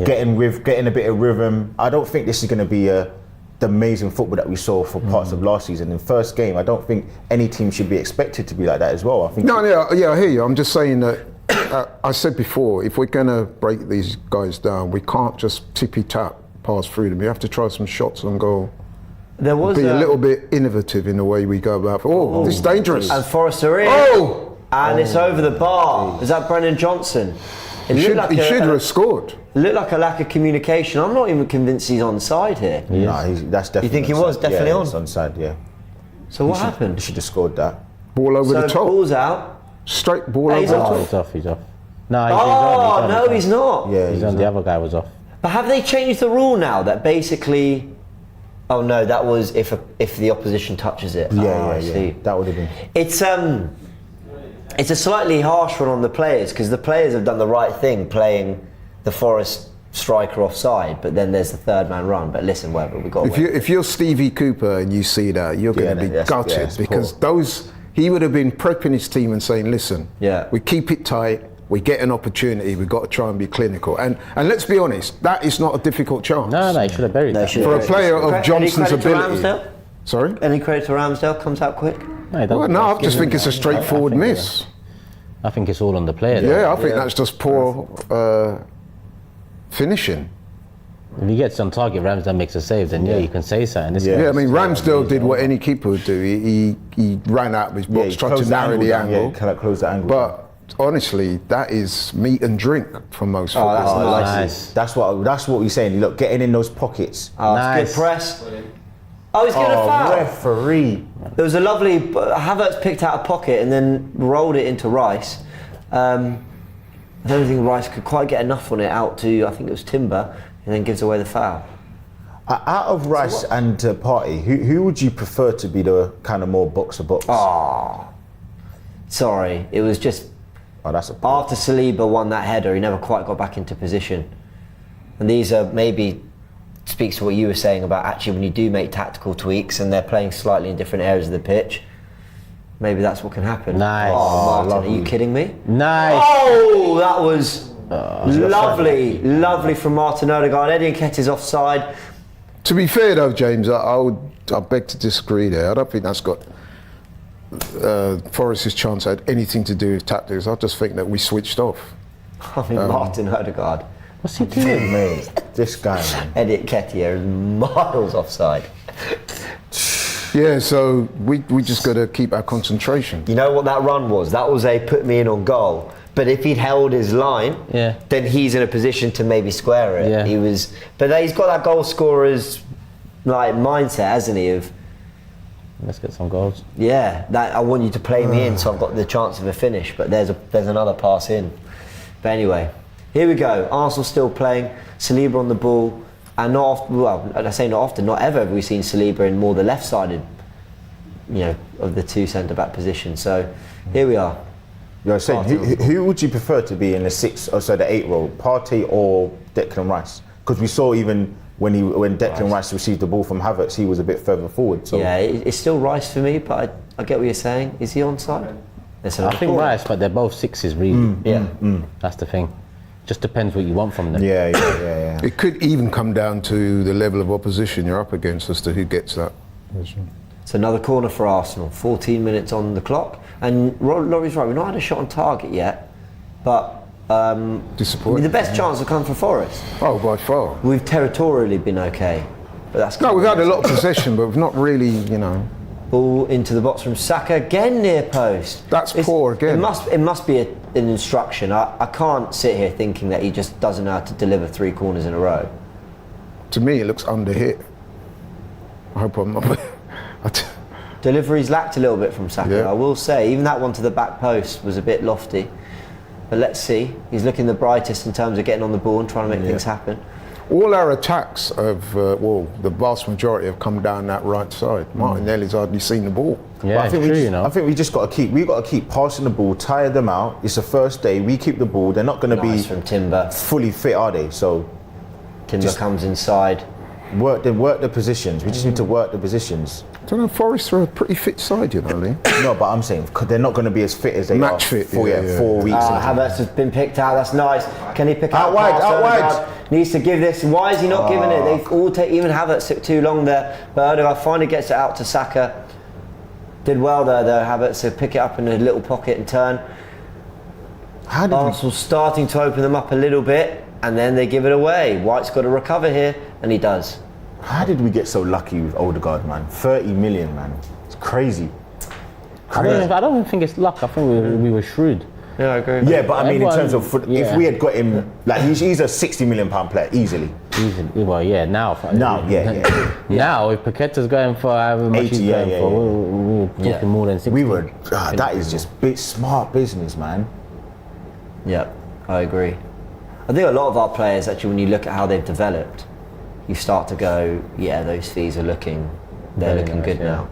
getting a bit of rhythm. I don't think this is going to be the amazing football that we saw for parts of last season. In first game, I don't think any team should be expected to be like that as well. I think. No, yeah, I hear you. I'm just saying that. I said before, if we're going to break these guys down, we can't just tippy-tap pass through them. We have to try some shots on goal. There was Be a little bit innovative in the way we go about it. Oh, this is dangerous. And Forrest are in. Oh! And it's over the bar. Is that Brennan Johnson? He should have scored. It looked like a lack of communication. I'm not even convinced he's onside here. No, that's definitely. You think he was definitely on? He's onside, yeah. So what happened? He should have scored that. Ball over the top. Ball's out. Straight ball He's over the off. top. He's off. No, Oh, he's on. he's not. Yeah, He's on. The other guy was off. But have they changed the rule now that basically? Oh no, that was if the opposition touches it. I see. That would have been. It's a slightly harsh one on the players because the players have done the right thing playing the Forest striker offside, but then there's the third man run. But listen, whatever, we got. If you're Stevie Cooper and you see that, you're going to be gutted because he would have been prepping his team and saying, listen, we keep it tight, we get an opportunity, we've got to try and be clinical. And let's be honest, that is not a difficult chance. No, he should have buried that. For a player of Johnson's ability. Sorry? Any credit to Ramsdale? Comes out quick? No, I just think it's a straightforward miss. I think it's all on the player. Yeah, I think that's just poor finishing. If he gets on target, Ramsdale makes a save, then you can say something. Yeah, I mean, Ramsdale did what any keeper would do. He ran out of his box, tried to narrow the angle. Close the angle. But honestly, that is meat and drink for most Oh, footballers. that's nice. That's what we're saying. Look, getting in those pockets. Oh, it's good press. Oh, he's getting a foul. Referee. There was a lovely. Havertz picked out a pocket and then rolled it into Rice. I don't think Rice could quite get enough on it out to, I think it was Timber, and then gives away the foul. Out of Rice and Partey, who would you prefer to be the kind of more box-to-box? Oh, sorry. It was just That's a after Saliba won that header, he never quite got back into position. And these are maybe speaks to what you were saying about actually when you do make tactical tweaks and they're playing slightly in different areas of the pitch, maybe that's what can happen. Nice. Oh, Martin, are you kidding me? Nice. Oh, that was lovely from Martin Odegaard. Eddie Nketiah's offside. To be fair though, James, I beg to disagree there. I don't think that's got Forest's chance had anything to do with tactics. I just think that we switched off. I mean, Martin Odegaard. What's he doing? Mate, this guy, man. Eddie Nketiah is miles offside. Yeah, so we just got to keep our concentration. You know what that run was? That was a put me in on goal. But if he'd held his line, then he's in a position to maybe square it. Yeah. But he's got that goal scorer's like mindset, hasn't he? Of let's get some goals. Yeah, that I want you to play me in, so I've got the chance of a finish. But there's another pass in. But anyway, here we go. Arsenal still playing. Saliba on the ball. And not often, well, I say not often, not ever have we seen Saliba in more the left-sided, of the two centre-back positions. So here we are. You're saying who would you prefer to be in the 6 or so the 8 role, Partey or Declan Rice? Because we saw even when Declan Rice received the ball from Havertz, he was a bit further forward. So yeah, it's still Rice for me, but I get what you're saying. Is he onside? I think Rice, but they're both sixes, really. That's the thing. Just depends what you want from them. Yeah. It could even come down to the level of opposition you're up against as to who gets that. It's another corner for Arsenal. 14 minutes on the clock. And Laurie's right, we've not had a shot on target yet, but disappointing. The best chance will come for Forest. Oh, by far. We've territorially been okay, but that's no. We've had a lot of possession, but we've not really, Ball into the box from Saka again, near post. That's poor again. It must be an instruction. I can't sit here thinking that he just doesn't know how to deliver 3 corners in a row. To me, it looks under hit. I hope I'm not. Delivery's lacked a little bit from Saka, Yeah. I will say. Even that one to the back post was a bit lofty. But let's see. He's looking the brightest in terms of getting on the ball and trying to make things happen. All our attacks have, the vast majority have come down that right side. Nelli's hardly seen the ball. Yeah, I think true, we you know. I think we just got to keep passing the ball, tire them out. It's the first day. We keep the ball. They're not going to Nice be from Timber. fully fit, are they? So Timber comes inside. work the positions. We just need to work the positions. I don't know, Forest are a pretty fit side, you know, Lee. No, but I'm saying 'cause they're not going to be as fit as they Match are fit, 4 yeah. 4 weeks. into- Havertz has been picked out. That's nice. Can he pick Out out wide, pass? out wide. Odegaard needs to give this. Why is he not giving it? They've all even Havertz took too long there. But Odegaard finally gets it out to Saka. Did well there, though, Havertz, to pick it up in a little pocket and turn. How did we? Arsenal starting to open them up a little bit, and then they give it away. White's got to recover here, and he does. How did we get so lucky with Odegaard, man? 30 million, man. It's crazy. I don't even think it's luck. I think we were shrewd. Yeah, I agree. Yeah, but I mean, in Everyone- terms of if we had got him, like he's a 60 million pound player easily. Easily. Well, yeah, now. Now, yeah. Now, if Paqueta's going for however much 80, he's yeah, going yeah, for, yeah. we're talking more than 60. We were. That is just smart business, man. Yeah, I agree. I think a lot of our players, actually, when you look at how they've developed, you start to go, yeah, those fees are looking good now.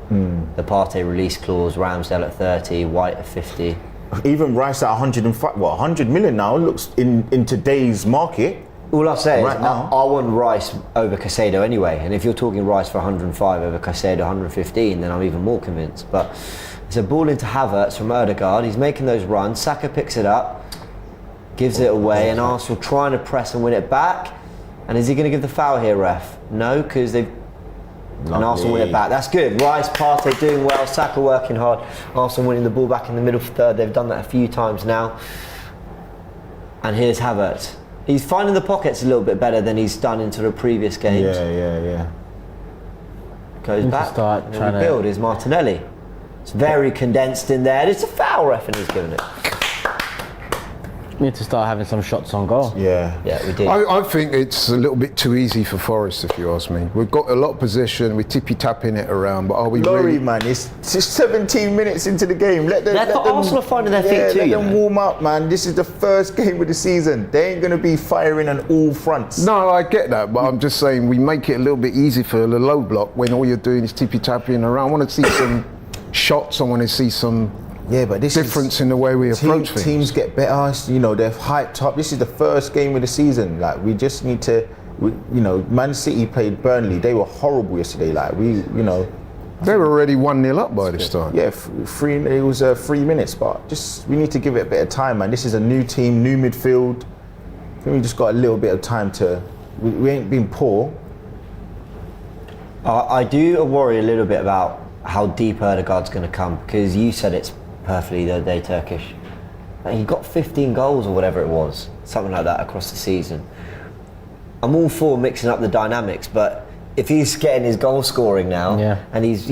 The Partey release clause, Ramsdale at 30, White at 50. Even Rice at 105, 100 million now looks in today's market. All I'll say Right is now. I want Rice over Caicedo anyway, and if you're talking Rice for 105 over Caicedo 115, then I'm even more convinced. But it's a ball into Havertz from Odegaard. He's making those runs. Saka picks it up, gives it away, and Arsenal trying to press and win it back. And is he going to give the foul here, ref? No, because they've. And Arsenal win it back. That's good. Rice, Partey doing well. Saka working hard. Arsenal winning the ball back in the middle for third. They've done that a few times now. And here's Havertz. He's finding the pockets a little bit better than he's done into the previous games. Yeah. Goes Need to back. start and trying to- rebuild is Martinelli. It's very condensed in there. It's a foul, ref, and he's given it. Need to start having some shots on goal. Yeah. Yeah, we did. I think it's a little bit too easy for Forest, if you ask me. We've got a lot of possession, we're tippy-tapping it around, but are we Laurie, really... man, it's just 17 minutes into the game. Let them. Arsenal are finding their feet too, Let you them know. warm up, man. This is the first game of the season. They ain't gonna be firing on all fronts. No, I get that, but I'm just saying we make it a little bit easy for the low block when all you're doing is tippy-tapping around. I want to see some shots, I want to see some Yeah, but this difference in the way we approach things. Teams get better. You know, they're hyped up. This is the first game of the season. Like we just need to. Man City played Burnley. They were horrible yesterday. Like They were already 1-0 up by this time. Yeah, it was 3 minutes, but we need to give it a bit of time, man. This is a new team, new midfield. I think we just got a little bit of time to. We ain't been poor. I do worry a little bit about how deep Odegaard's going to come, because you said it's perfectly the other day, Turkish. And he got 15 goals or whatever it was, something like that across the season. I'm all for mixing up the dynamics, but if he's getting his goal scoring now, and he's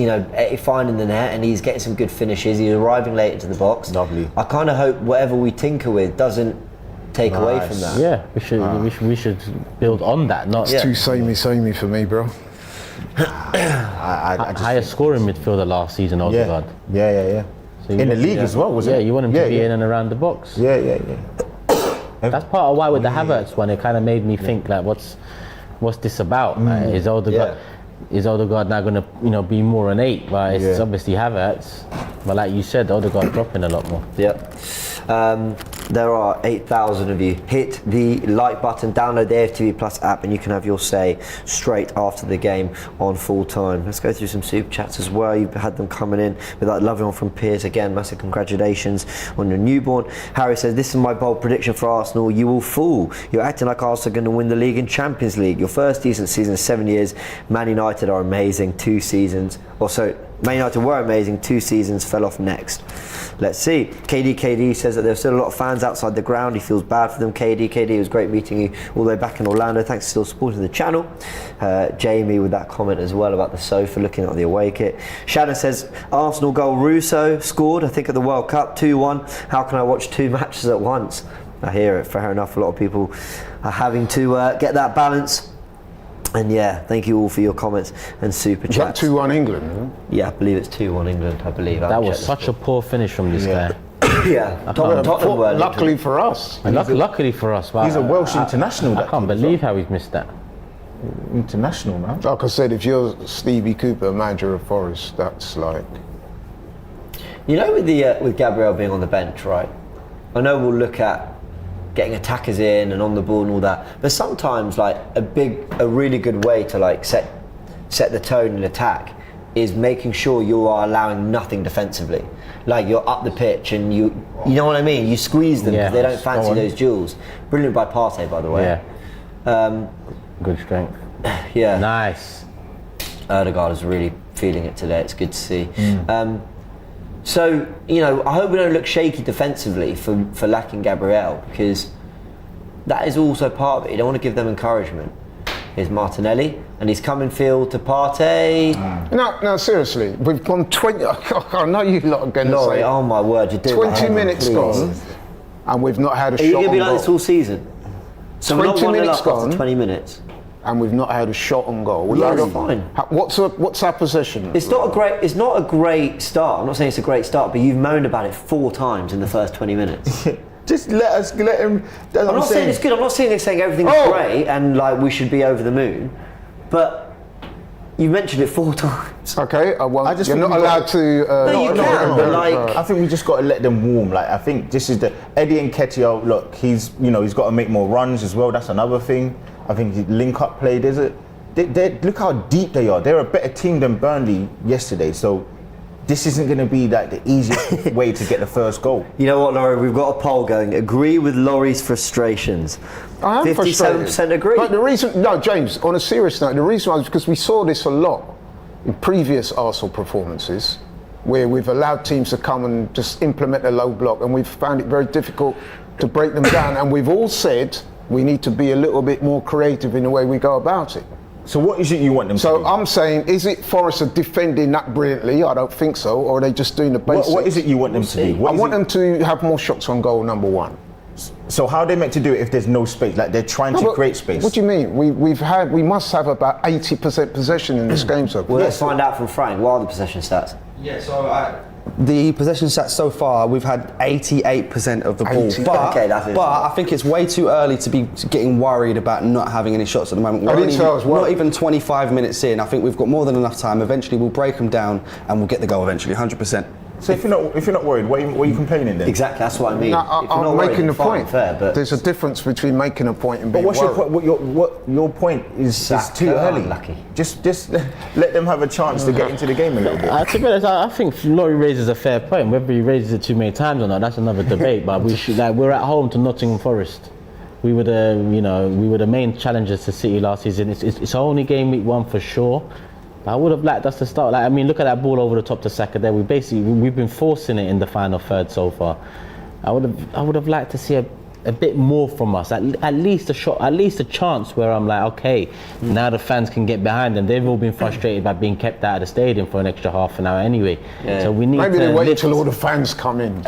finding the net and he's getting some good finishes, he's arriving late into the box. Lovely. I kind of hope whatever we tinker with doesn't take away from that. Yeah, we should build on that, not It's too samey for me, bro. I just highest scoring midfielder last season, Odegaard. Yeah. So you In the want- league as well, was it? Yeah, you want him to be in and around the box. Yeah. That's part of why with the Havertz one, it kind of made me think like, what's this about? Like, is Odegaard now going to be more an 8? But it's obviously Havertz. But like you said, Odegaard dropping a lot more. Yep. There are 8,000 of you. Hit the like button, download the AFTV Plus app, and you can have your say straight after the game on full time. Let's go through some super chats as well. You've had them coming in with that lovely one from Piers. Again, massive congratulations on your newborn. Harry says, this is my bold prediction for Arsenal. You will fall. You're acting like Arsenal are going to win the league and Champions League. Your first decent season in 7 years. Man United are amazing. 2 seasons. Also, Man United were amazing, 2 seasons, fell off next. Let's see. KD says that there's still a lot of fans outside the ground. He feels bad for them. KD, it was great meeting you all the way back in Orlando. Thanks for still supporting the channel. Jamie with that comment as well about the sofa, looking at the away kit. Shannon says, Arsenal goal, Russo scored, I think at the World Cup, 2-1. How can I watch 2 matches at once? I hear it, fair enough. A lot of people are having to get that balance. And yeah, thank you all for your comments and super chats. Is that 2-1 England? Huh? Yeah, I believe it's 2-1 England, I believe. That was such a poor finish from this guy. Yeah, Tottenham were luckily for us. Luckily for us. He's a Welsh international. I can't believe how he's missed that. International, man. Like I said, if you're Stevie Cooper, manager of Forest, that's like... You know, with Gabriel being on the bench, right? I know we'll look at getting attackers in and on the ball and all that, but sometimes like a really good way to like set the tone in attack is making sure you are allowing nothing defensively. Like you're up the pitch and you know what I mean? You squeeze them because they don't fancy those duels. Brilliant by Partey, by the way. Yeah. Good strength. Yeah. Nice. Erdegaard is really feeling it today. It's good to see. So, you know, I hope we don't look shaky defensively for lacking Gabriel, because that is also part of it. You don't want to give them encouragement. Here's Martinelli, and he's coming field to Partey. No, seriously, we've gone 20. I know you lot are going to Laurie, say. oh my word, you're doing 20 minutes gone, and we've not had a shot. Are you going to be on like goal. this all season? So 20 minutes gone. 20 minutes. And we've not had a shot on goal. Yeah, it's fine. What's our position? It's not a great start. I'm not saying it's a great start, but you've moaned about it 4 times in the first 20 minutes. Just let him. I'm not saying it's good. I'm not saying everything's great and like we should be over the moon, but you mentioned it 4 times. Okay, you're not allowed to. No, you can. But like, I think we just got to let them warm. Like I think this is the Eddie Nketiah. Look, he's got to make more runs as well. That's another thing. I think link up play. Look how deep they are. They're a better team than Burnley yesterday. So this isn't going to be like the easiest way to get the first goal. You know what, Laurie? We've got a poll going. Agree with Laurie's frustrations. I am 57% agree. But the reason, James, on a serious note, the reason was because we saw this a lot in previous Arsenal performances, where we've allowed teams to come and just implement a low block, and we've found it very difficult to break them down. And we've all said we need to be a little bit more creative in the way we go about it. So what is it you want them to do? So I'm saying, is it Forest are defending that brilliantly? I don't think so. Or are they just doing the basics? What is it you want them to do? I want them to have more shots on goal, number one. So how are they meant to do it if there's no space? Like they're trying to create space. What do you mean? We must have about 80% possession in this game so far. Well, let's find out from Frank. What are the possession stats? Yeah, so The possession stats so far, we've had 88% of the ball. But I think it's way too early to be getting worried about not having any shots at the moment. We're not even 25 minutes in. I think we've got more than enough time. Eventually, we'll break them down and we'll get the goal eventually, 100%. So if you're not worried, what are you complaining then? Exactly, that's what I mean. No, I'm making the point. Fair, but there's a difference between making a point and being But what's your worried. point? Your point is too early. Unlucky. Just let them have a chance to get into the game a little bit. To be honest, I think Laurie raises a fair point. Whether he raises it too many times or not, that's another debate. But we should, we're at home to Nottingham Forest. We were the main challengers to City last season. It's our only game week 1 for sure. I would have liked us to start. Look at that ball over the top to Saka there. We've been forcing it in the final third so far. I would have liked to see a bit more from us. At least a shot, at least a chance where I'm like, okay, now the fans can get behind them. They've all been frustrated by being kept out of the stadium for an extra half an hour anyway. Yeah. So we need Maybe they wait until all the fans come in.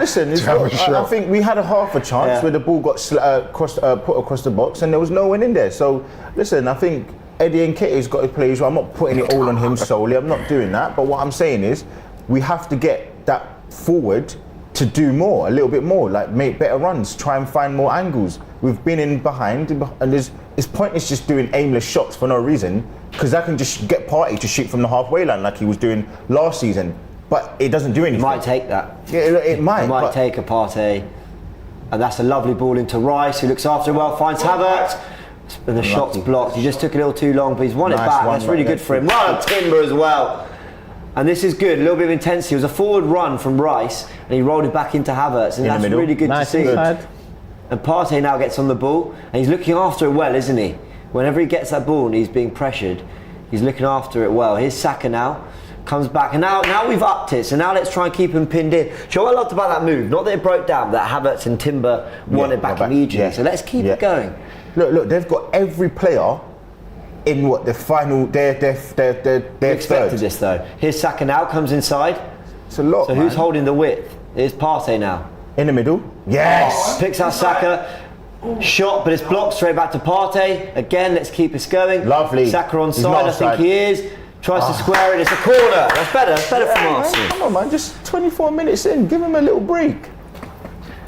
Listen, I think we had a half a chance where the ball got put across the box and there was no one in there. So listen, I think Eddie Nketiah's got to play as well. I'm not putting it all on him solely. I'm not doing that. But what I'm saying is, we have to get that forward to do more, a little bit more, like make better runs, try and find more angles. We've been in behind, and it's pointless just doing aimless shots for no reason, because that can just get Partey to shoot from the halfway line like he was doing last season. But it doesn't do anything. It might take that. Yeah, it might. It might take a Partey, and that's a lovely ball into Rice, who looks after well, finds Havertz. And the shot's blocked. He just took a little too long, but he's won it back. That's really good for him. Well, Timber as well. And this is good. A little bit of intensity. It was a forward run from Rice, and he rolled it back into Havertz, and that's really good to see. Inside. And Partey now gets on the ball, and he's looking after it well, isn't he? Whenever he gets that ball and he's being pressured, he's looking after it well. Here's Saka now. comes back, and now we've upped it. So now let's try and keep him pinned in. Do you know what I loved about that move? Not that it broke down, but that Havertz and Timber won it back immediately. So let's keep it going. Look, they've got every player in what the final. They're expected this though. Here's Saka now, comes inside. It's a lot. So who's holding the width? It's Partey now. In the middle. Yes. Picks out Saka. Shot, but it's blocked straight back to Partey. Again, let's keep this going. Lovely. Saka on He's side, not I think offside. he is. Tries to square it, it's a corner. That's better from Arsenal. Come on, man. Just 24 minutes in. Give him a little break.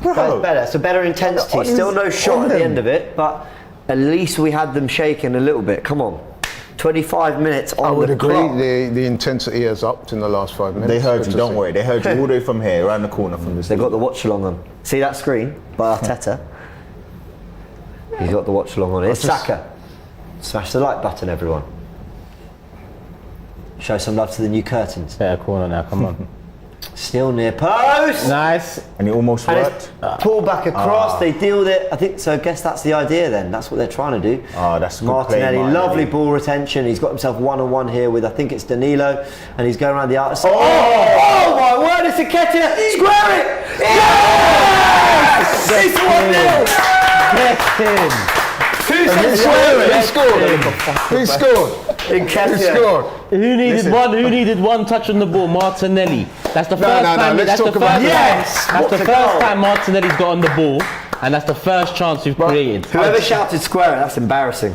That's better. It's a better intensity. Still no shot at the end of it, but at least we had them shaking a little bit. Come on. 25 minutes on I would the agree. clock. The intensity has upped in the last 5 minutes. They heard Good you, to don't see. worry. They heard you all the way from here, around the corner from this. They got the watch along on. See that screen by Arteta? He's got the watch along on it. It's Saka. Smash the like button, everyone. Show some love to the new curtains. Better corner now, come on. Still near post. Nice. And it almost And worked. it's pull back across, they deal with it. I think so. I guess that's the idea then. That's what they're trying to do. That's good Martinelli, play, lovely ball retention. He's got himself one-on-one here with, I think it's Danilo, and he's going around the outside. Oh my word, it's Nketiah. Square it! Yes! It's 1-0! Get him. Who said square it? Who scored? Nketiah. Who needed one touch on the ball? Martinelli. That's the first time. Let's That's the talk about first. Yes! That's the What a first goal. time Martinelli's got on the ball, and that's the first chance we've created. Whoever shouted square it, that's embarrassing.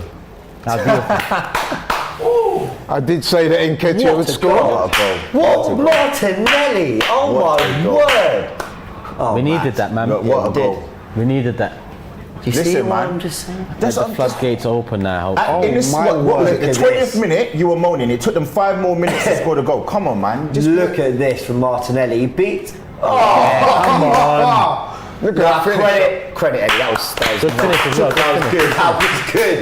I did say that Nketiah would score. What Martinelli? Oh What a my goal. word! Oh, We needed that, man. Look, what a did. goal. We needed that. Do you see Listen, what man. I'm just saying? Let the floodgates open now. In this, my what was it? word. The 20th minute, you were moaning. It took them 5 more minutes to score the goal. Come on, man. Just Look at this from Martinelli. He beat. Come on. Look at that finish. Credit, Eddie. That was Good finish as well. That was good. That was good.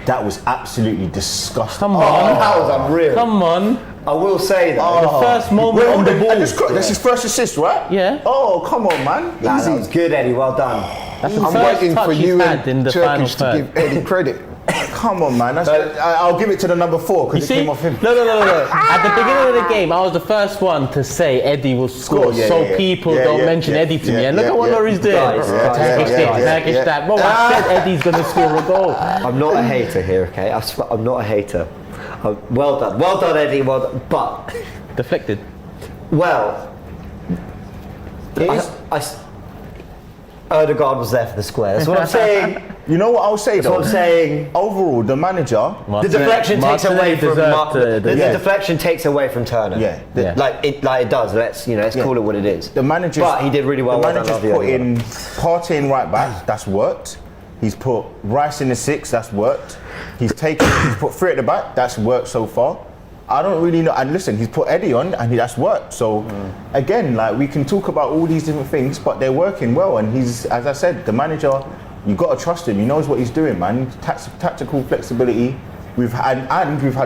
That was absolutely disgusting. Come Oh, on. that was unreal. Come on. I will say that. The first moment on the ball. That's his first assist, right? Yeah. Oh, come on, man. Nah, Easy. that was good, Eddie. Well done. That's the I'm first waiting touch for he's you had in and the final Turkish to third. give Eddie credit. Come on, man. I'll give it to the number 4 You because it see? came off him. No. At the beginning of the game, I was the first one to say Eddie will score, Yeah, so yeah. people Yeah, don't yeah, mention yeah, Eddie to me. yeah, And look yeah, at what yeah. Laurie's doing. Guys, Turkish this, Turkish that. Bro, I said Eddie's going to score a goal. I'm not a hater here, okay? I'm not a hater. Well done, Eddie. Well done. But Deflected. Odegaard was there for the square. That's what I'm saying. You know what I'll say That's though? what I'm saying. Overall, the manager. The deflection takes away from the yeah. deflection takes away from Turner. Yeah. Yeah. Like it does. Let's call it what it is. The manager. But he did really well. The Well done, manager's love put you, in Partey in right back. That's worked. He's put Rice in the 6. That's worked. He's put 3 at the back. That's worked so far. I don't really know. And listen, he's put Eddie on, and that's worked. So again, like we can talk about all these different things, but they're working well. And he's, as I said, the manager. You got to trust him. He knows what he's doing, man. Tactical flexibility. We've had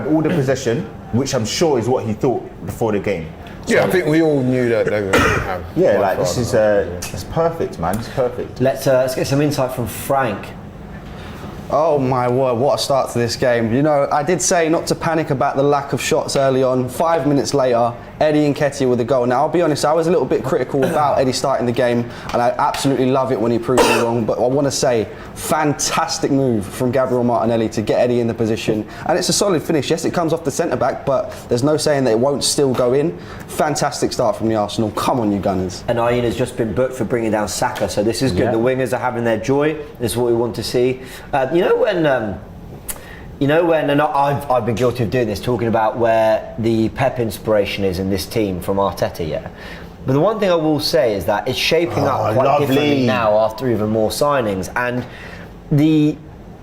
all the possession, which I'm sure is what he thought before the game. Yeah, I think we all knew that they were going to have. Yeah, like this is it's perfect, man. It's perfect. Let's get some insight from Frank. Oh my word, what a start to this game. You know, I did say not to panic about the lack of shots early on. 5 minutes later, Eddie Nketiah with a goal. Now, I'll be honest, I was a little bit critical about Eddie starting the game, and I absolutely love it when he proves me wrong. But I want to say, fantastic move from Gabriel Martinelli to get Eddie in the position. And it's a solid finish. Yes, it comes off the centre-back, but there's no saying that it won't still go in. Fantastic start from the Arsenal. Come on, you Gunners. And Ian has just been booked for bringing down Saka, so this is good. Yeah. The wingers are having their joy. This is what we want to see. You know when, and I've been guilty of doing this, talking about where the Pep inspiration is in this team from Arteta, yeah. But the one thing I will say is that it's shaping up quite lovely. differently now after even more signings, and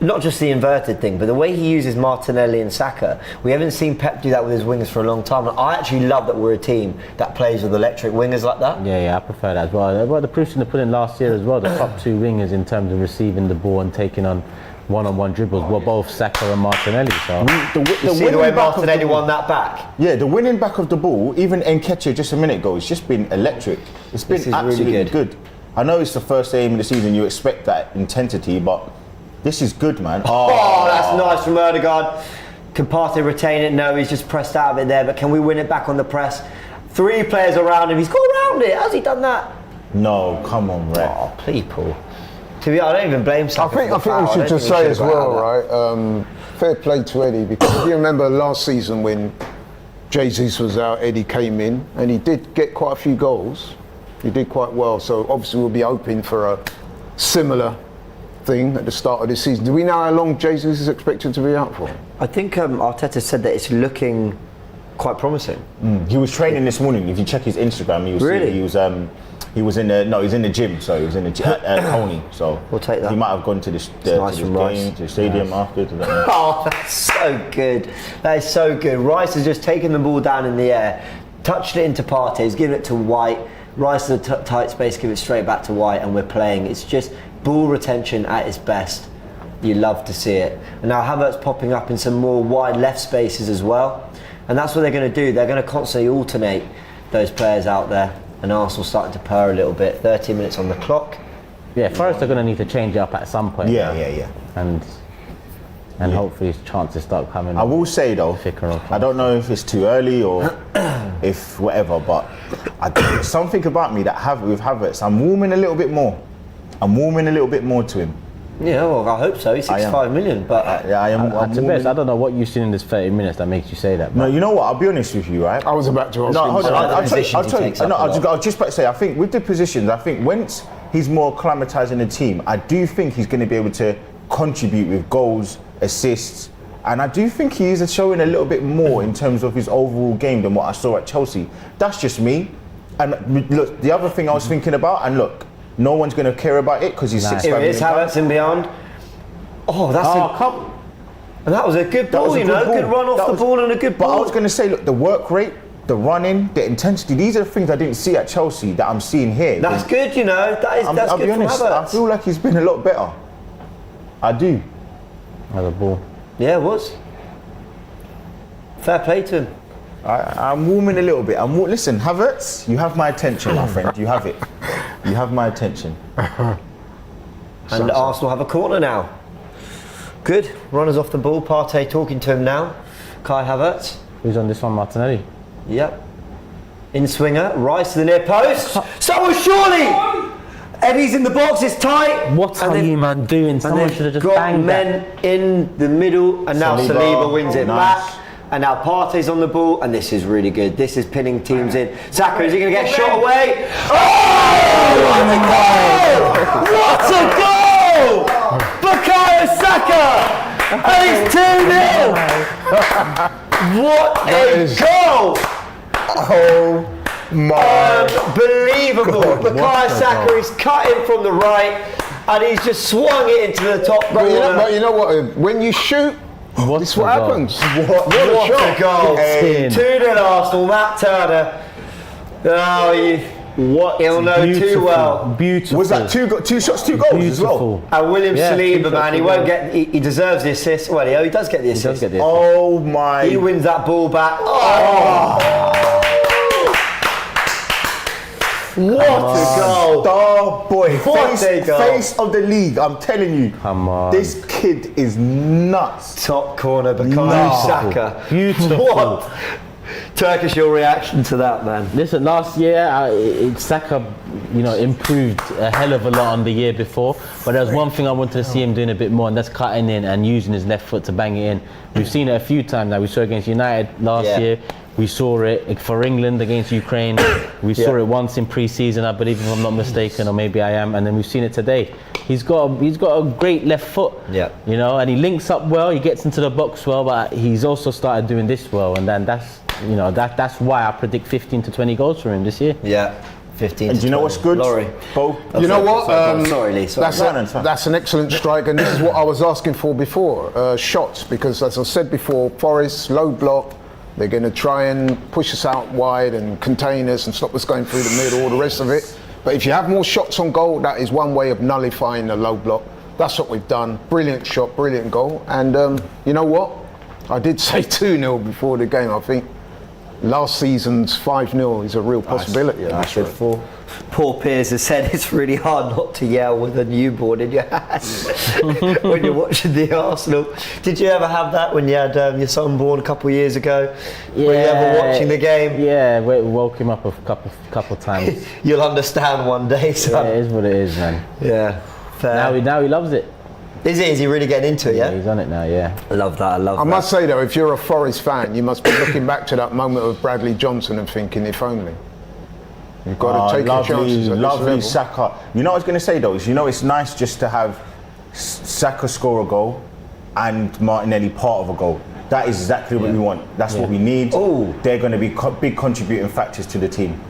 not just the inverted thing, but the way he uses Martinelli and Saka. We haven't seen Pep do that with his wingers for a long time. And I actually love that we're a team that plays with electric wingers like that. Yeah, I prefer that as well. Well, the proof's in the pudding last year as well. The top 2 wingers in terms of receiving the ball and taking on one-on-one dribbles were both Saka and Martinelli. So You see the way Martinelli won that back? Yeah, the winning back of the ball, even Nketiah just a minute ago, it's just been electric. It's been This is absolutely really good. I know it's the first game of the season, you expect that intensity, but this is good, man. Oh, that's nice from Odegaard. Can Partey retain it? No, he's just pressed out of it there. But can we win it back on the press? 3 players around him. He's got around it. How's he done that? No, come on, Rhett. Oh, people. To be, I don't even blame Saka. I think we should just say as well, right? Fair play to Eddie, because if you remember last season when Jesus was out, Eddie came in and he did get quite a few goals. He did quite well, so obviously we'll be hoping for a similar thing at the start of this season. Do we know how long Jesus is expected to be out for? I think Arteta said that it's looking quite promising. He was training this morning. If you check his Instagram, he was Really? he was in the gym. So he was in the gym at Coney. So We'll take that. He might have gone to nice this from Rice. game, to the stadium after. I don't know. Oh, that's so good. That is so good. Rice has just taken the ball down in the air, touched it into Partey, he's given it to White. Rice to the tight space, give it straight back to White, and we're playing. It's just ball retention at its best. You love to see it. And now Havertz popping up in some more wide left spaces as well. And that's what they're going to do. They're going to constantly alternate those players out there. And Arsenal starting to purr a little bit. 30 minutes on the clock. Yeah, Forest are going to need to change it up at some point. Yeah. And hopefully his chances start coming. I will say though, thicker. I don't know if it's too early or if whatever, but there's something about me that with Havertz, I'm warming a little bit more. I'm warming a little bit more to him. Yeah, well, I hope so. He's 65 million, but I am. To be honest, I don't know what you've seen in this 30 minutes that makes you say that. No, you know what? I'll be honest with you, right? I was about to ask No, him. hold on. I'll tell you. I I was just about to say. I think with the positions, I think once he's more acclimatising the team, I do think he's going to be able to contribute with goals, assists, and I do think he is showing a little bit more in terms of his overall game than what I saw at Chelsea. That's just me. And look, the other thing I was thinking about, and look, no one's going to care about it because he's 6'5". here it is, Havertz and beyond. Oh, and that was a good ball, Good run off the ball and a good ball. But I was going to say, look, the work rate, the running, the intensity, these are the things I didn't see at Chelsea that I'm seeing here. That's good, that's I'll good be honest, from Havertz. I feel like he's been a lot better. I do. The ball. Yeah, it was. Fair play to him. I'm warming a little bit. Listen, Havertz, you have my attention, my friend. You have it. You have my attention. And Arsenal have a corner now. Good. Runners off the ball. Partey talking to him now. Kai Havertz. Who's on this one? Martinelli. Yep. In swinger. Rice to the near post. Someone surely! Eddie's in the box. It's tight. What are you, man, doing? Someone should have just got banged men that. in the middle. And now Saliba wins it nice. back. And now Partey's on the ball. And this is really good. This is pinning teams in. Saka, is he going to get shot away? Oh! What a goal! Bukayo Saka! And it's 2-0! What a goal! Oh my Unbelievable! Bukayo Saka is cutting from the right and he's just swung it into the top corner. But you know what? When you shoot, this is what happens. What a goal! Hey. 2-0 Arsenal, Matt Turner. He'll know too well. Beautiful. Was that two shots, 2 goals as well? And William Saliba, 2 man, he shots, won't get. He deserves the assist. Well, he does get the assist. Oh my! He wins that ball back. Oh. What a goal! Star boy, What a goal. face of the league. I'm telling you, Come on. this kid is nuts. Top corner, Bukayo No. Saka. Beautiful. What? Turkish, your reaction to that, man? Listen, last year, Saka, improved a hell of a lot on the year before. But there was one thing I wanted to see him doing a bit more, and that's cutting in and using his left foot to bang it in. We've seen it a few times now. We saw it against United last year. We saw it for England against Ukraine. We saw it once in pre-season, I believe, if I'm not mistaken, or maybe I am. And then we've seen it today. He's got a great left foot. Yeah. And he links up well. He gets into the box well, but he's also started doing this well. And then that's why I predict 15 to 20 goals for him this year. Yeah. 15. And do you know what's good? Laurie. Both. You know what? Sorry, Lee. Sorry. That's an excellent strike, and this is what I was asking for before. Shots, because as I said before, Forest, low block. They're going to try and push us out wide and contain us and stop us going through the middle, all the rest of it. But if you have more shots on goal, that is one way of nullifying the low block. That's what we've done. Brilliant shot, brilliant goal. And you know what? I did say 2-0 before the game. I think last season's 5-0 is a real possibility. I said 4. Poor Piers has said it's really hard not to yell with a newborn in your hands when you're watching the Arsenal. Did you ever have that when you had your son born a couple of years ago? Yeah, Were you ever watching the game? Yeah, we woke him up a couple times. You'll understand one day, son. Yeah, it is what it is, man. Yeah, fair. Now he loves it. Is he really getting into it, yeah? He's on it now, yeah. I love that, I must say though, if you're a Forest fan, you must be looking back to that moment of Bradley Johnson and thinking, if only. You've got to take your chances at this Lovely level. Saka. You know what I was going to say though, is it's nice just to have Saka score a goal and Martinelli part of a goal. That is exactly what we want. That's what we need. Oh. They're going to be big contributing factors to the team.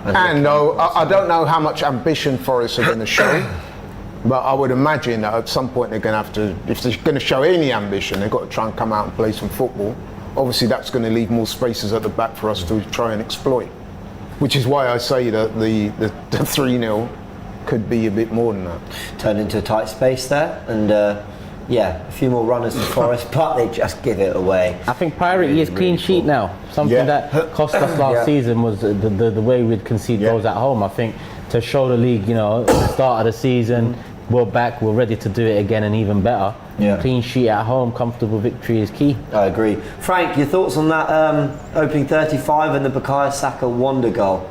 And though, I don't know how much ambition Forest are going to show, but I would imagine that at some point they're going to have to, if they're going to show any ambition, they've got to try and come out and play some football. Obviously that's going to leave more spaces at the back for us to try and exploit. Which is why I say that the 3-0 could be a bit more than that. Turned into a tight space there, and a few more runners for Forest, but they just give it away. I think priority is clean sheet now. Something that cost us last season was the way we'd concede goals at home. I think to show the league, at the start of the season, we're back, we're ready to do it again and even better. Clean sheet at home, comfortable victory is key. I agree. Frank, your thoughts on that opening 35 and the Bukayo Saka wonder goal?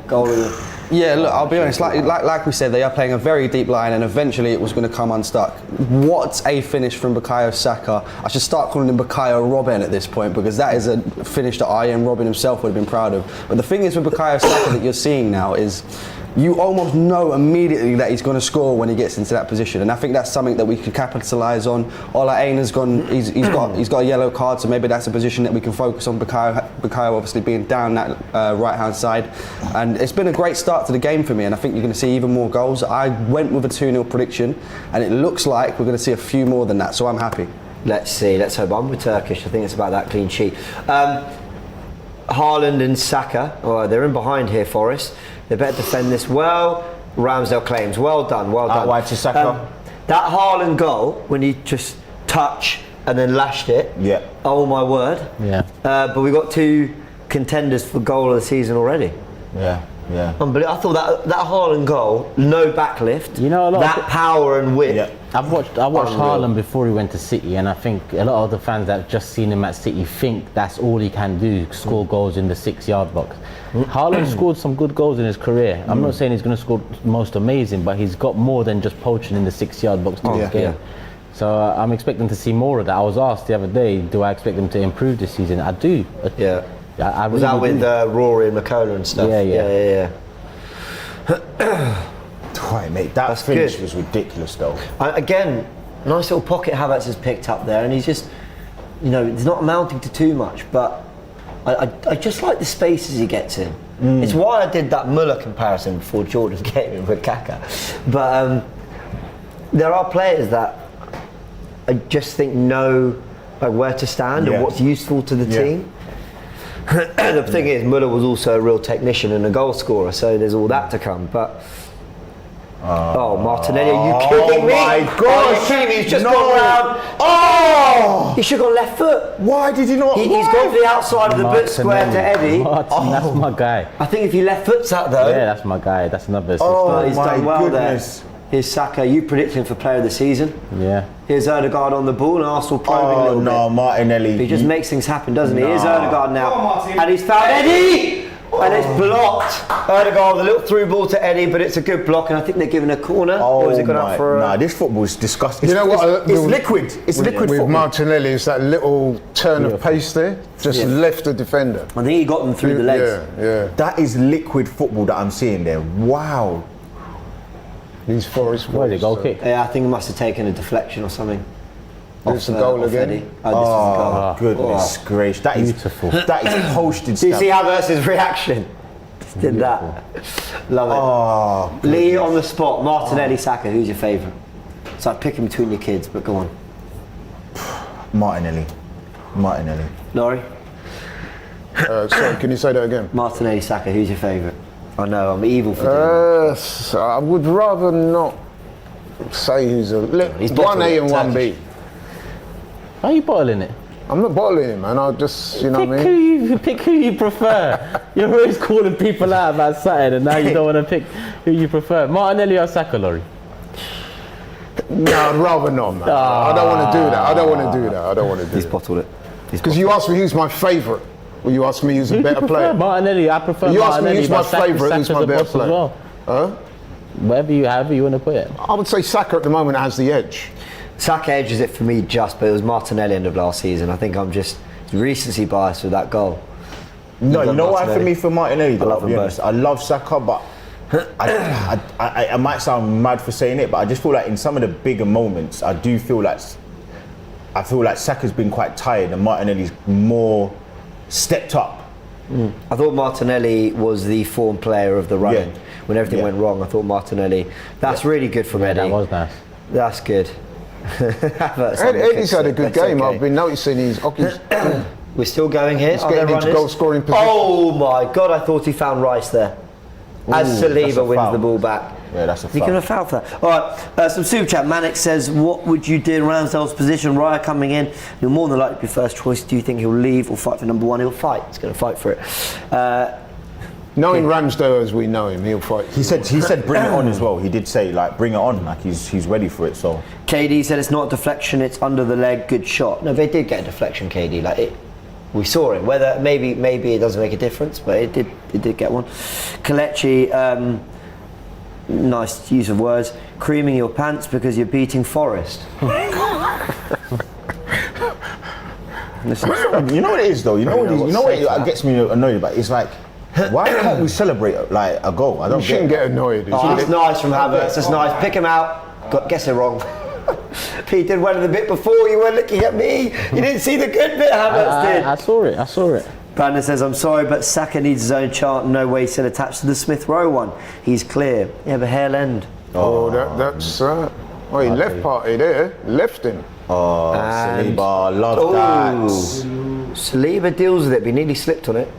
Yeah, look, I'll be honest, like we said, they are playing a very deep line and eventually it was going to come unstuck. What a finish from Bukayo Saka. I should start calling him Bukayo Robin at this point because that is a finish that Ian Robin himself would have been proud of. But the thing is with Bukayo Saka that you're seeing now is you almost know immediately that he's going to score when he gets into that position, and I think that's something that we could capitalise on. Ola Aina's gone. He's got a yellow card, so maybe that's a position that we can focus on. Bukayo obviously being down that right hand side, and it's been a great start to the game for me. And I think you're going to see even more goals. I went with a 2-0 prediction, and it looks like we're going to see a few more than that. So I'm happy. Let's see. Let's hope. I'm with Turkish. I think it's about that clean sheet. Haaland and Saka. Oh, they're in behind here, Forest. They better defend this well. Ramsdale claims. Well done, well done. Out wide to Saka. That Haaland goal, when he just touched and then lashed it. Yeah. Oh my word. Yeah. But we got 2 contenders for goal of the season already. Yeah. Unbelievable. I thought that Haaland goal, no backlift. That power and width. Yeah. I watched Haaland before he went to City, and I think a lot of the fans that have just seen him at City think that's all he can do, score goals in the 6-yard box. Haaland scored some good goals in his career. I'm not saying he's going to score most amazing, but he's got more than just poaching in the 6-yard box to his game. So I'm expecting to see more of that. I was asked the other day, do I expect him to improve this season? I do. Yeah. I was really that with Rory and McCullough and stuff? Yeah. Mate, that finish was ridiculous though. Again, nice little pocket Havertz has picked up there, and he's just, it's not amounting to too much, but I just like the spaces he gets in. It's why I did that Muller comparison before Jordan came in with Kaka. But there are players that I just think know where to stand and what's useful to the team. The thing is, Muller was also a real technician and a goal scorer, so there's all that to come. But Martinelli, are you kidding me? Oh my gosh! Are you kidding me? He's just gone round. Oh! He should have gone left foot. Why did he not? He's gone to the outside of the boot square to Eddie. That's my guy. I think if he left foot's that though. Yeah, that's my guy. That's another assist. He's done well goodness. there. Here's Saka. You predicted him for player of the season. Yeah. Here's Odegaard on the ball, and Arsenal probing a little bit. Martinelli. He just makes things happen, doesn't he? Here's Odegaard now, and he's found Eddie, and it's blocked. Odegaard with a little through ball to Eddie, but it's a good block, and I think they're giving a corner. Or is it gone up for? This football is disgusting. You know what? It's liquid. It's liquid with football. Martinelli, it's that little turn of pace there, just left the defender. I think he got them through the legs. Yeah. That is liquid football that I'm seeing there. Wow. These Forest. What is it, goal kick? Yeah, I think he must have taken a deflection or something. There's the goal again. Eddie. This is the goal. Goodness gracious. That is beautiful. That is posted Do you stuff. see Havertz's reaction? Just did that. Love it. Lee on the spot. Martinelli, Saka. Who's your favourite? It's like picking between your kids, but go on. Martinelli. Laurie? Sorry, can you say that again? Martinelli, Saka. Who's your favourite? I know I'm evil for doing that. I would rather not say who's a. He's 1A and 1B. Why are you bottling it? I'm not bottling him, man. I'll just, you know what I mean? Pick who you prefer. You're always calling people out about Saturday, and now you don't want to pick who you prefer. Martinelli or Saka, Laurie? No, I'd rather not, man. I don't want to do that. I don't want to do that. He's bottled it. Because you asked me who's my favourite. Well, you asked me who's a better player. Martinelli, I prefer You Martinelli. asked me who's my favourite, who's my better player. Well. Huh? However you want to put it. I would say Saka at the moment has the edge. Saka edges it for me but it was Martinelli end of last season. I think I'm just recency biased with that goal. No, you know why for me for Martinelli? I love them both. I love Saka, but I might sound mad for saying it, but I just feel like in some of the bigger moments, I feel like Saka's been quite tired and Martinelli's more stepped up. I thought Martinelli was the form player of the running. Yeah. When everything went wrong, I thought Martinelli. That's really good from Eddie. That was nice. That's good. Eddie's had a good game. Okay. I've been noticing he's We're still going here. He's getting into goal scoring position. Oh my God! I thought he found Rice there. As Saliba wins the ball back. Yeah, that's a Is he foul. going to foul for that? All right, some super chat. Manic says, what would you do in Ramsdale's position? Raya coming in, you're more than likely to be first choice. Do you think he'll leave or fight for number one? He'll fight. He's going to fight for it. Knowing Ramsdale as we know him, he'll fight. He said bring it on as well. He did say like bring it on, like he's ready for it. So KD said it's not a deflection, it's under the leg, good shot. No, they did get a deflection, KD. Like it, we saw it. Whether maybe it doesn't make a difference, but it did get one. Kelechi, nice use of words. Creaming your pants because you're beating Forest. you know what it is though. You know what gets me annoyed about it? It's like, why can't we celebrate like a goal? I don't. You shouldn't get annoyed. Oh, that's nice from Havertz. That's nice. Pick him out. Guess it wrong. Pete did one of the bit before. You weren't looking at me. You didn't see the good bit. Havertz did. I saw it. Brandon says, I'm sorry, but Saka needs his own chart. No way he's still attached to the Smith Rowe one. He's clear. Yeah, but Hale End. That's he left party there. Left him. Oh, And- Saliba, love that. Saliba deals with it, but he nearly slipped on it.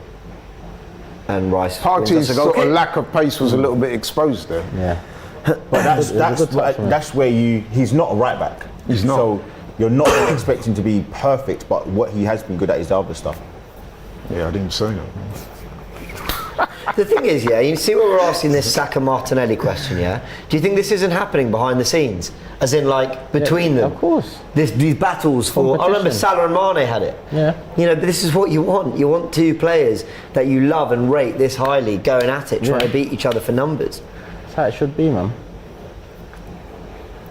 And Rice. Party's wins us a goal sort of kick. lack of pace was a little bit exposed there. Yeah. But that's where he's not a right back. He's not. So you're not expecting to be perfect, but what he has been good at is the other stuff. Yeah, I didn't say that. The thing is, yeah, you see where we're asking this Saka Martinelli question, yeah? Do you think this isn't happening behind the scenes? As in, like, between them? Of course. These battles for... I remember Salah and Mane had it. Yeah. You know, but this is what you want. You want two players that you love and rate this highly going at it, trying to beat each other for numbers. That's how it should be, man.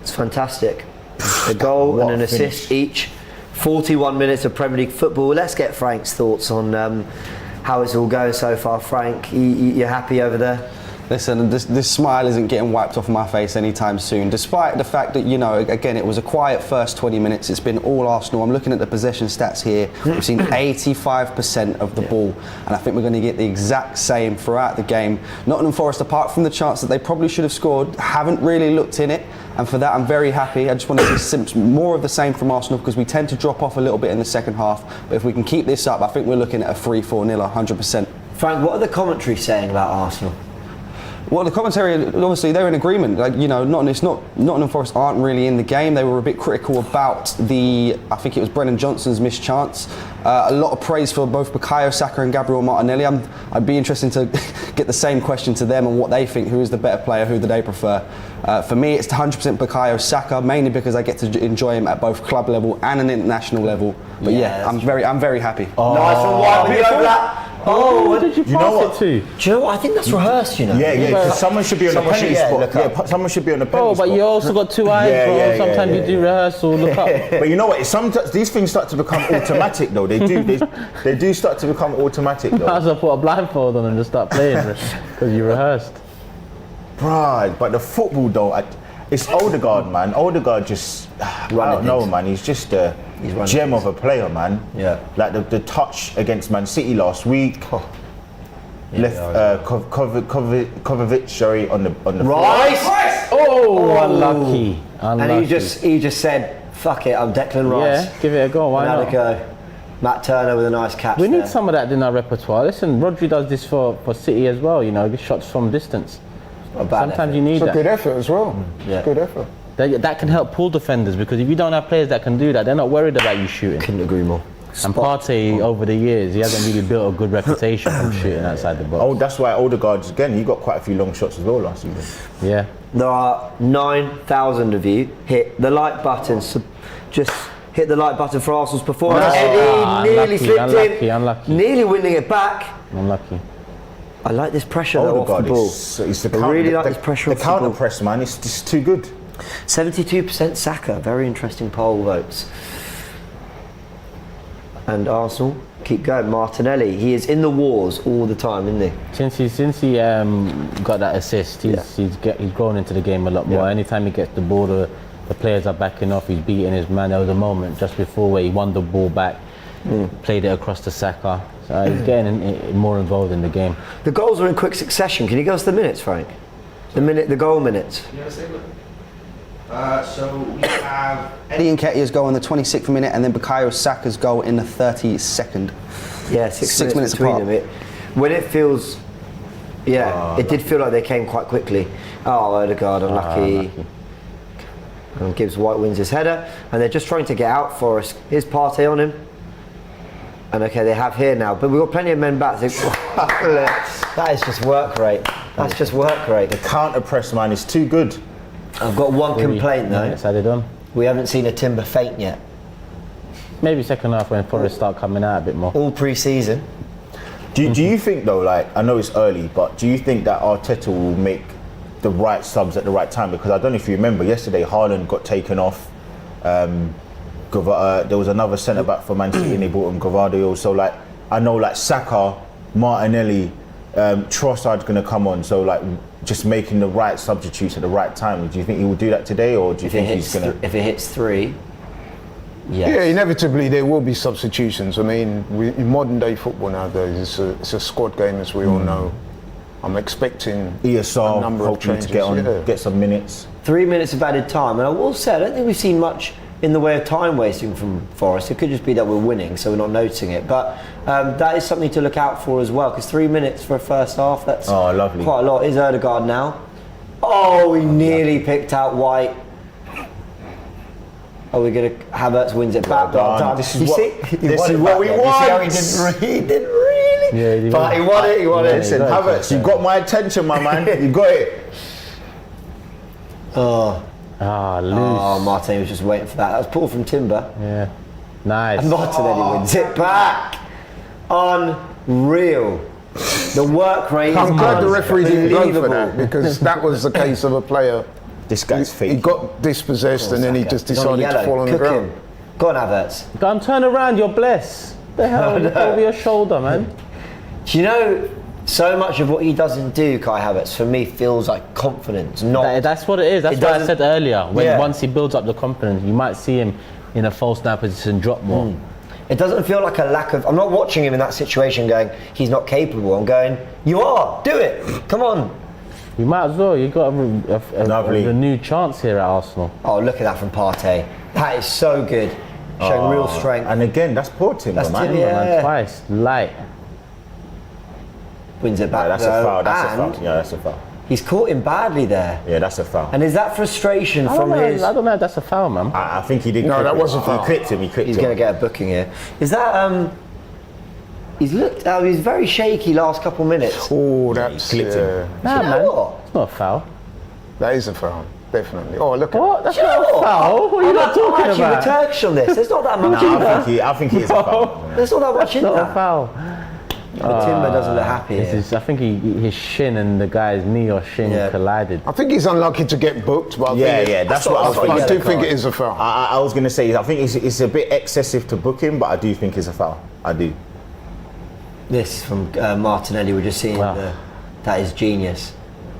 It's fantastic. A goal and an assist each. 41 minutes of Premier League football. Let's get Frank's thoughts on how it's all going so far. Frank, you're happy over there? Listen, this smile isn't getting wiped off my face anytime soon, despite the fact that, you know, again, it was a quiet first 20 minutes. It's been all Arsenal. I'm looking at the possession stats here. We've seen 85% of the ball, and I think we're going to get the exact same throughout the game. Nottingham Forest, apart from the chance that they probably should have scored, haven't really looked in it, and for that I'm very happy. I just want to see more of the same from Arsenal, because we tend to drop off a little bit in the second half, but if we can keep this up, I think we're looking at a 3-4-0, 100%. Frank, what are the commentary saying about Arsenal? Well, the commentary, obviously, they're in agreement. Like, you know, Nottingham Forest aren't really in the game. They were a bit critical about I think it was Brennan Johnson's missed chance. A lot of praise for both Bukayo Saka and Gabriel Martinelli. I'd be interested to get the same question to them on what they think. Who is the better player? Who do they prefer? For me, it's 100% Bukayo Saka, mainly because I get to enjoy him at both club level and an international level. But yeah, I'm very happy. Nice one, White, with the overlap. Oh, who did you you know pass what? it to? Do you know what? I think that's rehearsed, you know. Yeah, because someone should be on the Someone penalty should- spot. look up. Yeah, someone should be on the penalty Oh, spot. but you also got two eyes, Yeah, bro. yeah, Sometimes you do rehearsal, look up. But you know what? Sometimes these things start to become automatic, though. They do start to become automatic, Might though. as well put a blindfold on and just start playing because you rehearsed. Right, but the football, though, it's Odegaard, man. Odegaard just, I don't know, man. He's just a gem of a player, man. Yeah. Like the touch against Man City last week. Left Kovacic, sorry, on the Rice! Oh, unlucky. And he just said, fuck it, I'm Declan Rice. Yeah, give it a go. Why And not? had a go. Matt Turner with a nice catch We there. need some of that in our repertoire. Listen, Rodri does this for City as well, you know, shots from distance. Not a bad Sometimes effort. you need It's a that. good effort as well. Yeah. Good effort. That can help pull defenders, because if you don't have players that can do that, they're not worried about you shooting. Couldn't agree more. And Partey, over the years, he hasn't really built a good reputation from shooting outside the box. Oh, that's why Odegaard, again, he got quite a few long shots as well last season. Yeah. There are 9,000 of you. Hit the like button. Just hit the like button for Arsenal's performance. Eddie nearly slipped in. Unlucky. Nearly winning it back. Unlucky. I like this pressure though off the Odegaard ball. is I really like this pressure the off the ball. counter press, man, it's just too good. 72% Saka. Very interesting poll votes. And Arsenal keep going. Martinelli, he is in the wars all the time, isn't he? Since he got that assist, he's grown into the game a lot more. Yeah. Anytime he gets the ball, the players are backing off. He's beating his man. There was a moment just before where he won the ball back, played it across to Saka. So he's getting more involved in the game. The goals are in quick succession. Can you give us the minutes, Frank? The goal minutes. So we have Eddie Nketiah's goal in the 26th minute, and then Bukayo Saka's goal in the 32nd. Yeah, 6 minutes apart. between them. When it feels, it did feel like they came quite quickly. Oh, Odegaard, unlucky. And Gibbs White wins his header, and they're just trying to get out for us. Here's Partey on him. And okay, they have here now, but we've got plenty of men back. That is just work rate. That's just work rate. The counter press, man, is too good. I've got one complaint though. It's added on. We haven't seen a Timber faint yet. Maybe second half when Forest start coming out a bit more. All pre-season. Do you think though, like, I know it's early, but do you think that Arteta will make the right subs at the right time? Because I don't know if you remember, yesterday Haaland got taken off. There was another centre back for Man City and they brought him Gvardiol. So like, I know like Saka, Martinelli, Trossard's going to come on. So like, just making the right substitutes at the right time. Do you think he will do that today, or do you think he's going to? If it hits 3, yes. Yeah, inevitably there will be substitutions. I mean, in modern day football nowadays, it's a squad game, as we all know. I'm expecting a ESR number of hopefully changes. to get on, get some minutes. 3 minutes of added time, and I will say I don't think we've seen much in the way of time wasting from Forest. It could just be that we're winning, so we're not noticing it. But that is something to look out for as well, because 3 minutes for a first half, that's lovely. Quite a lot. Is Odegaard now? Oh, he nearly picked out White. Oh, we're going to Havertz wins it back. Well done. This is what we want. He didn't really. Yeah, he but he won it. He won it. Listen, Havertz, you got my attention, my man. You got it. Oh. Loose. Oh, Martin was just waiting for that. That was Paul from Timber. Yeah. Nice. And Martinelli wins it back. Unreal. The work rate I'm is glad the referee didn't go for that, unbelievable. because that was the case of a player. This guy's fake. He got dispossessed and then he just He's on decided to yellow. fall on the Cook ground. him. Go on, Havertz. Go and turn around, you're blessed. The hell, look over your shoulder, man. Do you know, so much of what he doesn't do, Kai Havertz, for me feels like confidence, not... That's what it is. That's It what I doesn't- said earlier. Yeah. Once he builds up the confidence, you might see him in a false nine position drop more. It doesn't feel like a lack of... I'm not watching him in that situation going, he's not capable. I'm going, you are, do it, come on. You might as well. You got a new chance here at Arsenal. Oh, look at that from Partey. That is so good. Showing real strength. And again, that's poor Timber, That's man. Timber, yeah. Twice, light. Wins it back. Yeah, that's a though. foul. That's a And foul. Yeah, that's a foul. he's caught him badly there. Yeah, that's a foul. And is that frustration I from his... don't know if that's a foul, man. I think he did. No, clip that him. was a foul. He clipped him. He clipped He's him. going to get a booking here. Is that... He's looked... he's very shaky last couple minutes. Oh, that's... clipped him. Nah, Do you know man. what? It's not a foul. That is a foul, definitely. Oh, look at What? That's Do you know not a what? foul. What are you not talking actually about? with Turkish on this. There's not that much in No, that. I think he is a foul. There's not that much in Not a that. foul. But Timber doesn't look happy This here. is, I think his shin and the guy's knee or shin Yeah. collided. I think he's unlucky to get booked, but That's what I was I thinking. do think it is a foul. I was going to say, I think it's a bit excessive to book him, but I do think it's a foul. I do. This from Martinelli, we're just seeing that is genius.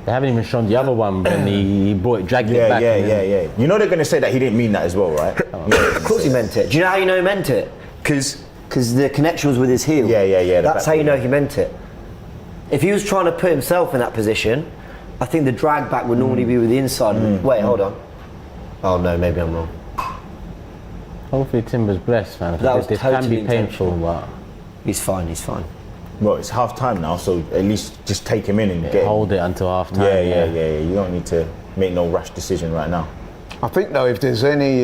They haven't even shown the other one when he dragged it back. Yeah. You know they're going to say that he didn't mean that as well, right? Of course he meant it. Do you know how you know he meant it? Because the connection was with his heel. Yeah. That's how you know he meant it. If he was trying to put himself in that position, I think the drag back would normally be with the inside. Wait, hold on. Oh no, maybe I'm wrong. Hopefully Timber's blessed, man. That was This totally can be intentional. painful, but He's fine. Well, it's half time now, so at least just take him in and get him. hold it until half time. Yeah. You don't need to make no rash decision right now. I think though, if there's any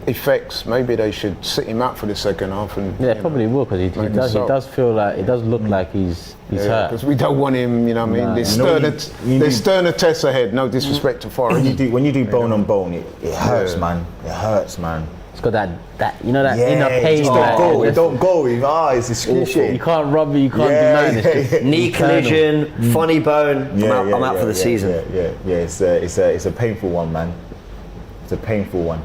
effects, maybe they should sit him out for the second half. And Yeah, probably will, because he does feel like, it does look like he's hurt. Because we don't want him, you know what I mean? There's sterner tests ahead, no disrespect to Forest. When you do bone on bone, it hurts, man. It hurts, man. It's got that inner pain. It don't go. It's excruciating. You can't rub it, you can't do nothing. It's just Knee internal. collision, funny bone. I'm out for the season. It's a painful one, man. It's a painful one.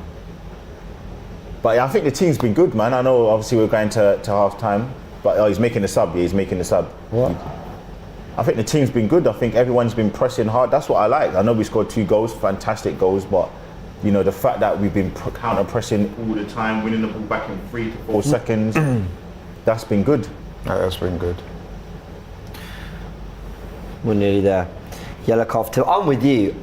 But I think the team's been good, man. I know obviously we're going to half time, but he's making the sub. Yeah, he's making the sub. What? I think the team's been good. I think everyone's been pressing hard. That's what I like. I know we scored 2 goals, fantastic goals, but you know, the fact that we've been counter pressing all the time, winning the ball back in 3 to 4 seconds, that's been good. That's been good. We're nearly there. Yellow card. I'm with you.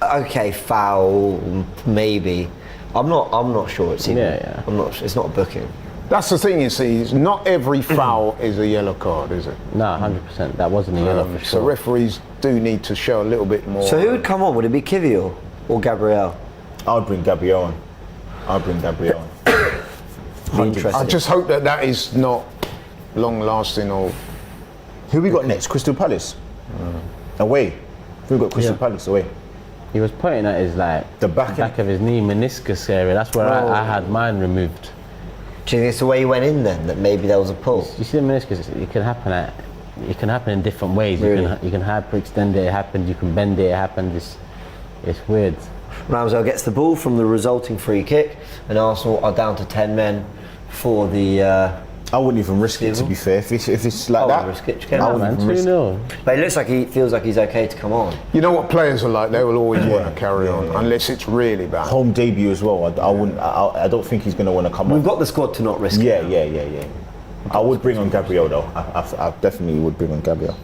Okay, foul, maybe. I'm not sure it's even. Yeah. I'm not. It's not a booking. That's the thing, you see, is not every foul is a yellow card, is it? No, 100%. That wasn't a yellow for sure. So referees do need to show a little bit more. So who would come on? Would it be Nketiah or Gabriel? I would bring Gabriel on. Interesting. I just hope that is not long lasting or. Who we got next? Crystal Palace. Away. Who got Crystal Palace away? He was pointing at his The back of his knee meniscus area. That's where I had mine removed. Do you think it's the way he went in then? That maybe there was a pull? You see the meniscus? It can happen in different ways. Really? You can hyperextend it. It happens. You can bend it. It happens. It's weird. Ramsdale gets the ball from the resulting free kick, and Arsenal are down to 10 men for the. I wouldn't even risk it, to be fair. If it's like that, risk it. I wouldn't even risk it. 2-0. But it looks like he feels like he's okay to come on. You know what players are like? They will always want to carry on unless it's really bad. Home debut as well. I wouldn't. I don't think he's going to want to come on. We've got the squad to not risk it. Yeah. I would bring on Gabriel though. I definitely would bring on Gabriel.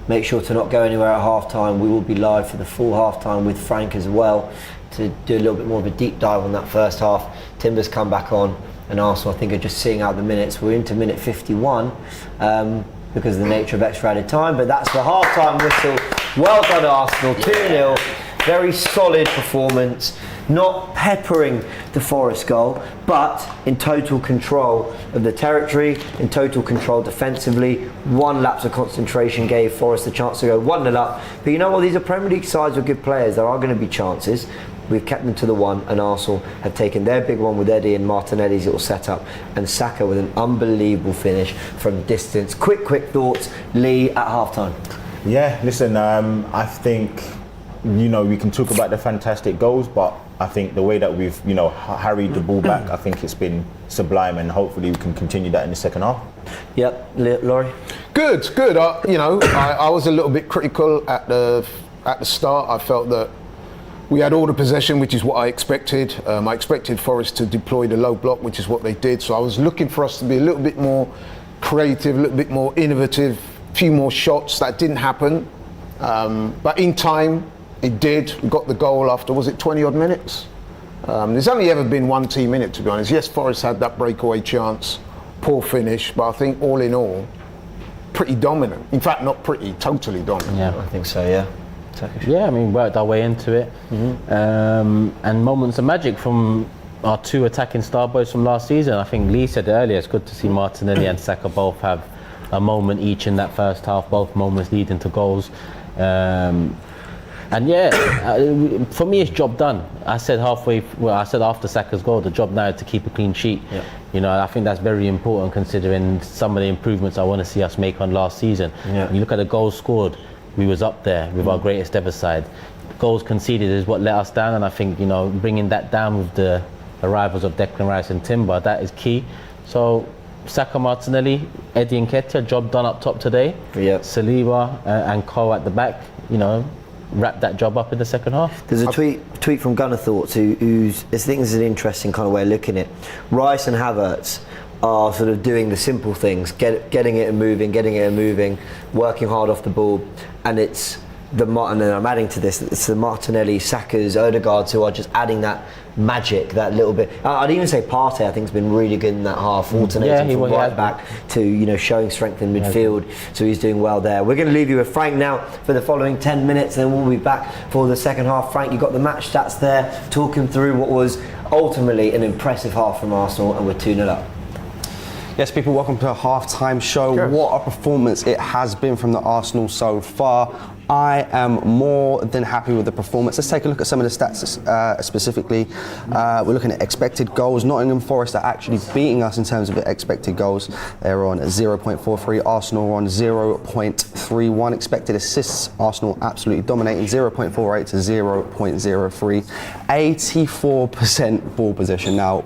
Make sure to not go anywhere at half time. We will be live for the full half time with Frank as well to do a little bit more of a deep dive on that first half. Timber's come back on, and Arsenal I think are just seeing out the minutes. We're into minute 51 because of the nature of extra added time, but that's the half time whistle. Well done Arsenal, 2-0. Very solid performance, not peppering the Forest goal, but in total control of the territory, in total control defensively. One lapse of concentration gave Forest the chance to go 1-0 up. But you know what, these are Premier League sides with good players. There are going to be chances. We've kept them to the one, and Arsenal have taken their big one with Eddie and Martinelli's little setup, and Saka with an unbelievable finish from distance. Quick thoughts, Lee, at half time. Yeah, listen, I think, you know, we can talk about the fantastic goals, but I think the way that we've, you know, harried the ball back, I think it's been sublime, and hopefully we can continue that in the second half. Yep, Laurie? Good. I was a little bit critical at the start. I felt that we had all the possession, which is what I expected. I expected Forest to deploy the low block, which is what they did. So I was looking for us to be a little bit more creative, a little bit more innovative, a few more shots. That didn't happen. But in time, it did. We got the goal after, was it 20 odd minutes? There's only ever been one team in it, to be honest. Yes, Forest had that breakaway chance, poor finish, but I think all in all, pretty dominant. In fact, not pretty, totally dominant. Yeah, I think so, yeah. Yeah, I mean, worked our way into it. And moments of magic from our 2 attacking star boys from last season. I think Lee said earlier, it's good to see Martinelli and Saka both have a moment each in that first half, both moments leading to goals. And yeah, for me, it's job done. I said after Saka's goal, the job now is to keep a clean sheet. Yeah. You know, I think that's very important considering some of the improvements I want to see us make on last season. Yeah. When you look at the goals scored, we was up there with our greatest ever side. Goals conceded is what let us down, and I think, you know, bringing that down with the arrivals of Declan Rice and Timber, that is key. So Saka, Martinelli, Eddie Nketiah, job done up top today. Yep. Saliba and Cole at the back, you know, wrap that job up in the second half. There's a tweet from Gunner Thoughts who's, I think this is an interesting kind of way of looking at it. Rice and Havertz are sort of doing the simple things, getting it and moving, working hard off the ball, and it's and then I'm adding to this, it's the Martinelli, Saka's, Odegaard's who are just adding that magic, that little bit. I'd even say Partey, I think, has been really good in that half, alternating from right back to showing strength in midfield. So he's doing well there. We're going to leave you with Frank now for the following 10 minutes, and then we'll be back for the second half. Frank, you got the match stats there, talking through what was ultimately an impressive half from Arsenal, and we're 2-0 up. Yes, people, welcome to a half-time show. Sure. What a performance it has been from the Arsenal so far. I am more than happy with the performance. Let's take a look at some of the stats specifically. We're looking at expected goals. Nottingham Forest are actually beating us in terms of expected goals. They're on 0.43. Arsenal are on 0.31. Expected assists, Arsenal absolutely dominating, 0.48 to 0.03. 84% ball possession. Now,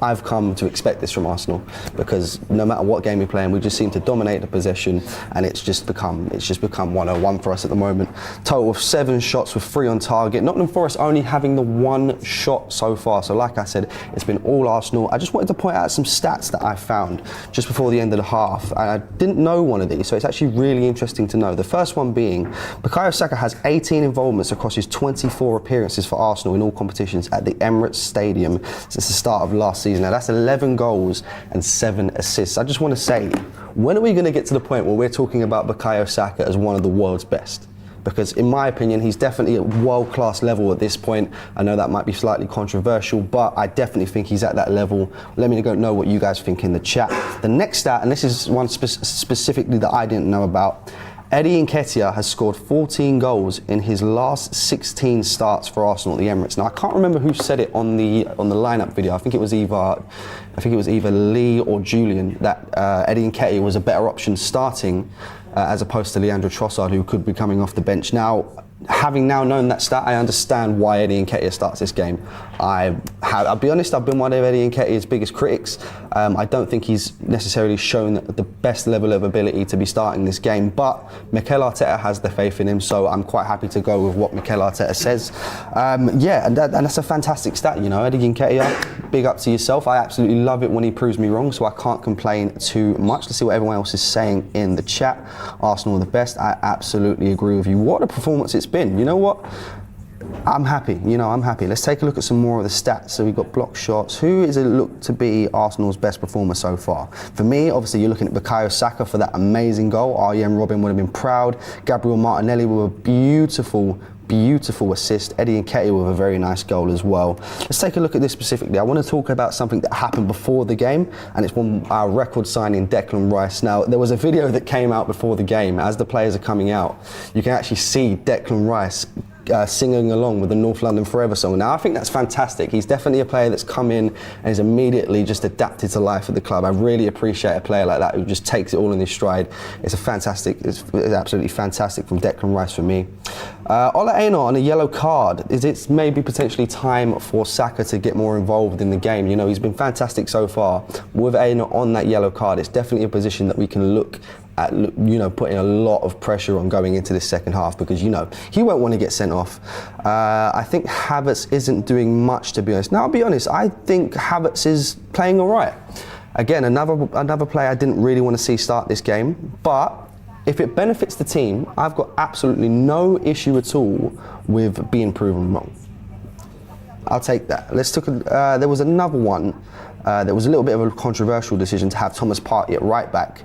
I've come to expect this from Arsenal because no matter what game we're playing, we just seem to dominate the possession, and it's just become 101 for us at the moment. Total of 7 shots with 3 on target. Nottingham Forest only having the 1 shot so far. So like I said, it's been all Arsenal. I just wanted to point out some stats that I found just before the end of the half. I didn't know one of these, so it's actually really interesting to know. The first one being, Bukayo Saka has 18 involvements across his 24 appearances for Arsenal in all competitions at the Emirates Stadium since the start of last season. Now that's 11 goals and 7 assists. I just want to say, when are we going to get to the point where we're talking about Bukayo Saka as one of the world's best? Because in my opinion, he's definitely at world-class level at this point. I know that might be slightly controversial, but I definitely think he's at that level. Let me know what you guys think in the chat. The next stat, and this is one specifically that I didn't know about, Eddie Nketiah has scored 14 goals in his last 16 starts for Arsenal at the Emirates. Now I can't remember who said it on the lineup video. I think it was either Lee or Julian that Eddie Nketiah was a better option starting as opposed to Leandro Trossard, who could be coming off the bench. Now, having now known that stat, I understand why Eddie Nketiah starts this game. I'll be honest, I've been one of Eddie Nketiah's biggest critics. I don't think he's necessarily shown the best level of ability to be starting this game, but Mikel Arteta has the faith in him, so I'm quite happy to go with what Mikel Arteta says. And that's a fantastic stat, Eddie Nketiah, big up to yourself. I absolutely love it when he proves me wrong, so I can't complain too much. Let's see what everyone else is saying in the chat. Arsenal are the best. I absolutely agree with you. What a performance it's been. You know what? I'm happy. I'm happy. Let's take a look at some more of the stats. So we've got block shots. Who is it looked to be Arsenal's best performer so far? For me, obviously, you're looking at Bukayo Saka for that amazing goal. Arjen Robben would have been proud. Gabriel Martinelli with a beautiful assist. Eddie Nketiah with a very nice goal as well. Let's take a look at this specifically. I want to talk about something that happened before the game, and it's one our record signing, Declan Rice. Now, there was a video that came out before the game. As the players are coming out, you can actually see Declan Rice singing along with the North London Forever song. Now, I think that's fantastic. He's definitely a player that's come in and is immediately just adapted to life at the club. I really appreciate a player like that who just takes it all in his stride. It's absolutely fantastic from Declan Rice for me. Ola Aina on a yellow card. Is it maybe potentially time for Saka to get more involved in the game? He's been fantastic so far. With Aina on that yellow card, it's definitely a position that we can look at, putting a lot of pressure on going into this second half, because he won't want to get sent off. I think Havertz isn't doing much, to be honest. Now, I'll be honest, I think Havertz is playing all right. Again, another player I didn't really want to see start this game, but if it benefits the team, I've got absolutely no issue at all with being proven wrong. I'll take that. There was another one. There was a little bit of a controversial decision to have Thomas Partey at right back.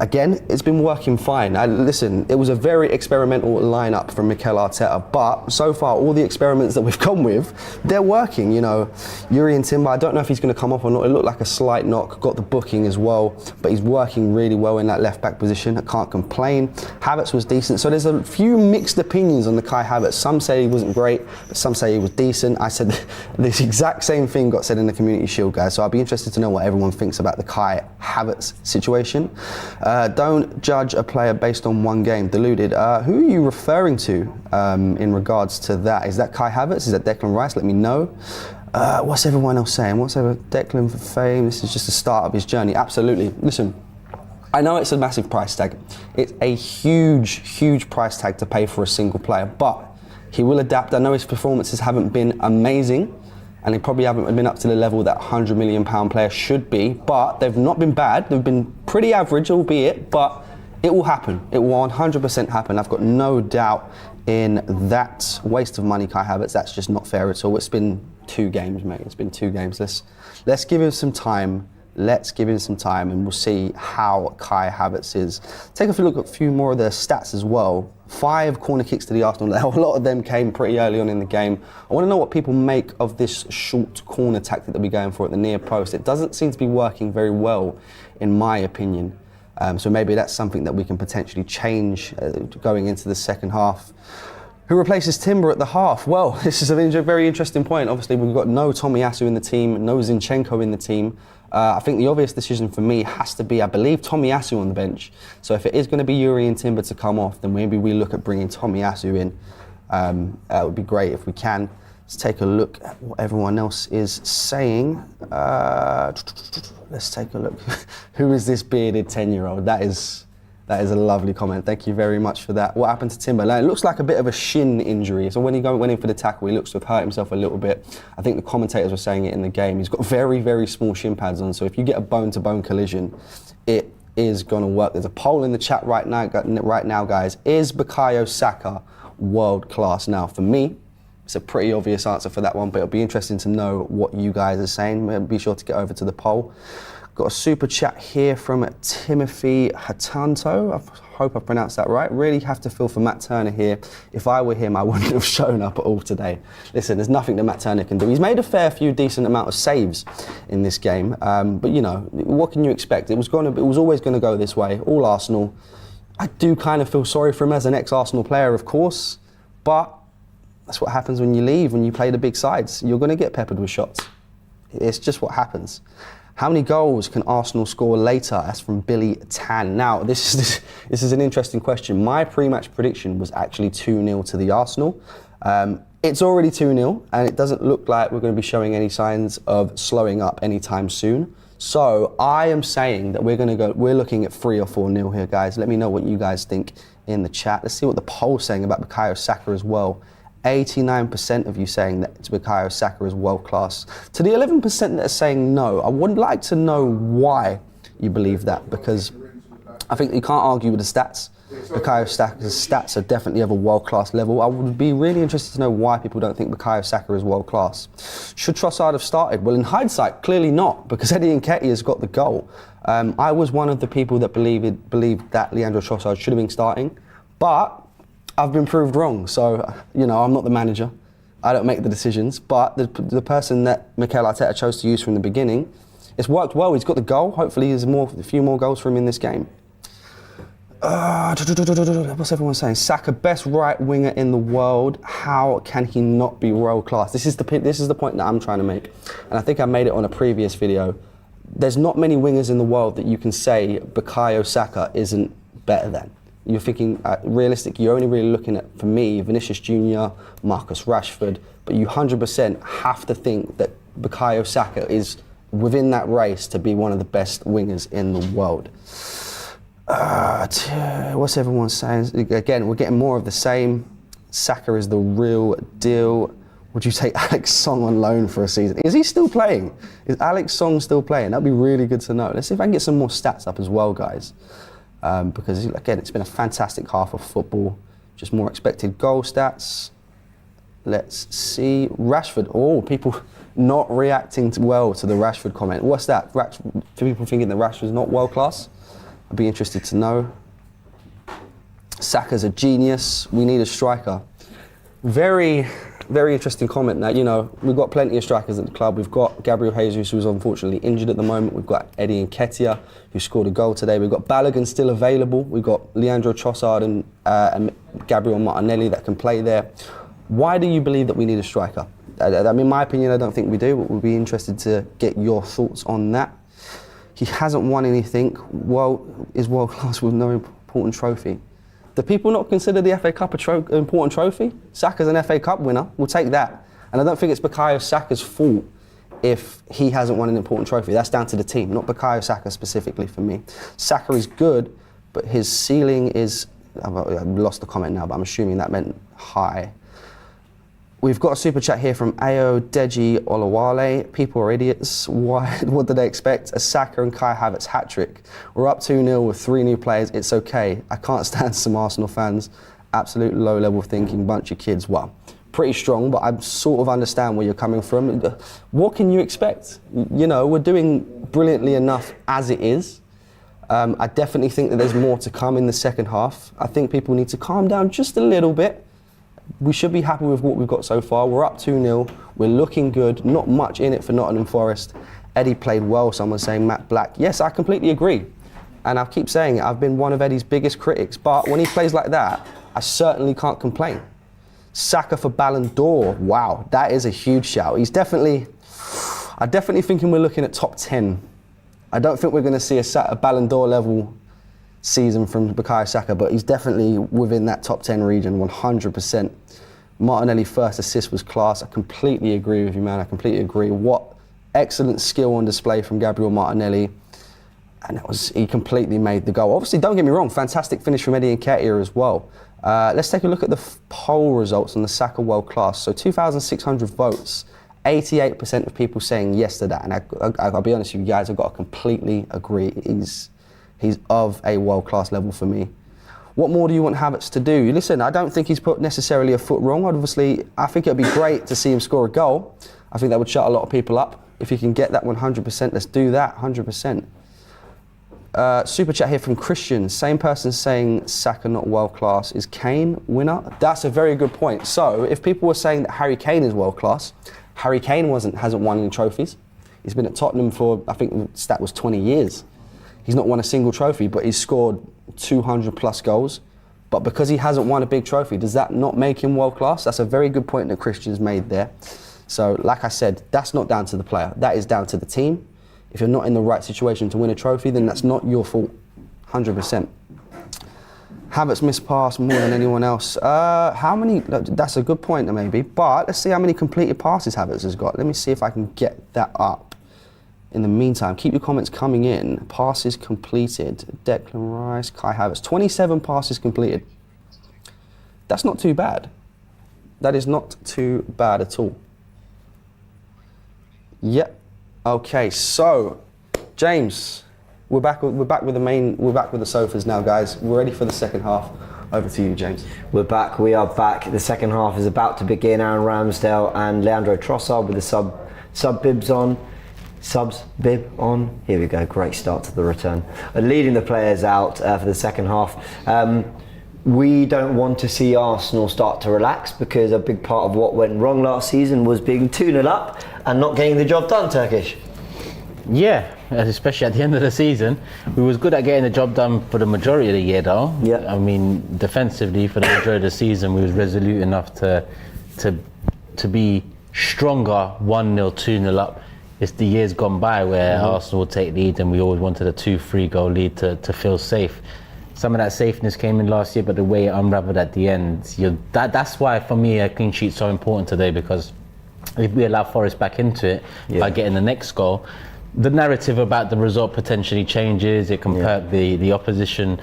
Again, it's been working fine. Listen, it was a very experimental lineup from Mikel Arteta, but so far, all the experiments that we've gone with, they're working. Yuri and Timber, I don't know if he's going to come off or not. It looked like a slight knock, got the booking as well, but he's working really well in that left back position. I can't complain. Havertz was decent. So there's a few mixed opinions on the Kai Havertz. Some say he wasn't great, but some say he was decent. I said this exact same thing got said in the Community Shield, guys. So I'll be interested to know what everyone thinks about the Kai Havertz situation. Don't judge a player based on one game. Deluded. Who are you referring to in regards to that? Is that Kai Havertz? Is that Declan Rice? Let me know. What's everyone else saying? What's Declan for fame? This is just the start of his journey. Absolutely. Listen, I know it's a massive price tag. It's a huge price tag to pay for a single player, but he will adapt. I know his performances haven't been amazing, and they probably haven't been up to the level that £100 million player should be, but they've not been bad. They've been pretty average, albeit, but it will happen. It will 100% happen. I've got no doubt in that waste of money, Kai Havertz. That's just not fair at all. It's been 2 games, mate. It's been 2 games. Let's give him some time. Let's give him some time, and we'll see how Kai Havertz is. Take a look at a few more of the stats as well. 5 corner kicks to the Arsenal. A lot of them came pretty early on in the game. I want to know what people make of this short corner tactic that we're going for at the near post. It doesn't seem to be working very well, in my opinion. So maybe that's something that we can potentially change going into the second half. Who replaces Timber at the half? Well, this is a very interesting point. Obviously, we've got no Tomiyasu in the team, no Zinchenko in the team. I think the obvious decision for me has to be, I believe, Tomiyasu on the bench. So if it is going to be Yuri and Timber to come off, then maybe we look at bringing Tomiyasu in. It would be great if we can. Let's take a look at what everyone else is saying. Let's take a look. Who is this bearded 10-year-old? That is a lovely comment. Thank you very much for that. What happened to Timber? It looks like a bit of a shin injury. So when he went in for the tackle, he looks to have hurt himself a little bit. I think the commentators were saying it in the game. He's got very, very small shin pads on. So if you get a bone-to-bone collision, it is going to work. There's a poll in the chat right now, guys. Is Bukayo Saka world class? Now, for me, it's a pretty obvious answer for that one, but it'll be interesting to know what you guys are saying. Be sure to get over to the poll. Got a super chat here from Timothy Hatanto. I hope I pronounced that right. Really have to feel for Matt Turner here. If I were him, I wouldn't have shown up at all today. Listen, there's nothing that Matt Turner can do. He's made a fair few decent amount of saves in this game, but you know, what can you expect? It was always going to go this way. All Arsenal. I do kind of feel sorry for him as an ex-Arsenal player, of course, but that's what happens when you leave, when you play the big sides. You're going to get peppered with shots. It's just what happens. How many goals can Arsenal score later? That's from Billy Tan. Now, this is an interesting question. My pre-match prediction was actually 2-0 to the Arsenal. It's already 2-0, and it doesn't look like we're going to be showing any signs of slowing up anytime soon. So I am saying that we're looking at 3 or 4-0 here, guys. Let me know what you guys think in the chat. Let's see what the poll's saying about Bukayo Saka as well. 89% of you saying that Bukayo Saka is world class. To the 11% that are saying no, I would like to know why you believe that, because I think you can't argue with the stats. Bukayo Saka's stats are definitely of a world class level. I would be really interested to know why people don't think Bukayo Saka is world class. Should Trossard have started? Well, in hindsight, clearly not, because Eddie Nketiah has got the goal. I was one of the people that believed that Leandro Trossard should have been starting, but I've been proved wrong, so, you know, I'm not the manager. I don't make the decisions, but the person that Mikel Arteta chose to use from the beginning, it's worked well. He's got the goal. Hopefully there's a few more goals for him in this game. What's everyone saying? Saka, best right winger in the world. How can he not be world class? This is the point that I'm trying to make, and I think I made it on a previous video. There's not many wingers in the world that you can say Bukayo Saka isn't better than. You're thinking realistic, you're only really looking at, for me, Vinicius Jr., Marcus Rashford, but you 100% have to think that Bukayo Saka is within that race to be one of the best wingers in the world. What's everyone saying? Again, we're getting more of the same. Saka is the real deal. Would you take Alex Song on loan for a season? Is he still playing? Is Alex Song still playing? That'd be really good to know. Let's see if I can get some more stats up as well, guys. Because again, it's been a fantastic half of football. Just more expected goal stats. Let's see. Rashford. Oh, people not reacting well to the Rashford comment. What's that? People thinking that Rashford's not world class? I'd be interested to know. Saka's a genius. We need a striker. Very, very interesting comment. Now, you know, we've got plenty of strikers at the club. We've got Gabriel Jesus, who's unfortunately injured at the moment. We've got Eddie Nketiah, who scored a goal today. We've got Balogun still available. We've got Leandro Trossard and Gabriel Martinelli that can play there. Why do you believe that we need a striker? I mean, in my opinion, I don't think we do, but we'll be interested to get your thoughts on that. He hasn't won anything. Well, is world class with no important trophy. Do people not consider the FA Cup an important trophy? Saka's an FA Cup winner. We'll take that. And I don't think it's Bukayo Saka's fault if he hasn't won an important trophy. That's down to the team, not Bukayo Saka specifically for me. Saka is good, but his ceiling is... I've lost the comment now, but I'm assuming that meant high. We've got a super chat here from Ayo Deji Olawale. People are idiots. What do they expect? A Saka and Kai Havertz hat-trick. We're up 2-0 with 3 new players. It's okay. I can't stand some Arsenal fans absolute low-level thinking bunch of kids. Well, pretty strong, but I sort of understand where you're coming from. What can you expect? You know, we're doing brilliantly enough as it is. I definitely think that there's more to come in the second half. I think people need to calm down just a little bit. We should be happy with what we've got so far. We're up 2-0. We're looking good. Not much in it for Nottingham Forest. Eddie played well. Someone's saying Matt Black. Yes, I completely agree. And I keep saying it. I've been one of Eddie's biggest critics. But when he plays like that, I certainly can't complain. Saka for Ballon d'Or. Wow, that is a huge shout. I'm definitely thinking we're looking at top 10. I don't think we're going to see a Ballon d'Or level season from Bukayo Saka, but he's definitely within that top 10 region, 100%. Martinelli first assist was class. I completely agree with you, man. I completely agree. What excellent skill on display from Gabriel Martinelli. And he completely made the goal. Obviously, don't get me wrong, fantastic finish from Eddie Nketiah as well. Let's take a look at the poll results on the Saka World Class. So 2,600 votes. 88% of people saying yes to that, and I'll be honest with you guys, I've got to completely agree. He's of a world-class level for me. What more do you want Havertz to do? Listen, I don't think he's put necessarily a foot wrong. Obviously, I think it'd be great to see him score a goal. I think that would shut a lot of people up. If he can get that 100%, let's do that, 100%. Super chat here from Christian. Same person saying Saka not world-class. Is Kane winner? That's a very good point. So, if people were saying that Hary Kane is world-class, Hary Kane hasn't won any trophies. He's been at Tottenham for, I think the stat was 20 years. He's not won a single trophy, but he's scored 200 plus goals. But because he hasn't won a big trophy, does that not make him world class? That's a very good point that Christian's made there. So like I said, that's not down to the player. That is down to the team. If you're not in the right situation to win a trophy, then that's not your fault, 100%. Havertz missed pass more than anyone else. How many? That's a good point, maybe. But let's see how many completed passes Havertz has got. Let me see if I can get that up. In the meantime, keep your comments coming in. Passes completed. Declan Rice, Kai Havertz. 27 passes completed. That's not too bad. That is not too bad at all. Yep. Okay. So, James. We're back with the sofas now, guys. We're ready for the second half. Over to you, James. We're back. We are back. The second half is about to begin. Aaron Ramsdale and Leandro Trossard with the subs bib on. Here we go. Great start to the return. Leading the players out for the second half. We don't want to see Arsenal start to relax because a big part of what went wrong last season was being 2-0 up and not getting the job done, Turkish. Yeah, especially at the end of the season. We was good at getting the job done for the majority of the year though. Yeah. I mean, defensively for the majority of the season, we was resolute enough to be stronger 1-0, 2-0 up. It's the years gone by where Arsenal would take lead and we always wanted a 2-3 goal lead to feel safe. Some of that safeness came in last year, but the way it unravelled at the end, that's why for me a clean sheet's so important today, because if we allow Forest back into it by getting the next goal, the narrative about the result potentially changes. It can perk the opposition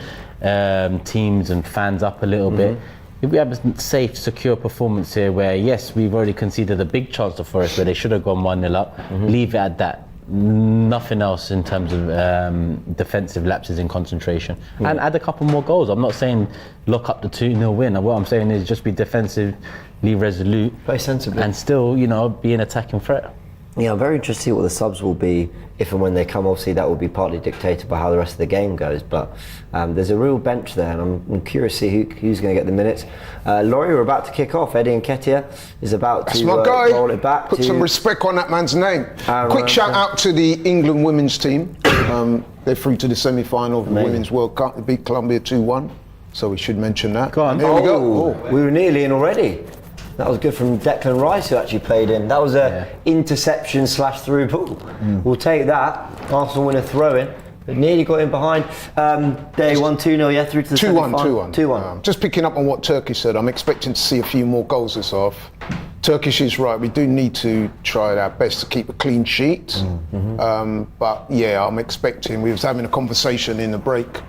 teams and fans up a little bit. If we have a safe, secure performance here where, yes, we've already conceded a big chance to Forest where they should have gone 1-0 up, leave it at that. Nothing else in terms of defensive lapses in concentration. And add a couple more goals. I'm not saying lock up the 2-0 win. What I'm saying is just be defensively resolute. Very sensibly. And still, be an attacking threat. Yeah, I'm very interested to see what the subs will be if and when they come. Obviously, that will be partly dictated by how the rest of the game goes. But there's a real bench there, and I'm curious to see who's going to get the minutes. Laurie, we're about to kick off. Eddie Nketiah is about to roll it back. Put some respect on that man's name. Quick shout out to the England women's team. They're through to the semi-final of the Women's World Cup. They beat Colombia 2-1, so we should mention that. Go on. Here we go. We were nearly in already. That was good from Declan Rice, who actually played in. That was a interception / through ball. We'll take that. Arsenal win a throw-in, but nearly got in behind. They won 2-0, through to the 2-1. Just picking up on what Turkish said, I'm expecting to see a few more goals this half. Turkish is right. We do need to try our best to keep a clean sheet. But yeah, I'm expecting. We was having a conversation in the break,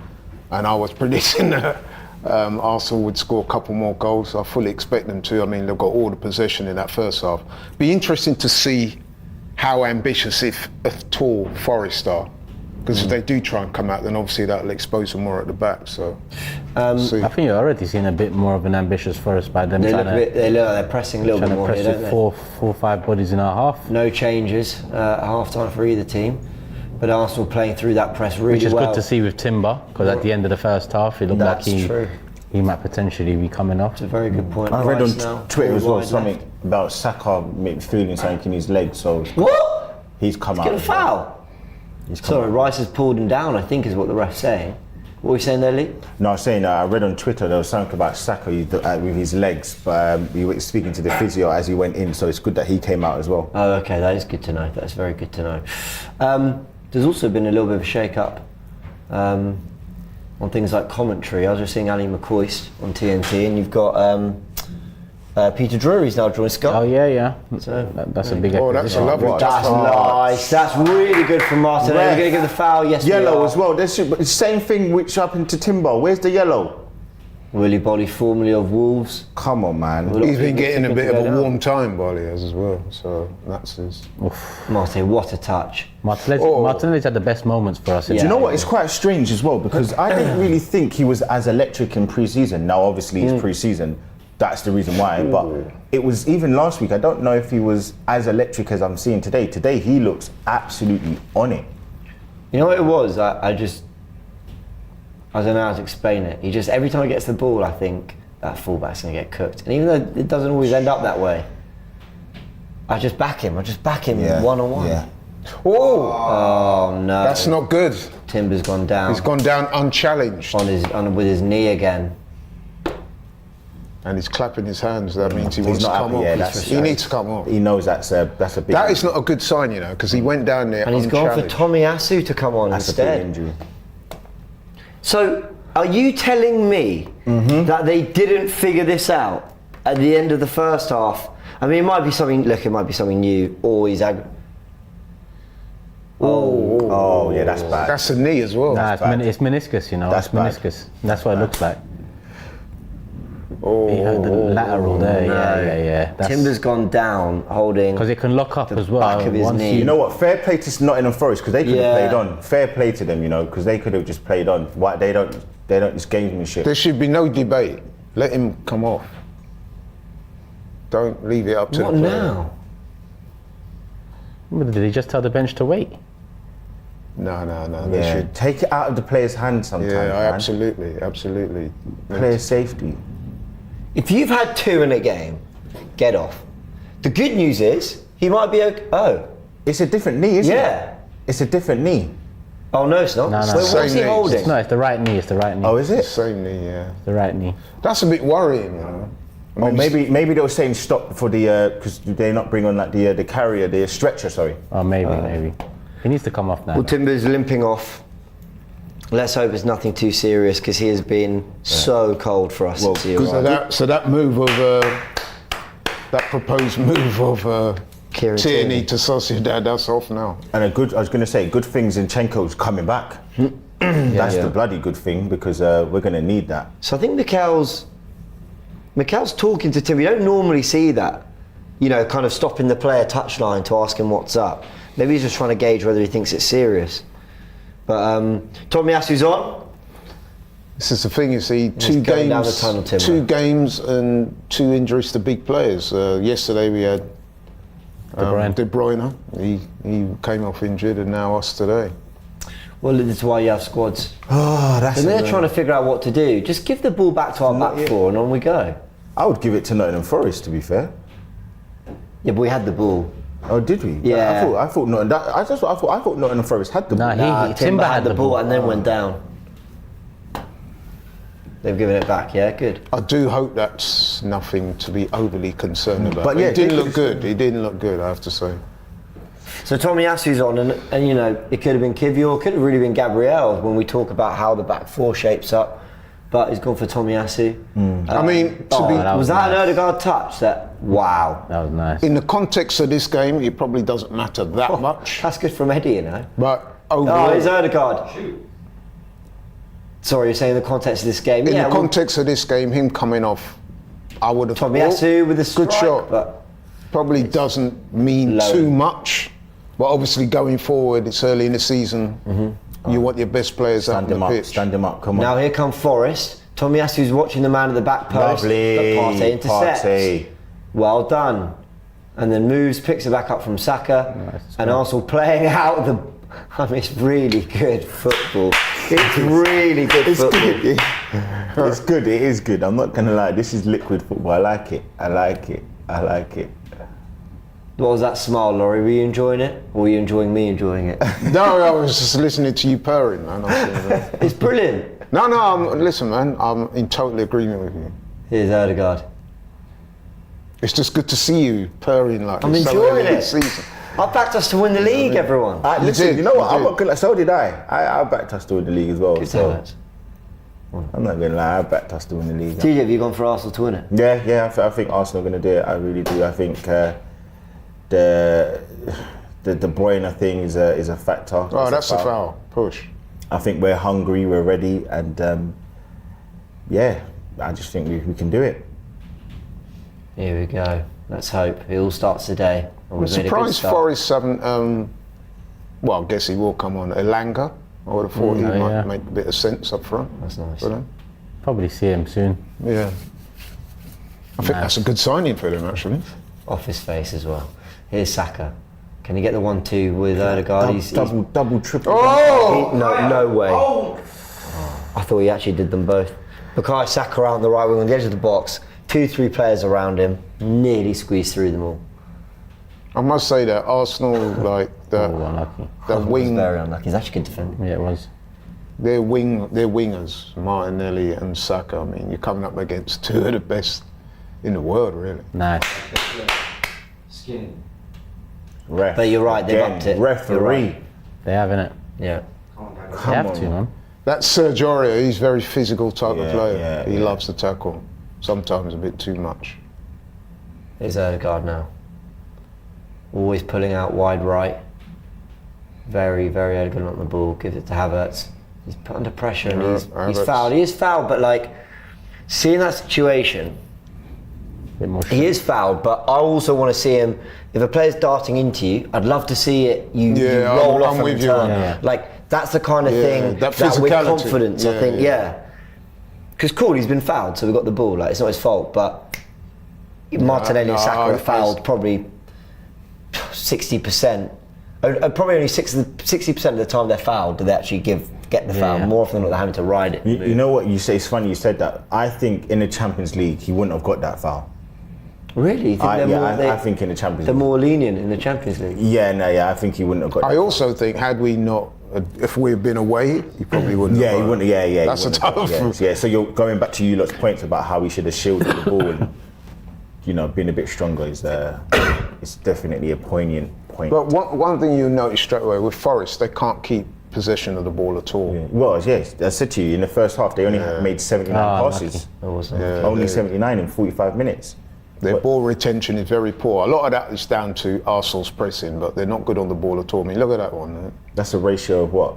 and I was predicting that Arsenal would score a couple more goals. I fully expect them to. I mean, they've got all the possession in that first half. Be interesting to see how ambitious, if at all, Forest are. Because if they do try and come out, then obviously that'll expose them more at the back. So, see. I think you're already seeing a bit more of an ambitious Forest by them They trying look, they're pressing a little bit to more press here, don't with they? four, 5 bodies in our half. No changes at half time for either team, but Arsenal playing through that press really Which is well. good to see with Timber, because at the end of the first half, it looked like he might potentially be coming off. It's a very good point. I read on Rice now, Twitter as well wide something left. about Saka feeling something in his leg, so What? he's come He's out. got a foul. Sorry, Rice has pulled him down, I think is what the ref's saying. What were you saying there, Lee? No, I was saying I read on Twitter there was something about Saka with his legs, but he was speaking to the physio as he went in, so it's good that he came out as well. Oh, okay, that is good to know. That's very good to know. There's also been a little bit of a shake-up on things like commentary. I was just seeing Ali McCoist on TNT, and you've got Peter Drury's now joined Scott. Oh yeah. So, That's a big Oh, that's a acquisition. lovely. That's nice. That's really good from Martin. We're going to give the foul. Yes, we Yellow are. as well. There's the same thing which happened to Timber. Where's the yellow? Willy Bolly, formerly of Wolves. Come on, man. Well, He's been getting a bit of a down. warm time, Bolly has as well. So that's his. Martin, what a touch. Martinelli's had the best moments for us. Yeah. Do you know what? It's quite strange as well because I didn't really think he was as electric in pre-season. Now, obviously, it's pre-season. That's the reason why. But it was even last week. I don't know if he was as electric as I'm seeing today. Today, he looks absolutely on it. You know what it was? I don't know how to explain it. He just, every time he gets the ball, I think that fullback's going to get cooked. And even though it doesn't always end up that way, I just back him. one-on-one. Yeah. Oh no. That's not good. Timber's gone down. He's gone down unchallenged. With his knee again. And he's clapping his hands. That means he He's wants to not come happy, off. yeah, that's- He needs to come off. He knows that's a big. That is not a good sign, you know, because he went down there And he's gone for unchallenged. Tommy Asu to come on That's a big instead. injury. So, are you telling me that they didn't figure this out at the end of the first half? I mean, it might be something. Look, it might be something new. Or he's Oh yeah, that's bad. That's a knee as well. Nah, bad. it's meniscus, you know. That's It's meniscus. That's what it looks like. Oh, He had the lateral there. Yeah. Timber's gone down, holding. Because it can lock up as well. back of his Once knee. You know what? Fair play to Nottingham Forest because they could have Yeah. played on. Fair play to them, you know, because they could have just played on. Why they don't? It's gamesmanship. there should be no debate. Let him come off. Don't leave it up to What the player. now? Did he just tell the bench to wait? No. They Yeah, should. take it out of the player's hands sometimes. Yeah, man. absolutely. Player safety. If you've had 2 in a game, get off. The good news is he might be okay. Oh, It's a different knee, isn't it? yeah. It's a different knee. Oh no, it's not. No. Wait, what's Same he knee. holding? No, it's the right knee. It's the right knee. Oh, is it? Same knee, yeah. The right knee. That's a bit worrying, you know. Oh, maybe they were saying stop for the because they not bring on like the carrier, the stretcher. Sorry. Oh, maybe. He needs to come off now. Well, Timber's limping off. Let's hope it's nothing too serious because he has been so cold for us since he arrived. So that move of that proposed move of Kieran Tierney to Sociedad, that's off now. And I was going to say, good thing Zinchenko's coming back. That's the bloody good thing because we're going to need that. So I think Mikel's talking to Tim. You don't normally see that, you know, kind of stopping the player touchline to ask him what's up. Maybe he's just trying to gauge whether he thinks it's serious. But Tommy Asu's on. This is the thing, you see, going down the tunnel, Timber. 2 games and 2 injuries to big players. Yesterday we had De Bruyne. He came off injured, and now us today. Well, that's why you have squads. Oh, that's. And they're trying to figure out what to do. Just give the ball back to our back four, and on we go. I would give it to Nottingham Forest, to be fair. Yeah, but we had the ball. Oh, did we? Yeah. I thought Nottingham Forest had the ball. Nah, Timber had the ball and then went down. They've given it back. Yeah, good. I do hope that's nothing to be overly concerned about. But yeah, he didn't they look could- good. He didn't look good, I have to say. So Tommy Asu's on, and you know, it could have been Nketiah, could have really been Gabriel when we talk about how the back four shapes up. But he's gone for Tommy Asu. I mean, Was that an Odegaard touch? Wow. That was nice. in the context of this game, it probably doesn't matter that much. That's good from Eddie, you know. But Oh, overall, it's Odegaard. Sorry, you're saying in the context of this game. in Yeah, the well, context of this game, him coming off, I would have Tommy thought, Asu with a strike, good shot. but Probably doesn't mean low. too much. But obviously going forward, it's early in the season. You want your best players out on the pitch. Stand him up, come on. Now here come Forrest. Tomiyasu's watching the man at the back post. Lovely. But Partey intercepts. Partey. Well done. And then moves, picks it back up from Saka. And Arsenal playing out the... I mean, it's really good football. It's really good football. It's good, it is good. I'm not going to lie, this is liquid football. I like it. What was that smile, Laurie? Were you enjoying it? Or were you enjoying me enjoying it? No, I was just listening to you purring, man. It's brilliant. No, listen, man, I'm in total agreement with you. Here's Odegaard. It's just good to see you purring like I'm this so enjoying early in the it. season. I backed us to win the league, everyone. Listen, did, you know what? you I'm not gonna, so did I. I backed us to win the league as well. Good So talent. I'm not going to lie, I backed us to win the league. TJ, have you gone for Arsenal to win it? Yeah, I think Arsenal are going to do it. I really do. I think the De Bruyne thing is a factor. Oh, that's a foul. Push. I think we're hungry, we're ready, and yeah, I just think we can do it. Here we go. Let's hope. It all starts today. I'm surprised Forrest haven't, well, I guess he will come on. Elanga, I would have thought he might make a bit of sense up front. That's nice. Probably see him soon. Yeah. I think that's a good signing for them, actually. Off his face as well. Here's Saka. Can he get the 1-2 with Odegaard? He's double, triple. Oh! No way. I thought he actually did them both. Bukayo Saka out on the right wing on the edge of the box. 2-3 players around him. Nearly squeezed through them all. I must say that Arsenal, like Unlucky. the wing, Very unlucky. He's actually good defending. Yeah, it was. their wingers, Martinelli and Saka. I mean, you're coming up against two of the best in the world, really. Nice. Skinny. Ref. But you're right, they've upped it. Referee. You're right. They have, innit? Yeah. They have to, man. That's Sergio Aurier. He's a very physical type of player. yeah, He yeah. loves to tackle, sometimes a bit too much. Here's Odegaard now. Always pulling out wide right. Very, very elegant on the ball. Gives it to Havertz. He's put under pressure and he's Havertz. fouled. He is fouled, but like, seeing that situation, Bit more he is fouled, but I also want to see him. If a player's darting into you, I'd love to see it. You roll off I'm and with you turn. on that. Like that's the kind of thing that that with physicality. confidence, I think, Because cool, he's been fouled, so we got the ball. Like it's not his fault, but Martinelli and Saka are fouled probably 60%. Probably only 60% of the time they're fouled do they actually get the foul. More often than not, they're having to ride it. You know what you say? It's funny you said that. I think in the Champions League he wouldn't have got that foul. Really? You think I think in the Champions they're League. more lenient in the Champions League. I think he wouldn't have got that I also think had we not, if we'd been away, he probably wouldn't. Yeah, have he got wouldn't. it. Yeah. That's he a wouldn't have tough. got- Yeah, so you're going back to you lot's points about how he should have shielded the ball and being a bit stronger is it's definitely a poignant point. But one thing you notice straight away with Forest, they can't keep possession of the ball at all. Well, yes, I said to you in the first half they only made 79 passes. Only 79 in 45 minutes. Their ball retention is very poor. A lot of that is down to Arsenal's pressing, but they're not good on the ball at all. I mean, look at that one. That's a ratio of what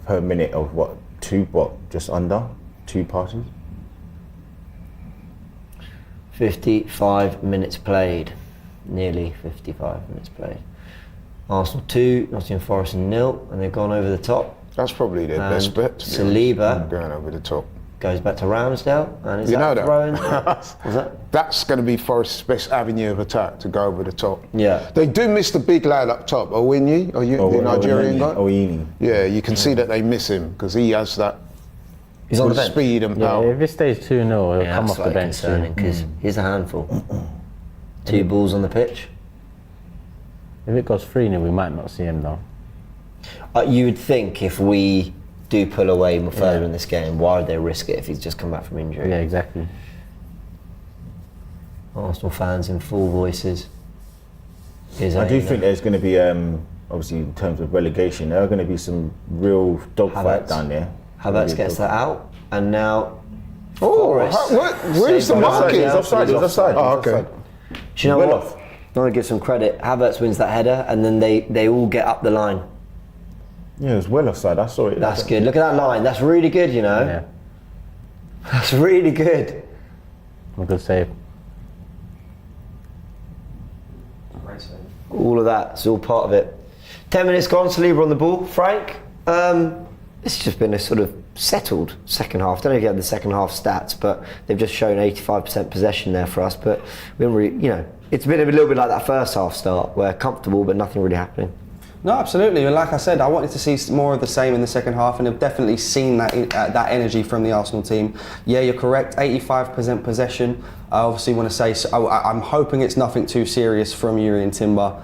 per minute of just under 2 passes. 55 minutes played. Nearly 55 minutes played. Arsenal 2, Nottingham Forest 0, and they've gone over the top. That's probably their best bet. to be honest. Saliba Going over the top. goes back to Ramsdale, and is You know that that? thrown? Was that? That's going to be Forest's best avenue of attack, to go over the top. Yeah. They do miss the big lad up top, Owini, the Nigerian guy. Owini. Yeah, you can see that they miss him because he has that He's on the good bench. speed and Yeah, power. if it stays 2-0, he'll come off the bench soon. because he's a handful. 2 balls on the pitch. If it goes 3-0, we might not see him though. You would think if we do pull away more further in this game, why would they risk it if he's just come back from injury? Yeah, exactly. Arsenal fans in full voices. I do think there's going to be, obviously in terms of relegation, there are going to be some real dogfight Havertz. down there. Havertz gets that out, and now. Oh, Forest. where's the Saved by marking? It's offside. It's offside. Oh, okay. Do you know Well what? off. I want to give some credit. Havertz wins that header, and then they all get up the line. Yeah, it was well offside. I saw it. That's good. Look at that line. That's really good, you know. Yeah, That's really good. a good save. Great save. all of that. It's all part of it. 10 minutes gone, Saliba on the ball. Frank, it's just been a sort of settled second half. I don't know if you had the second half stats, but they've just shown 85% possession there for us. But we haven't really, it's been a little bit like that first half start, where comfortable but nothing really happening. No, absolutely. And like I said, I wanted to see more of the same in the second half, and I've definitely seen that that energy from the Arsenal team. Yeah, you're correct. 85% possession. I obviously want to say, I'm hoping it's nothing too serious from Jurrien Timber.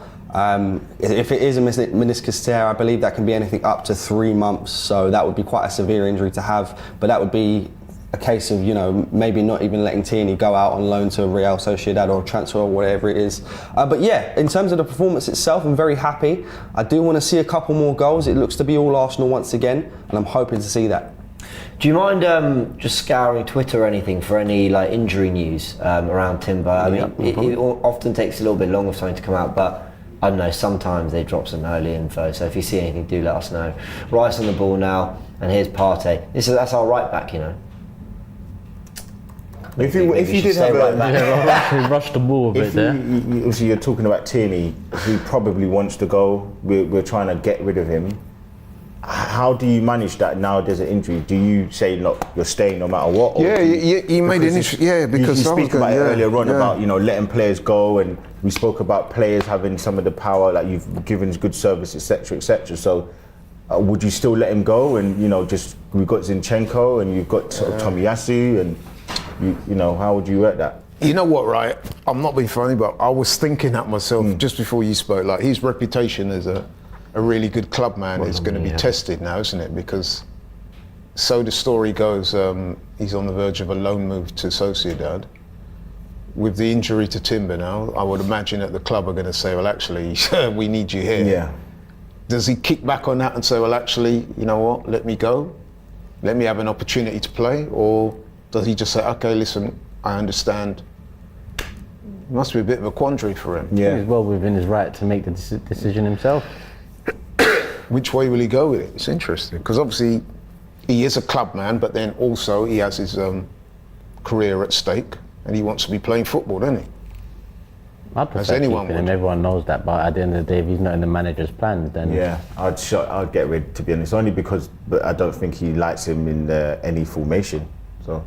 If it is a meniscus tear, I believe that can be anything up to 3 months. So that would be quite a severe injury to have. But that would be a case of, maybe not even letting Tierney go out on loan to Real Sociedad or transfer or whatever it is. But yeah, in terms of the performance itself, I'm very happy. I do want to see a couple more goals. It looks to be all Arsenal once again, and I'm hoping to see that. Do you mind just scouring Twitter or anything for any injury news around Timber? I mean, it often takes a little bit longer for something to come out, but I don't know, sometimes they drop some early info, so if you see anything, do let us know. Rice on the ball now, and here's Partey. That's our right back, If you did have he rushed the ball a bit there. Obviously, you're talking about Tierney. He probably wants to go. We're trying to get rid of him. How do you manage that now there's an injury? Do you say, look, you're staying no matter what? Yeah, you made an issue. Yeah, because you speak about it earlier on about letting players go, and we spoke about players having some of the power, like you've given good service, etc., etc. So, would you still let him go? And we've got Zinchenko and you've got Tomiyasu, and how would you work that? You know what, right? I'm not being funny, but I was thinking that myself just before you spoke. Like, his reputation as a really good club man is going to be tested now, isn't it? Because so the story goes, he's on the verge of a loan move to Sociedad. With the injury to Timber now, I would imagine that the club are going to say, well, actually, we need you here. Yeah. Does he kick back on that and say, well, actually, you know what, let me go? Let me have an opportunity to play? Or does he just say, okay, listen, I understand. It must be a bit of a quandary for him. Yeah. He's well within his right to make the decision himself. Which way will he go with it? It's interesting, because obviously he is a club man, but then also he has his career at stake, and he wants to be playing football, doesn't he? I'd prefer keeping him. Everyone knows that, but at the end of the day, if he's not in the manager's plans, then I'd get rid, to be honest, only because I don't think he likes him in any formation. So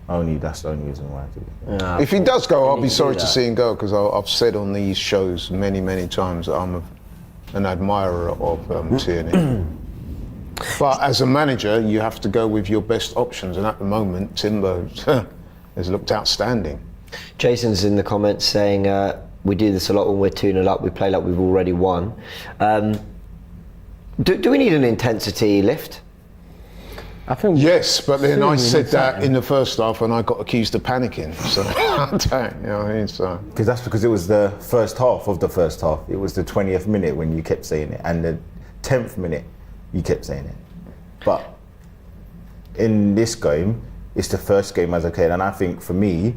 that's the only reason why I do it. If he does go, I'll be sorry to see him go, because I've said on these shows many times that I'm an admirer of Tierney. But as a manager, you have to go with your best options, and at the moment, Timber has looked outstanding. Jason's in the comments saying we do this a lot when we're 2-0 up, we play like we've already won. Do we need an intensity lift? I think yes, but then I said that in the first half and I got accused of panicking. So because it was the first half of the first half. It was the 20th minute when you kept saying it, and the 10th minute you kept saying it. But in this game, it's the first game as a kid, and I think for me,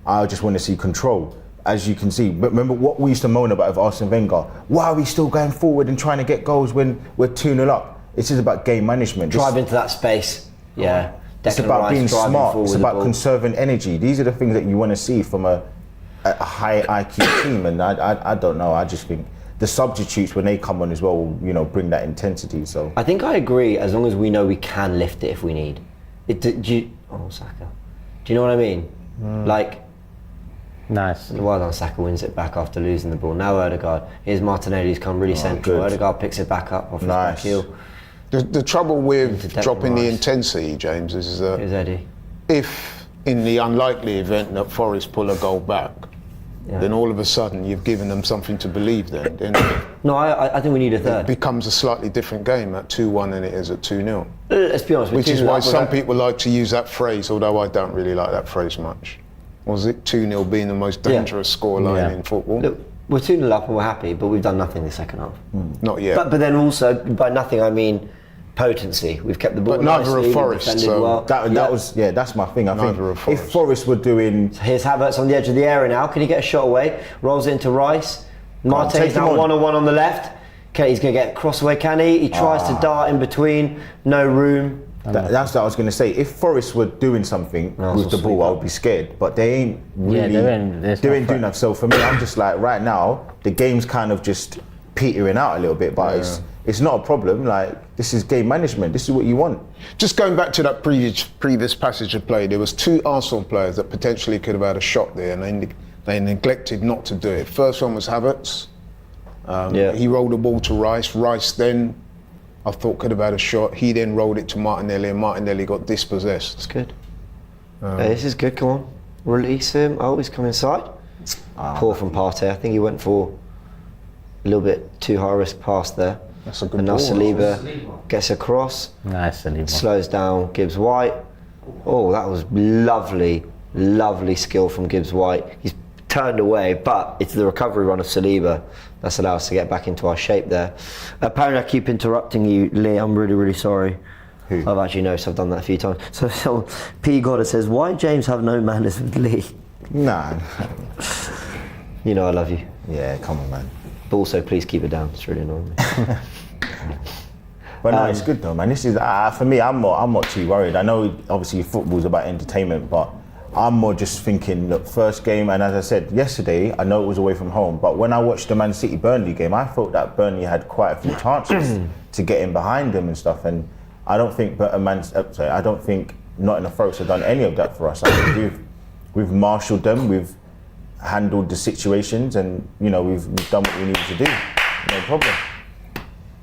I just want to see control. As you can see, but remember what we used to moan about with Arsene Wenger. Why are we still going forward and trying to get goals when we're 2-0 up? It's just about game management. Drive into that space. Yeah. It's about being smart. It's about conserving energy. These are the things that you want to see from a high IQ team. And I don't know. I just think the substitutes, when they come on as well, bring that intensity. So I think I agree, as long as we know we can lift it if we need. Saka. Do you know what I mean? Nice. Well done, Saka wins it back after losing the ball. Now Odegaard. Here's Martinelli's come really central. Good. Odegaard picks it back up off his back heel. The trouble with dropping the intensity, James, is that Eddie. If in the unlikely event that Forest pull a goal back, then all of a sudden you've given them something to believe then. No, I think we need a third. It becomes a slightly different game at 2-1 than it is at 2-0. Let's be honest. Which is why some people like to use that phrase, although I don't really like that phrase much. Was it 2-0 being the most dangerous scoreline in football? Look, we're 2-0 up and we're happy, but we've done nothing in the second half. Not yet. But then also, by nothing I mean potency. We've kept the ball nicely. But neither of Forest. So that's my thing. I think Forest. If Forest were doing... Here's Havertz on the edge of the area now. Can he get a shot away? Rolls it into Rice. Martin's now one-on-one on the left. Okay, he's going to get cross away, can he? He tries to dart in between. No room. That's what I was going to say. If Forest were doing something with the ball, I would be scared. But they ain't really doing enough. So for me, I'm just like, right now, the game's kind of just petering out a little bit. But it's not a problem. Like, this is game management. This is what you want. Just going back to that previous passage of play, there was 2 Arsenal players that potentially could have had a shot there, and they neglected not to do it. First one was Havertz. He rolled the ball to Rice. Rice then, I thought, could have had a shot. He then rolled it to Martinelli, and Martinelli got dispossessed. That's good. This is good. Come on, release him. Oh, he's come inside. Poor from Partey. I think he went for a little bit too high risk pass there. That's a good and now ball. Saliba gets across. Nice, Saliba. Slows down Gibbs White. Oh, that was lovely, lovely skill from Gibbs White. He's turned away, but it's the recovery run of Saliba that's allowed us to get back into our shape there. Apparently, I keep interrupting you, Lee. I'm really, really sorry. Who? I've actually noticed I've done that a few times. So P. Goddard says, why James have no manners with Lee? Nah. You know I love you. Yeah, come on, man. But also, please keep it down. It's really annoying me. But no, it's good though, man. This is for me. I'm not too worried. I know obviously football's about entertainment, but I'm more just thinking, look, first game, and as I said yesterday, I know it was away from home, but when I watched the Man City Burnley game, I thought that Burnley had quite a few chances to get in behind them and stuff. And I don't think I don't think Nottingham Forest have done any of that for us. I think we've marshalled them, we've handled the situations, and we've done what we needed to do. No problem.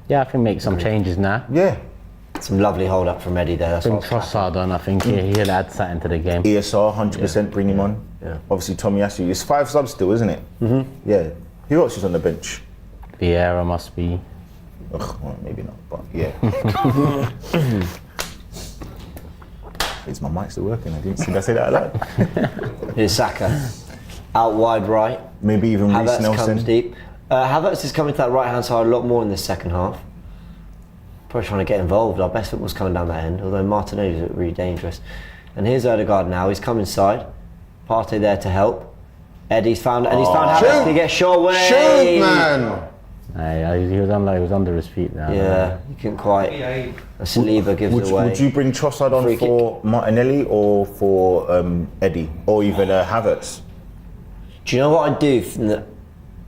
Yeah, I think make some changes now. Yeah. Some lovely hold up from Eddie there. That's Bring what Trossard on. I think he'll add something to the game. ESR 100% bring him on. Yeah. Obviously Tomiyasu. It's 5 subs still, isn't it? Mm-hmm. Yeah. Who else is on the bench? Vieira must be. Ugh, well, maybe not, but yeah. Is my mic still working? Did I say that out loud? Here's Saka. Out wide right. Maybe even Reece Havertz Nelson. comes deep. Havertz is coming to that right hand side a lot more in the second half. Probably trying to get involved. Our best football's coming down that end, although Martinelli's really dangerous. And here's Odegaard now. He's come inside. Partey there to help. Eddie's found Havertz to get shot away. Shoot, man! He was under his feet now. Yeah, you couldn't quite. Saliba gives it away. Would you bring Trossard on for Martinelli or for Eddie, or even Havertz? Do you know what I'd do?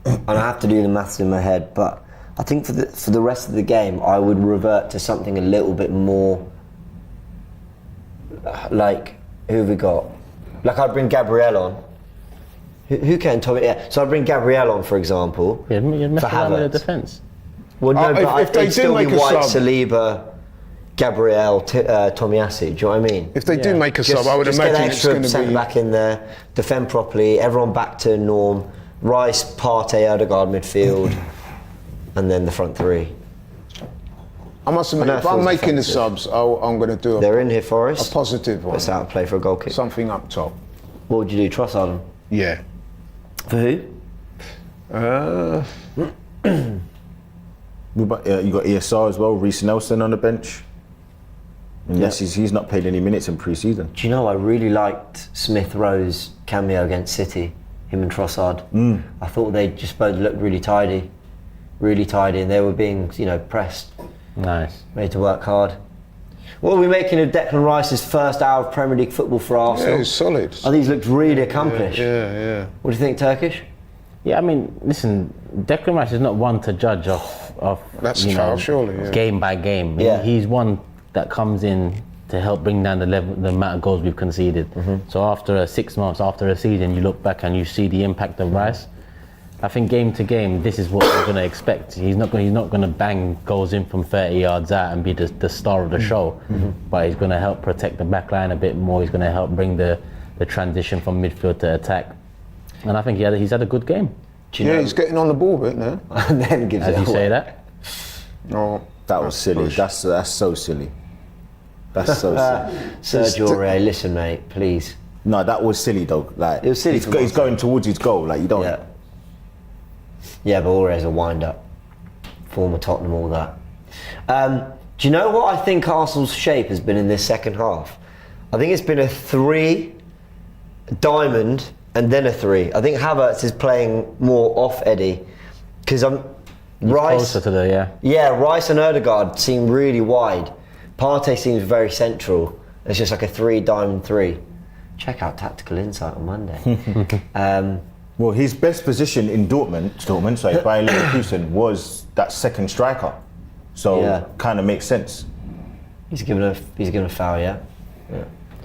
And I have to do the maths in my head, but I think for the rest of the game, I would revert to something a little bit more like, who have we got? Like, I'd bring Gabriel on. Who can Tommy? Yeah. So I'd bring Gabriel on, for example. Yeah, you'd mess for around with Havertz. the defence. Well, no, but if they it'd still do be make a White, sub, Saliba, Gabriel, Tomiyasu. Do you know what I mean? if they do make a sub, I would just imagine get it's extra going to centre be. back in there, defend properly, everyone back to norm. Rice, Partey, Odegaard midfield, and then the front three. I must admit, I know if it I'm feels making the defensive. subs, I'm going to do They're in here for us. a positive one. Let's out play for a goal kick. Something up top. What would you do? Trossard them? Yeah. For who? You got ESR as well, Reece Nelson on the bench. And yes, he's not played any minutes in pre-season. Do you know, I really liked Smith Rowe's cameo against City, him and Trossard. I thought they just both looked really tidy, and they were being, pressed, Nice. made to work hard. What are we making of Declan Rice's first hour of Premier League football for Arsenal? Yeah, it's solid. I think he's looked really accomplished. Yeah. What do you think, Turkish? Yeah, I mean, listen, Declan Rice is not one to judge off That's Charles, surely. Yeah. game by game. Yeah. He's one that comes in to help bring down the amount of goals we've conceded. So after 6 months, after a season, you look back and you see the impact of Rice. I think game to game, this is what we're going to expect. He's not going to bang goals in from 30 yards out and be the star of the show, but he's going to help protect the back line a bit more. He's going to help bring the transition from midfield to attack. And I think he's had a good game. He's getting on the ball a bit now. And then gives As it you away. say that? No. That was silly. That's so silly. That's so silly. Sergio Aurier, listen, mate, please. No, that was silly though. Like, It was silly He's, for he's going towards his goal. Like, you don't. Yeah, but Aurier's a wind-up. Former Tottenham, all that. Do you know what I think Arsenal's shape has been in this second half? I think it's been a 3, diamond, and then a 3. I think Havertz is playing more off Eddie. Because Rice... Closer to the, Yeah, Rice and Odegaard seem really wide. Partey seems very central. It's just like a 3-diamond 3. Check out Tactical Insight on Monday. Well, his best position in Bayern Leverkusen was that second striker. So kind of makes sense. He's given a foul, yeah.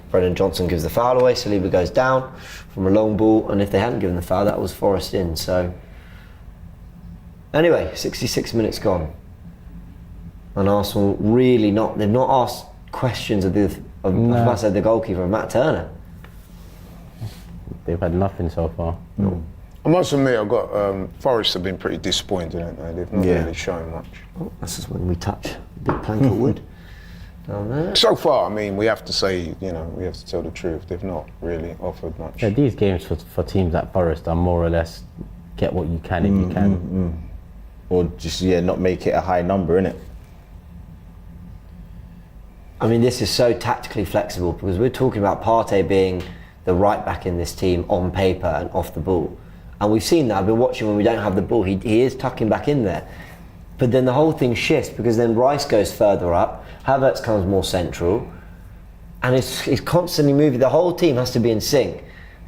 Brendan Johnson gives the foul away, Saliba goes down from a long ball, and if they hadn't given the foul, that was Forest in. So anyway, 66 minutes gone. And Arsenal they've not asked questions of the goalkeeper, Matt Turner. They've had nothing so far. I must admit, Forest have been pretty disappointed, haven't they? They've not really shown much. Oh, this is when we touch a big plank of wood down there. So far, I mean, we have to say, we have to tell the truth. They've not really offered much. Yeah, these games for teams like Forest are more or less get what you can if you can. Or just, not make it a high number, innit? I mean, this is so tactically flexible because we're talking about Partey being the right back in this team on paper and off the ball. And we've seen that. I've been watching when we don't have the ball. He is tucking back in there. But then the whole thing shifts because then Rice goes further up, Havertz comes more central, and it's constantly moving. The whole team has to be in sync.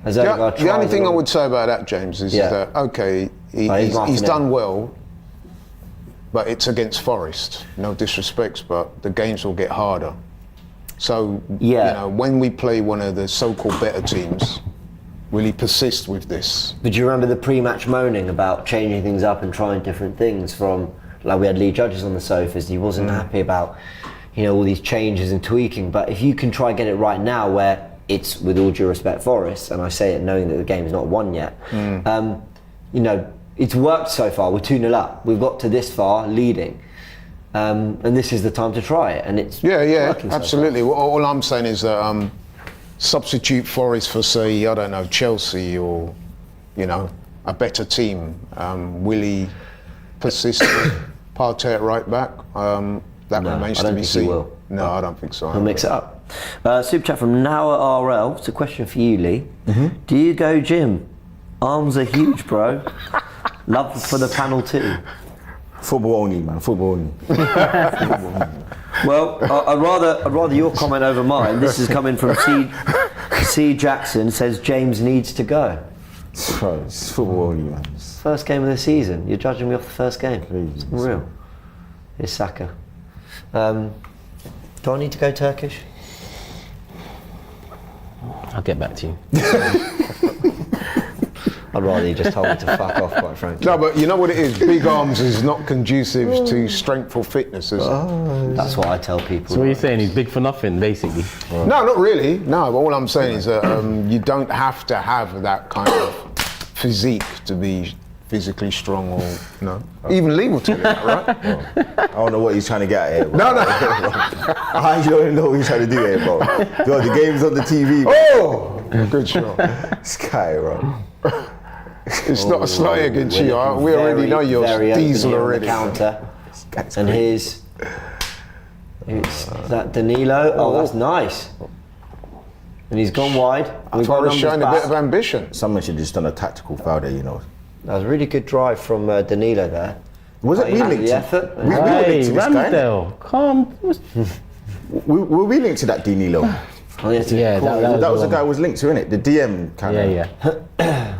The only thing I would say about that, James, is that, okay, he's done well, but it's against Forest. No disrespect, but the games will get harder. So, when we play one of the so-called better teams, will he persist with this? But do you remember the pre-match moaning about changing things up and trying different things from, like we had Lee Judges on the sofas, he wasn't happy about, all these changes and tweaking. But if you can try and get it right now where it's, with all due respect, Forest, and I say it knowing that the game is not won yet, it's worked so far. We're 2-0 up. We've got to this far, leading. And this is the time to try it, and it's working absolutely. So far. All I'm saying is that substitute Forest for, say, I don't know, Chelsea or, a better team. Will he persist with Partey at right back? That remains to be seen. Will. No, I don't think so. He'll mix it up. Super chat from Noah RL. It's a question for you, Lee. Do you go gym? Arms are huge, bro. Love for the panel too. Football only, man. Football only. Well, I'd rather your comment over mine. This is coming from C Jackson. Says James needs to go. It's football only, man. First game of the season. You're judging me off the first game. Please. It's unreal. Here's Saka. Do I need to go Turkish? I'll get back to you. I'd rather you just told me to fuck off, quite frankly. No, but you know what it is? Big arms is not conducive to strength or fitness, is it? That's what I tell people. So what are you saying? He's big for nothing, basically. No, not really. No, but all I'm saying is that you don't have to have that kind of physique to be physically strong or, Even Lee will tell you that, right? I don't know what he's trying to get at here, bro. No. I don't know what he's trying to do here, bro. Yo, the game's on the TV, bro. Oh! Good shot. Sky, bro. It's not a slight against you. We already know you're diesel already. Counter. And here's that Danilo. Oh, that's nice. And he's gone wide. We've got showing a bit of ambition. Someone should have just done a tactical foul there, That was a really good drive from Danilo there. Was it we linked the effort? We were linked to this guy. Ramsdale, come. Were we linked to that Danilo? That was the guy who was linked to, innit? The DM kind of. Yeah.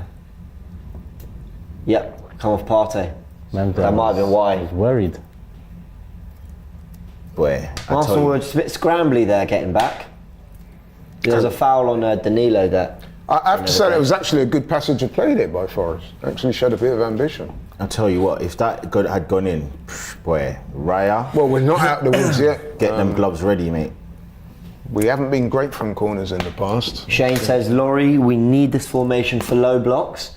Yep, come off Partey. Ramsdale That might have been why. I was worried. Boy, Arsenal were just a bit scrambly there getting back. There was a foul on Danilo there. I have to say that it was actually a good passage of play there by Forest. Actually showed a bit of ambition. I'll tell you what, if that had gone in, boy, Raya. Well, we're not out the woods yet. Get them gloves ready, mate. We haven't been great from corners in the past. Shane says, Laurie, we need this formation for low blocks.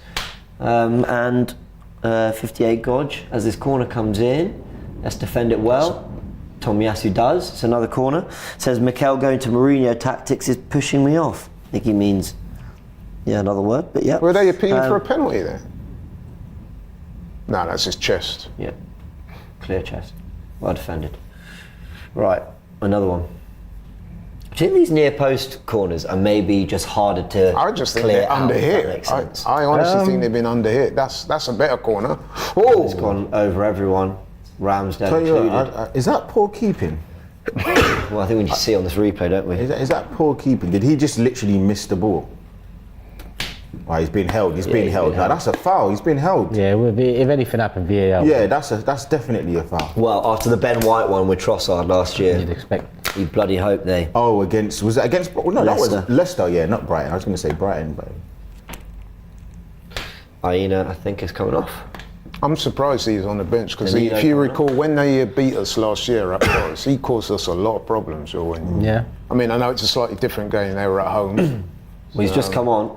And 58 Godge, as this corner comes in, let's defend it well. Tomiyasu does. It's another corner. Says, Mikel going to Mourinho tactics is pushing me off. I think he means, another word, but yeah. Were they appealing for a penalty there? No, that's his chest. Yeah, clear chest. Well defended. Right, another one. Do you think these near post corners are maybe just harder to I just think clear they're out, under if that hit. makes sense? I honestly think they've been under hit. That's a better corner. Oh, It's gone over everyone. Ramsdale Tell you included. what, is that poor keeping? Well, I think we just see it on this replay, don't we? Is that poor keeping? Did he just literally miss the ball? Oh, he's been held. He's been held. Now, that's a foul. He's been held. Yeah, if anything happened, VAR. Yeah, that's definitely a foul. Well, after the Ben White one with Trossard last year, You'd expect. you bloody hope they. Oh, was it against? Well, no, Leicester. that was Leicester. Yeah, not Brighton. I was going to say Brighton, but Aina, I think, is coming off. I'm surprised he's on the bench because Danilo if you coming recall when they beat us last year at Forest, he caused us a lot of problems. Yeah. I mean, I know it's a slightly different game. They were at home. Well, he's just come on,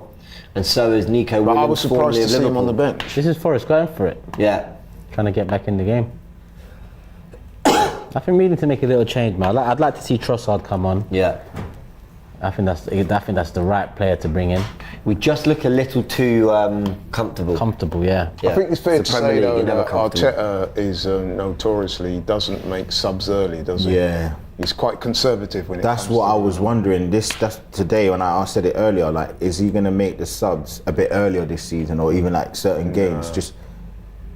and so is Nico But Williams. I was surprised formerly to of see him on the Liverpool. bench. This is Forest going for it, Yeah. trying to get back in the game. I think we need to make a little change, man. I'd like to see Trossard come on. Yeah. I think that's the right player to bring in. We just look a little too comfortable. Comfortable, yeah. Yeah. I think it's fair It's to the Premier say League, though you're never that comfortable. Arteta is notoriously doesn't make subs early, does he? Yeah. He's quite conservative when it that's comes what to I was wondering. That's today when I said it earlier. Like, is he going to make the subs a bit earlier this season, or even like certain games? Just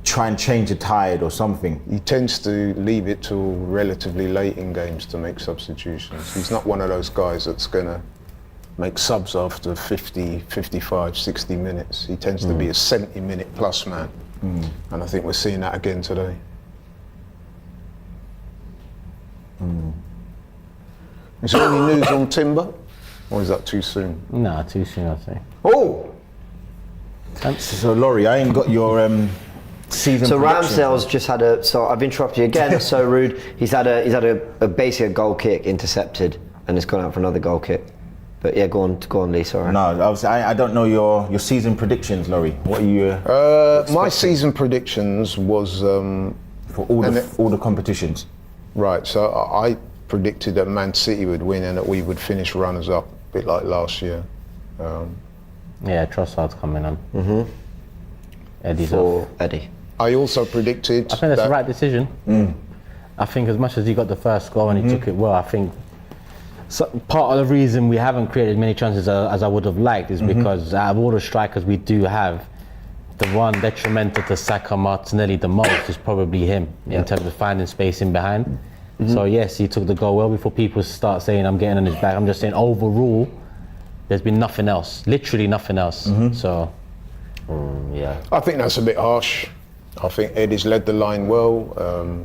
try and change the tide or something. He tends to leave it till relatively late in games to make substitutions. He's not one of those guys that's going to make subs after 50, 55, 60 minutes. He tends to be a 70-minute plus man. And I think we're seeing that again today. Is there any news on Timber? Or is that too soon? Nah, too soon, I'd say. Oh. So Laurie, I ain't got your season. So predictions. Ramsdale's just had a. So I've interrupted you again. That's so rude. He's had a basically a goal kick intercepted, and it's gone out for another goal kick. But yeah, go on, Lee. Sorry. No, I don't know your season predictions, Laurie. What are you? My season predictions was For all the competitions. right. So I predicted that Man City would win and that we would finish runners-up, a bit like last year. Yeah, Trossard's coming on. Eddie's For off. Eddie. I also predicted I think that's that the right decision. I think as much as he got the first goal and he took it well, I think part of the reason we haven't created as many chances as I would have liked is because out of all the strikers we do have, the one detrimental to Saka Martinelli the most is probably him in terms of finding space in behind. So yes, he took the goal well. Before people start saying I'm getting on his back, I'm just saying overall, there's been nothing else, literally nothing else. So Yeah. I think that's a bit harsh. I think Eddie's led the line well,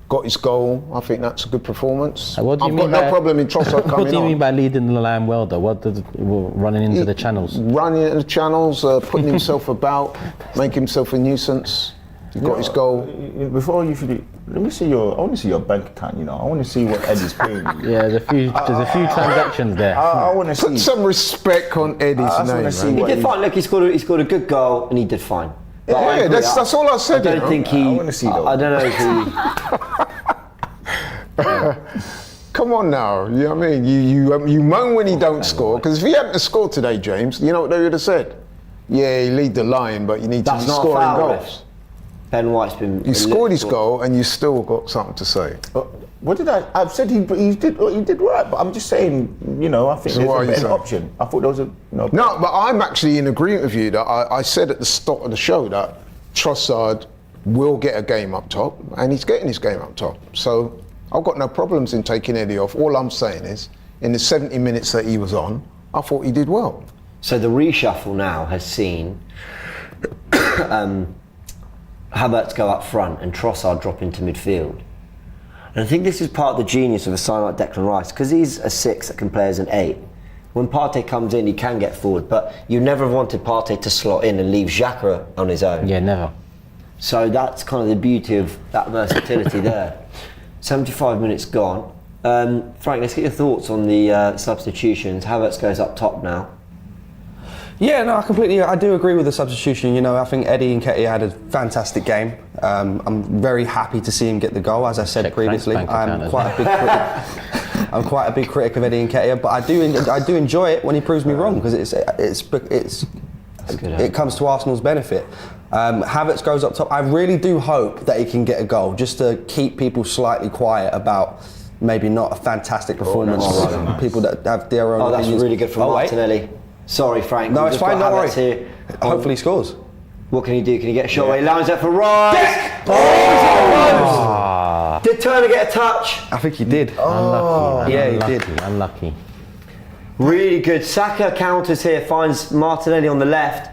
got his goal. I think that's a good performance. What do you I've mean got no by- problem in Trossard coming on. what do you mean by leading the line well though? What does running into the channels? Running into the channels, putting himself about, making himself a nuisance. He got his goal. Before you should, let me see I want to see your bank account. I want to see what Eddie's paying you. Yeah, there's a few transactions there. I want to see. Put some respect on Eddie's I just name, wanna see man. He what did fine. Look, he scored a good goal, and he did fine. But I Yeah, agree, that's all I said. I you don't know. think he. I wanna see that I don't know if he. Come on now, you know what I mean? You moan when he don't score, because if he hadn't have scored today, James, you know what they would have said? Yeah, he lead the line, but you need to That's be not a scoring foul, goals. refs. Ben White's been. You scored his goal and you still got something to say. What did I? I've said he did right, but I'm just saying. I think So what are you there's a better saying? option. I thought there was a. No, but I'm actually in agreement with you that I said at the start of the show that Trossard will get a game up top, and he's getting his game up top. So I've got no problems in taking Eddie off. All I'm saying is, in the 70 minutes that he was on, I thought he did well. So the reshuffle now has seen Havertz go up front and Trossard drop into midfield. And I think this is part of the genius of a sign like Declan Rice, because he's a 6 that can play as an 8. When Partey comes in, he can get forward, but you never have wanted Partey to slot in and leave Xhaka on his own. Yeah, never. So that's kind of the beauty of that versatility there. 75 minutes gone. Frank, let's get your thoughts on the substitutions. Havertz goes up top now. Yeah, no, I do agree with the substitution. I think Eddie Nketiah had a fantastic game. I'm very happy to see him get the goal. As I said Check previously, Frank's bank account I'm as quite a big critic. I'm quite a big critic of Eddie Nketiah, but I do enjoy it when he proves me wrong, because it comes to Arsenal's benefit. Havertz goes up top. I really do hope that he can get a goal, just to keep people slightly quiet about maybe not a fantastic performance. People that have their own Oh, that's opinions. really good from wait. Martinelli. Sorry, Frank. No, We've it's just fine, got don't Havertz worry. here. Hopefully he scores. What can he do? Can he get a shot away? Lines up for Rice. Did Turner get a touch? I think he did. Unlucky, yeah, he unlucky, did. Unlucky. Really good. Saka counters here, finds Martinelli on the left.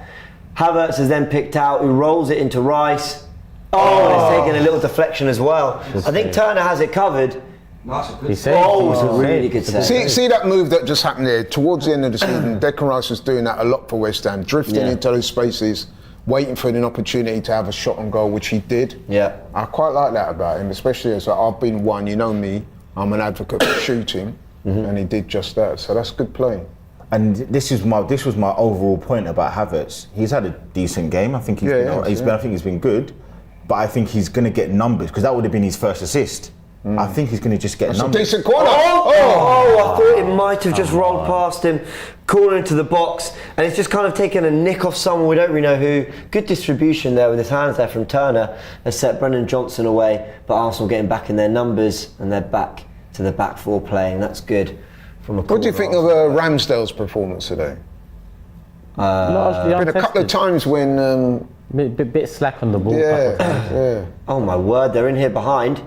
Havertz is then picked out, who rolls it into Rice. Oh, and it's taking a little deflection as well. I think Turner has it covered. That's a good He save. saved. Oh, it's a really good save. See that move that just happened there towards the end of the season. Declan Rice was doing that a lot for West Ham, drifting Yeah. into those spaces, waiting for an opportunity to have a shot on goal, which he did. Yeah. I quite like that about him, especially as I've been one. You know me, I'm an advocate for shooting, and he did just that. So that's good play. And this was my overall point about Havertz. He's had a decent game. I think he's been good, but I think he's going to get numbers because that would have been his first assist. I think he's going to just get It's a numbers. decent corner. I thought it might have just rolled past him, corner into the box, and it's just kind of taken a nick off someone, we don't really know who. Good distribution there with his hands there from Turner, has set Brendan Johnson away, but Arsenal getting back in their numbers, and they're back to the back four playing. That's good from a What do you think of Ramsdale's performance today? Largely Been a couple of untested. times when, Bit slack on the ball. yeah. Oh my word, they're in here behind.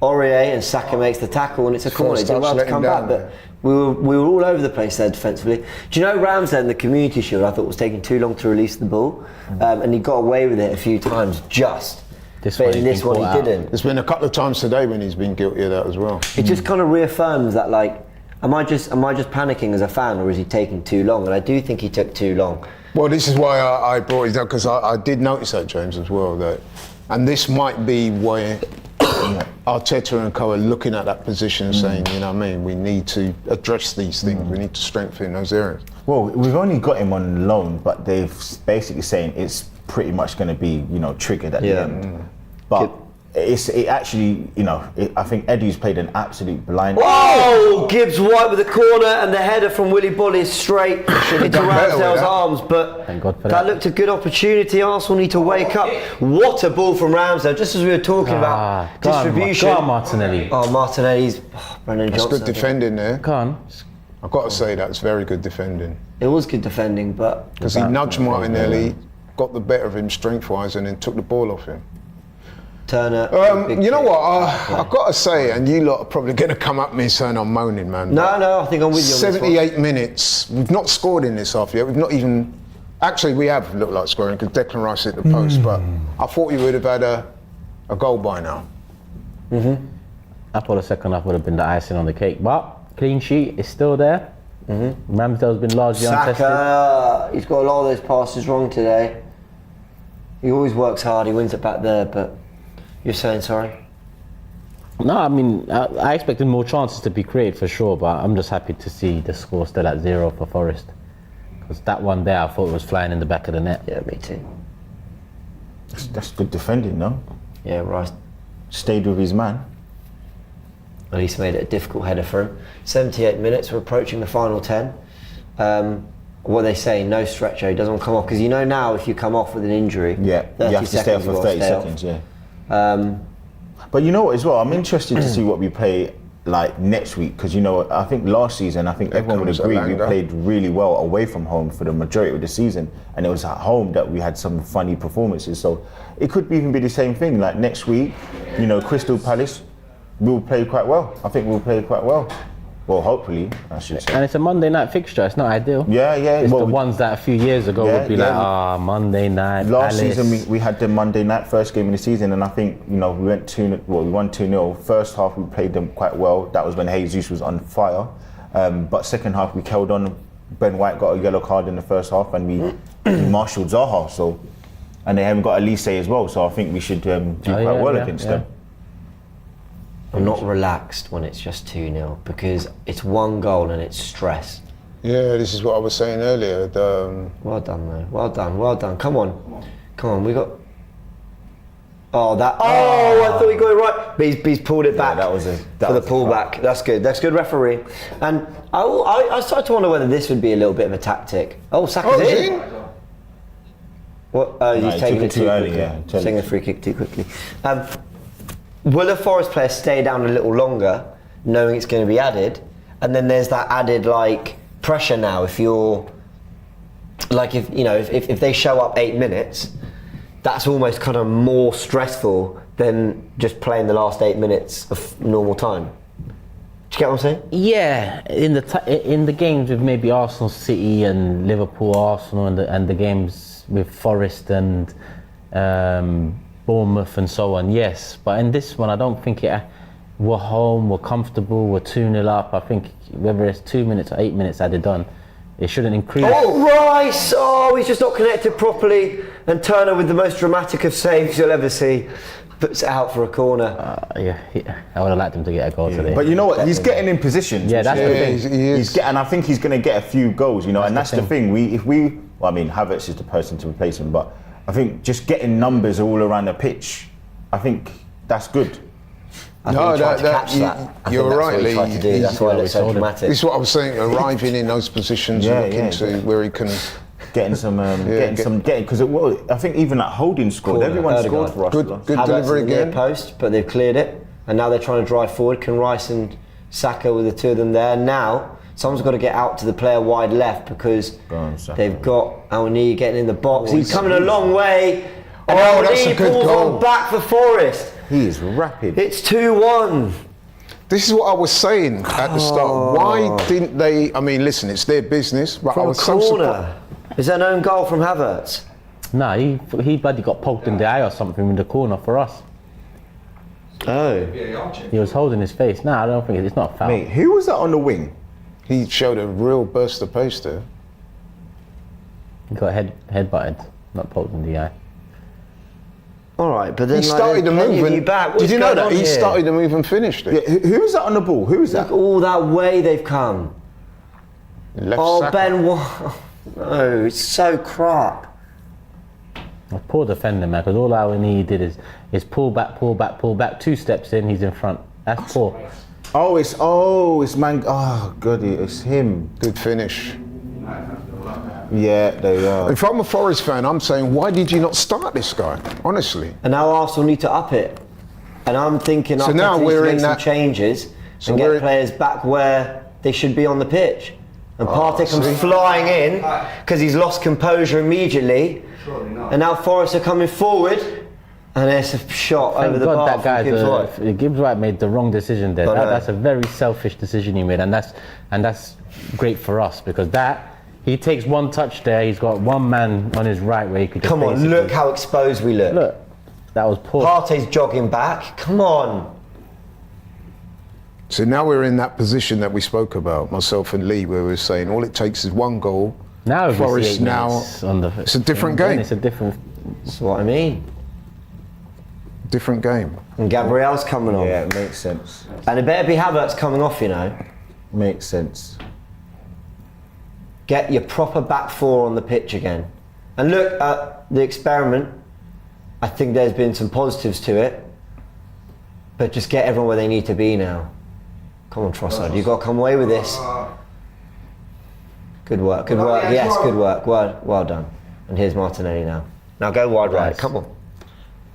Aurier and Saka makes the tackle, and it's a corner. He did touch, well to let him come down back, but we were all over the place there defensively. Do you know Ramsdale in the Community Shield, I thought was taking too long to release the ball, and he got away with it a few times just. This But one in he's this been one he caught out. didn't. There's been a couple of times today when he's been guilty of that as well. It just kind of reaffirms that, like, am I just panicking as a fan, or is he taking too long? And I do think he took too long. Well, this is why I brought it up, because I did notice that, James, as well. And this might be where Arteta and co are looking at that position and saying, you know what I mean, we need to address these things, we need to strengthen those areas. Well, we've only got him on loan, but they've basically saying it's pretty much going to be, triggered at the end. But it actually, I think Eddie's played an absolute blind. Oh, Gibbs White with the corner, and the header from Willy Bolly is straight into done better with Ramsdale's that. arms. But Thank God for that that. looked a good opportunity. Arsenal need to wake up. What a ball from Ramsdale! Just as we were talking about distribution. Go on, Martinelli. Oh, Martinelli's Brendan That's Johnson. good defending there. Go on. I've got to say that's very good defending. It was good defending, but Because he nudged Martinelli, got the better of him strength-wise, and then took the ball off him. Turner. big You know kick. what? I've got to say, and you lot are probably going to come up me saying I'm moaning, man. No, I think I'm with you on this one. 78 minutes. We've not scored in this half yet. We've not even. Actually, we have looked like scoring because Declan Rice hit the post, but I thought you would have had a goal by now. I thought the second half would have been the icing on the cake, but clean sheet is still there. Ramsdale's been largely untested. Saka, he's got a lot of those passes wrong today. He always works hard, he wins it back there, but you're saying sorry? No, I mean, I expected more chances to be created for sure, but I'm just happy to see the score still at 0 for Forest. Because that one there, I thought was flying in the back of the net. Yeah, me too. That's good defending, no? Yeah, Rice Stayed with his man. at least made it a difficult header for him. 78 minutes, we're approaching the final 10. What they say, no stretcher, he doesn't want to come off, because now if you come off with an injury, Yeah, 30 you have to stay off seconds, for you've 30 got to stay off. seconds, yeah. But you know what as well, I'm interested to see what we play like next week, because I think last season, everyone would comes agree we Alanga. played really well away from home for the majority of the season, and it was at home that we had some funny performances. So it could even be the same thing. Like next week, Crystal Palace, we'll play quite well. I think we'll play quite well. Well, hopefully, I should say. And it's a Monday night fixture, it's not ideal. Yeah. It's Well, the ones that a few years ago would be Monday night, last Palace. season we had the Monday night first game of the season, and I think we won 2-0. First half we played them quite well. That was when Jesus was on fire. But second half we held on. Ben White got a yellow card in the first half, and we marshalled Zaha. So, and they haven't got Elise as well. So I think we should do quite well against them. I'm not relaxed when it's just 2-0, because it's one goal and it's stress. Yeah, this is what I was saying earlier. Well done, though. Well done. Come on, we got... I thought he got it right. But he's pulled it back. that was for the pullback. That's good referee. And I started to wonder whether this would be a little bit of a tactic. Oh, Saka's in. What? He's he taking took it it too too early, quickly. yeah. Taking a free kick too quickly. Will a Forest player stay down a little longer, knowing it's going to be added? And then there's that added pressure now. If you're if they show up 8 minutes, that's almost kind of more stressful than just playing the last 8 minutes of normal time. Do you get what I'm saying? Yeah, in the games with maybe Arsenal, City, and Liverpool, Arsenal, and the games with Forest and Bournemouth and so on. Yes, but in this one, I don't think we're home, we're comfortable, we're 2-0 up. I think whether it's 2 minutes or 8 minutes added on, it shouldn't increase. Oh, Rice! Oh, he's just not connected properly. And Turner, with the most dramatic of saves you'll ever see, puts it out for a corner. I would have liked him to get a goal today. But you know what? He's getting in positions. Yeah, that's the thing. And I think he's going to get a few goals. You know, and that's the thing. Havertz is the person to replace him, but I think just getting numbers all around the pitch, I think that's good. I think he tried to catch that. You're right, Lee. That's why it looks so dramatic. This is what I was saying. Arriving in those positions, looking to where he can. Getting because I think even that Holding scored. Everyone scored for us. Good delivery again. Near post, but they've cleared it, and now they're trying to drive forward. Can Rice and Saka with the two of them there? Now someone's got to get out to the player wide left because they've got Al-Nini getting in the box. He's coming a long way, and Al-Nini pulls on back for Forest. He is rapid. It's 2-1. This is what I was saying at the start. Why didn't they? I mean, listen, it's their business. But From I was corner. so surprised. Is that an own goal from Havertz? Nah, he bloody got poked in the eye or something in the corner for us. Oh. He was holding his face. Nah, I don't think it's not a foul. Mate, who was that on the wing? He showed a real burst of pace there. He got head-butted, not poked in the eye. All right, but then He started the move. Did you know that? He started the move and finished it. Yeah, who was that on the ball? Who was that? Look all that way they've come. Left Saka. No, it's so crap. Poor defender, man, because all Al-Nini did is pull back, 2 steps in, he's in front. That's poor. It's man. Oh, God, it's him. Good finish. Yeah, they are. If I'm a Forest fan, I'm saying, why did you not start this guy? Honestly. And now Arsenal need to up it. And I'm thinking So now we're in some that changes So and we're- get players back where they should be on the pitch. And Partey comes see. flying in because he's lost composure immediately. And now Forest are coming forward. And there's a shot Thank over the God bar that guy, from Gibbs White. Gibbs White made the wrong decision there. I know. That's a very selfish decision he made, and that's great for us because he takes one touch there. He's got one man on his right where he could. Come on, look how exposed we look. Look, that was poor. Partey's jogging back. Come on. So now we're in that position that we spoke about, myself and Lee, where we were saying all it takes is one goal. Now Forest now. It's a different game. It's a different. That's what I mean. Different game. And Gabriel's coming on. Yeah, it makes sense. And it better be Havertz coming off, you know. Makes sense. Get your proper back four on the pitch again. And look at the experiment. I think there's been some positives to it. But just get everyone where they need to be now. Come on, Trossard, you've got to come away with this. Good work, good work. Yes, good work. Well done. And here's Martinelli now. Now go wide right. Come on.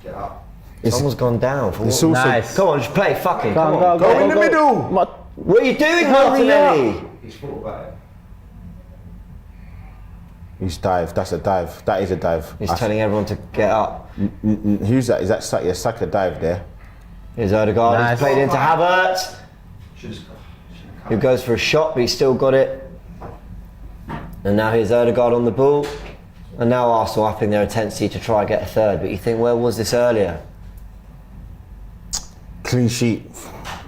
Get up. Someone's gone down. It's also Nice. Come on, just play. Fucking come on. go in the middle. What are you doing, Martinelli? He's thought about it. He's dived. That's a dive. That is a dive. He's telling everyone to get up. Who's that? Is that Saka? Yeah, Saka dive there. Here's Odegaard. Nice. He's played into Havertz, who goes for a shot, but he's still got it. And now here's Odegaard on the ball. And now Arsenal upping their intensity to try and get a third. But you think, where was this earlier? Clean sheet.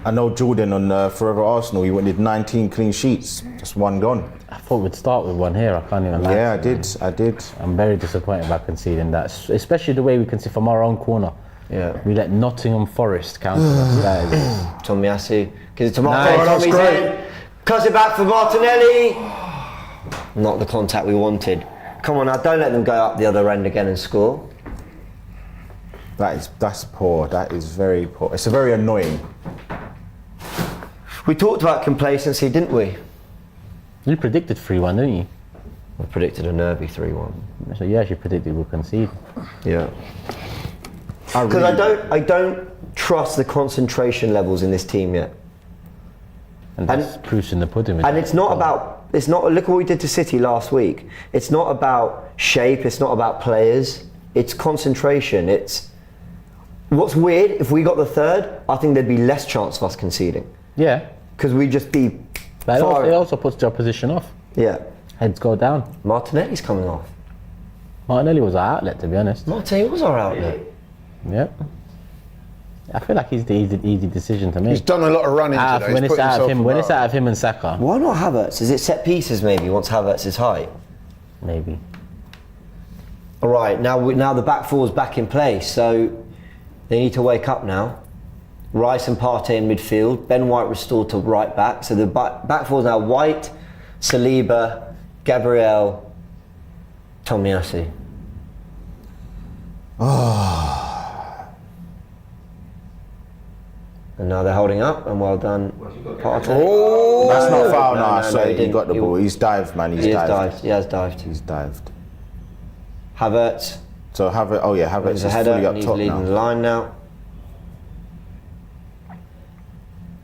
I know Jordan on Forever Arsenal. He wanted 19 clean sheets. Just one gone. I thought we'd start with one here. I can't even lie. Yeah, I did. I'm very disappointed by conceding that, especially the way we concede from our own corner. Yeah. We let Nottingham Forest counter us. That is. Tomiyasu. Gives it to Nice. Martinelli. That's Tommy's in. Cuts it back for Martinelli. Not the contact we wanted. Come on now, don't let them go up the other end again and score. That's poor. That is very poor. It's very annoying. We talked about complacency, didn't we? You predicted 3-1, didn't you? We predicted a nervy 3-1. So you actually predicted we'll concede. Yeah. Because I don't trust the concentration levels in this team yet. And that's proofs in the pudding. And it's not look what we did to City last week. It's not about shape, it's not about players, it's concentration. It's what's weird, if we got the third, I think there'd be less chance of us conceding. Yeah. Because we'd just be But far... it also puts the opposition off. Yeah. Heads go down. Martinelli's coming off. Martinelli was our outlet, to be honest. Martinelli was our outlet. Yep. I feel like he's the easy decision to make. He's done a lot of running today. When He's it's put out of himself him, when it's about. out of him and Saka, Why not Havertz? Is it set pieces maybe, once Havertz is height? maybe. All right, now the back four's back in place, so they need to wake up now. Rice and Partey in midfield, Ben White restored to right back, so the back four's now White, Saliba, Gabriel, Tomiyasu. And now they're holding up, and well done, Partey. Oh, That's not foul no, now, no, so he he didn't. got the He- ball. He's dived, man. He's He has dived. dived. He has dived. He's dived. Havertz. So Havertz, oh yeah, Havertz There's is a header, fully up and he's top leading the now. line now.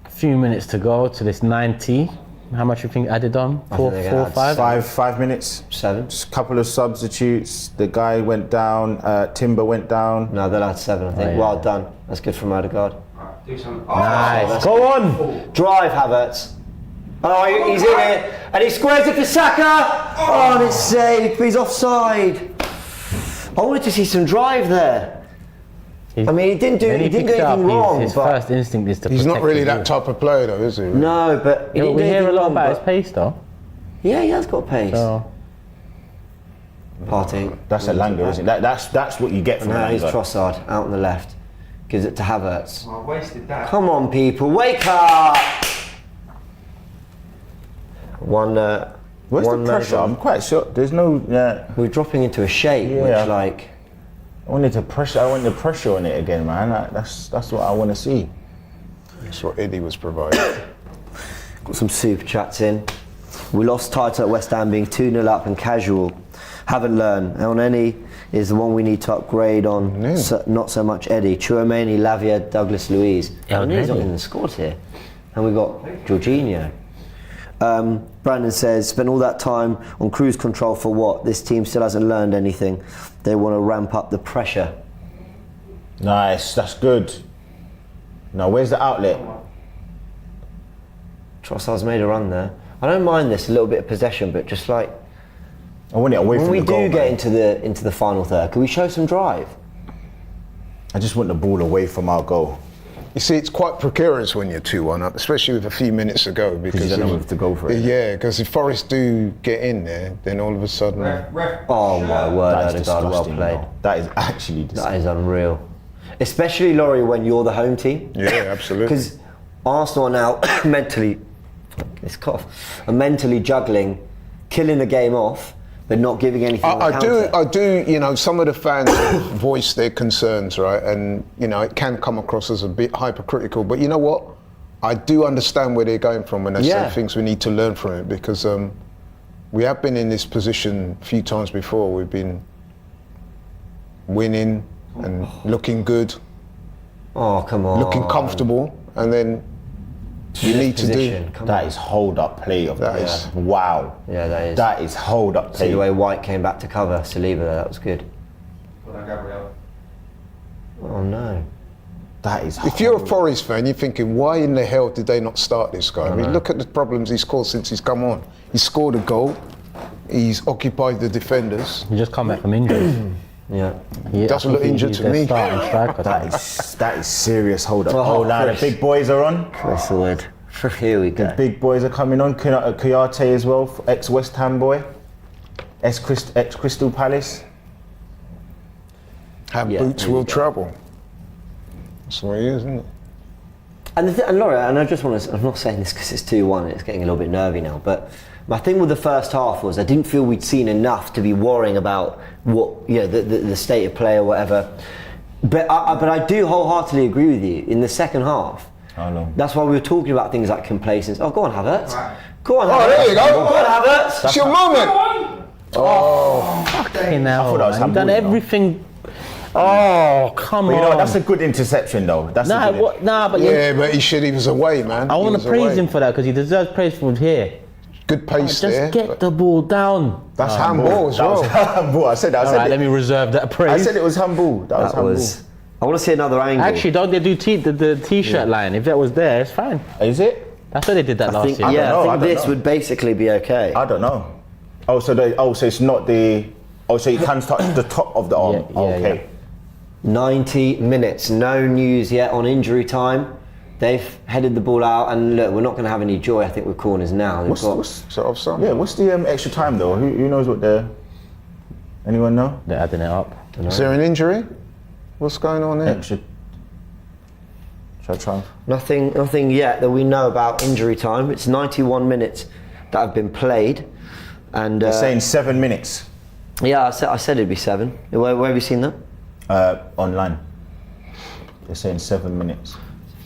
A few minutes to go to this 90. How much you think added on? I Four, think they four, had five? 5 minutes. 7. Just a couple of substitutes. The guy went down. Timber went down. No, they'll add 7, I think. yeah. Well done. That's good from Odegaard. Right, do some. Nice. Go on! Drive, Havertz. Oh, he's in it. And he squares it for Saka! Oh, and it's saved, but he's offside. I wanted to see some drive there. I mean, he didn't do Then anything picked it up, wrong, His but... first instinct is to he's not protect really the that ball. type of player, though, is he? No, but he Yeah, didn't we do hear a anything lot wrong, about his but... pace, though. Yeah, he has got pace. So Partey. That's Elanga, isn't it? That's what you get from Now he's Elanga. Trossard, out on the left. Gives it to Havertz. I wasted that. Come on, people, wake up! One, Where's one the pressure? man- I'm quite sure. There's no. We're dropping into a shape, Yeah. which, like... I want the pressure on it again, man. That's what I want to see. That's what Eddie was providing. Got some super chats in. We lost title at West Ham being 2-0 up and casual. Haven't learned. Elneny is the one we need to upgrade on. Yeah. So, not so much Eddie. Chouameni, Lavia, Douglas Luiz. Elneny's not Elneny. in the squad here. And we got Jorginho. Brandon says, spent all that time on cruise control for what? This team still hasn't learned anything. They want to ramp up the pressure. Nice. That's good. Now, where's the outlet? Trossard's made a run there. I don't mind this, a little bit of possession, but just like, I want it away when from we the do goal, get man. into the final third, can we show some drive? I just want the ball away from our goal. You see, it's quite precarious when you're 2-1 up, especially with a few minutes to go. Because you don't know if- if to go for it. Yeah, because if Forest do get in there, then all of a sudden... Ref. Oh my word, That is Odegaard, well disgusting. played. You know. That is actually disgusting. That is unreal. Especially, Laurie, when you're the home team. Yeah, absolutely. Because Arsenal are now mentally, this cough, are mentally juggling, killing the game off, but not giving anything on the counter. I do, you know, some of the fans voice their concerns, right? And, you know, it can come across as a bit hypercritical, but you know what? I do understand where they're going from when they Yeah. say things we need to learn from it, because we have been in this position a few times before. We've been winning and looking good, Oh, come on. looking comfortable, and then you need to do... Position, come That on. is hold up play of That the is- wow. Yeah, that is. That is hold up See play. the way White came back to cover Saliba there, that was good. Well done, Gabriel. Oh no. That is. If you're a Forest fan, you're thinking, why in the hell did they not start this guy? I mean, look at the problems he's caused since he's come on. He scored a goal. He's occupied the defenders. he just come back from injury. Yeah. He Doesn't look injured to me. Starting striker. that is serious hold up. Oh, Oh, now the Chris. big boys are on. Chris Wood. Here we go. Big boys are coming on. Kuyate as well, ex West Ham boy, ex Crystal Palace. Have Yeah, boots there you will go. travel. That's what he is, isn't it? And Laurie, and I just want to, I'm not saying this because it's 2-1, it's getting a little bit nervy now, but my thing with the first half was I didn't feel we'd seen enough to be worrying about what, you know, the state of play or whatever. But I do wholeheartedly agree with you. In the second half, How long? that's why we were talking about things like complacence. Oh, go on, Havertz. Right. Go on, Oh, Havertz. there you go. Go on, Havertz. It's your moment. Fucking hell, thought that was man. You've done handball, you know. everything. Oh, come But on. you know, that's a good interception though. That's a Nah, good what, nah, but Yeah, but he was away, man. I He want was to praise away. him for that because he deserves praise for here. Good pace Just there. get the ball down. That's handball as That was well. handball. I said that. All right, let me reserve that I praise. said it was handball. That was That handball. was I want to see another angle. Actually, don't they do the t-shirt line? If that was there, it's fine. Is it? That's why they did that last year. don't know, I think this would basically be okay. I don't know. Oh, so it's not the. Oh, so you can touch the top of the arm. Yeah, okay. 90 minutes, no news yet on injury time. They've headed the ball out, and look, we're not going to have any joy, I think, with corners now. What's the extra time though? Who knows what the? Anyone know? They're adding it up. Is there an injury? What's going on there? Extra. Shall I try? Nothing yet that we know about injury time. It's 91 minutes that have been played, and They're saying 7 minutes. yeah, I said it'd be 7. Where have you seen that? Online. They're saying 7 minutes.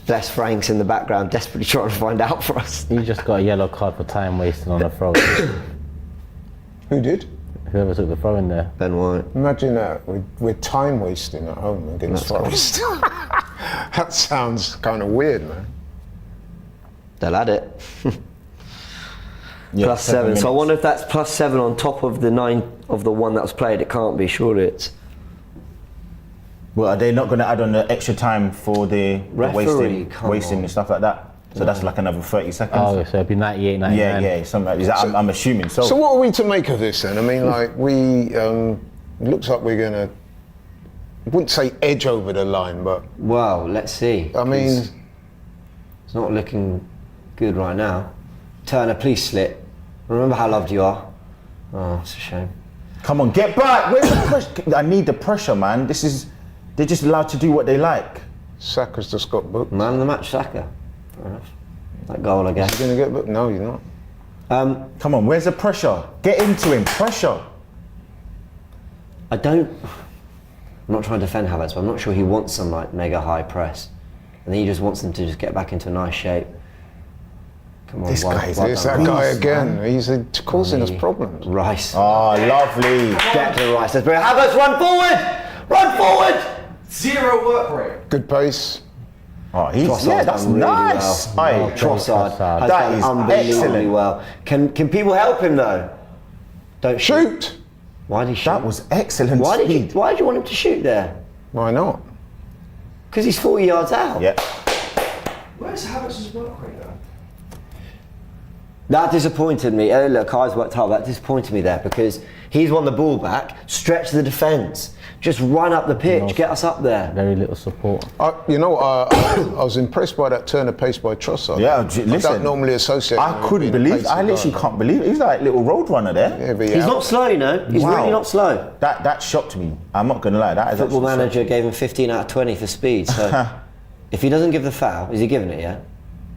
Bless Frank's in the background, desperately trying to find out for us. You just got a yellow card for time wasting on a throw. Who did? Whoever took the throw in there. Ben White. Imagine that. We're time wasting at home against Forest. That sounds kind of weird, man. They'll add it. Yeah, plus 7. minutes. So I wonder if that's plus 7 on top of the 9 of the one that was played. It can't be. Surely it's. Well, are they not going to add on the extra time for the Referee, wasting and stuff like that? So that's like another 30 seconds. Oh, so it'd be 98, 99. Yeah, something like that. I'm assuming so. So what are we to make of this then? I mean, like it looks like we're gonna, I wouldn't say edge over the line, but Well, let's see. I mean, It's not looking good right now. Turner, please slip. Remember how loved you are. Oh, it's a shame. Come on, get back. Where's the pressure? I need the pressure, man. They're just allowed to do what they like. Saka's just got booked. Man of the match, Saka. Fair enough. That goal, I guess. He's gonna get booked? No, you're not. Come on, where's the pressure? Get into him, pressure. I'm not trying to defend Havertz, but I'm not sure he wants some like mega high press. And then he just wants them to just get back into a nice shape. Come on, This guy's There's that guy again. He's causing us problems. Rice. Oh, lovely. Declan Rice. Let's bring Havertz, run forward! Run forward! 0 work rate. Good pace. Oh, Trossard's that's done really nice. well. Aye. Trossard Trossard. has That done is unbelievably excellent. well. Can people help him though? Don't shoot. Shoot! Why did he shoot? That was excellent Why did speed. you want him to shoot there? Why not? Because he's 40 yards out. Yeah. Where's Havertz's work rate though? That disappointed me. Look, Kai's worked hard. That disappointed me there because he's won the ball back, stretch the defence, just run up the pitch, get us up there. Very little support. I was impressed by that turn of pace by Trossard. Yeah, I listen. don't normally associate. I him with couldn't being a believe. pacey I literally guy. can't believe. He's like a little road runner there. Yeah, but He's not slow, you know. He's Wow. really not slow. That shocked me. I'm not gonna lie. That is Football actually Manager gave him 15 out of 20 for speed. So if he doesn't give the foul, is he giving it yet?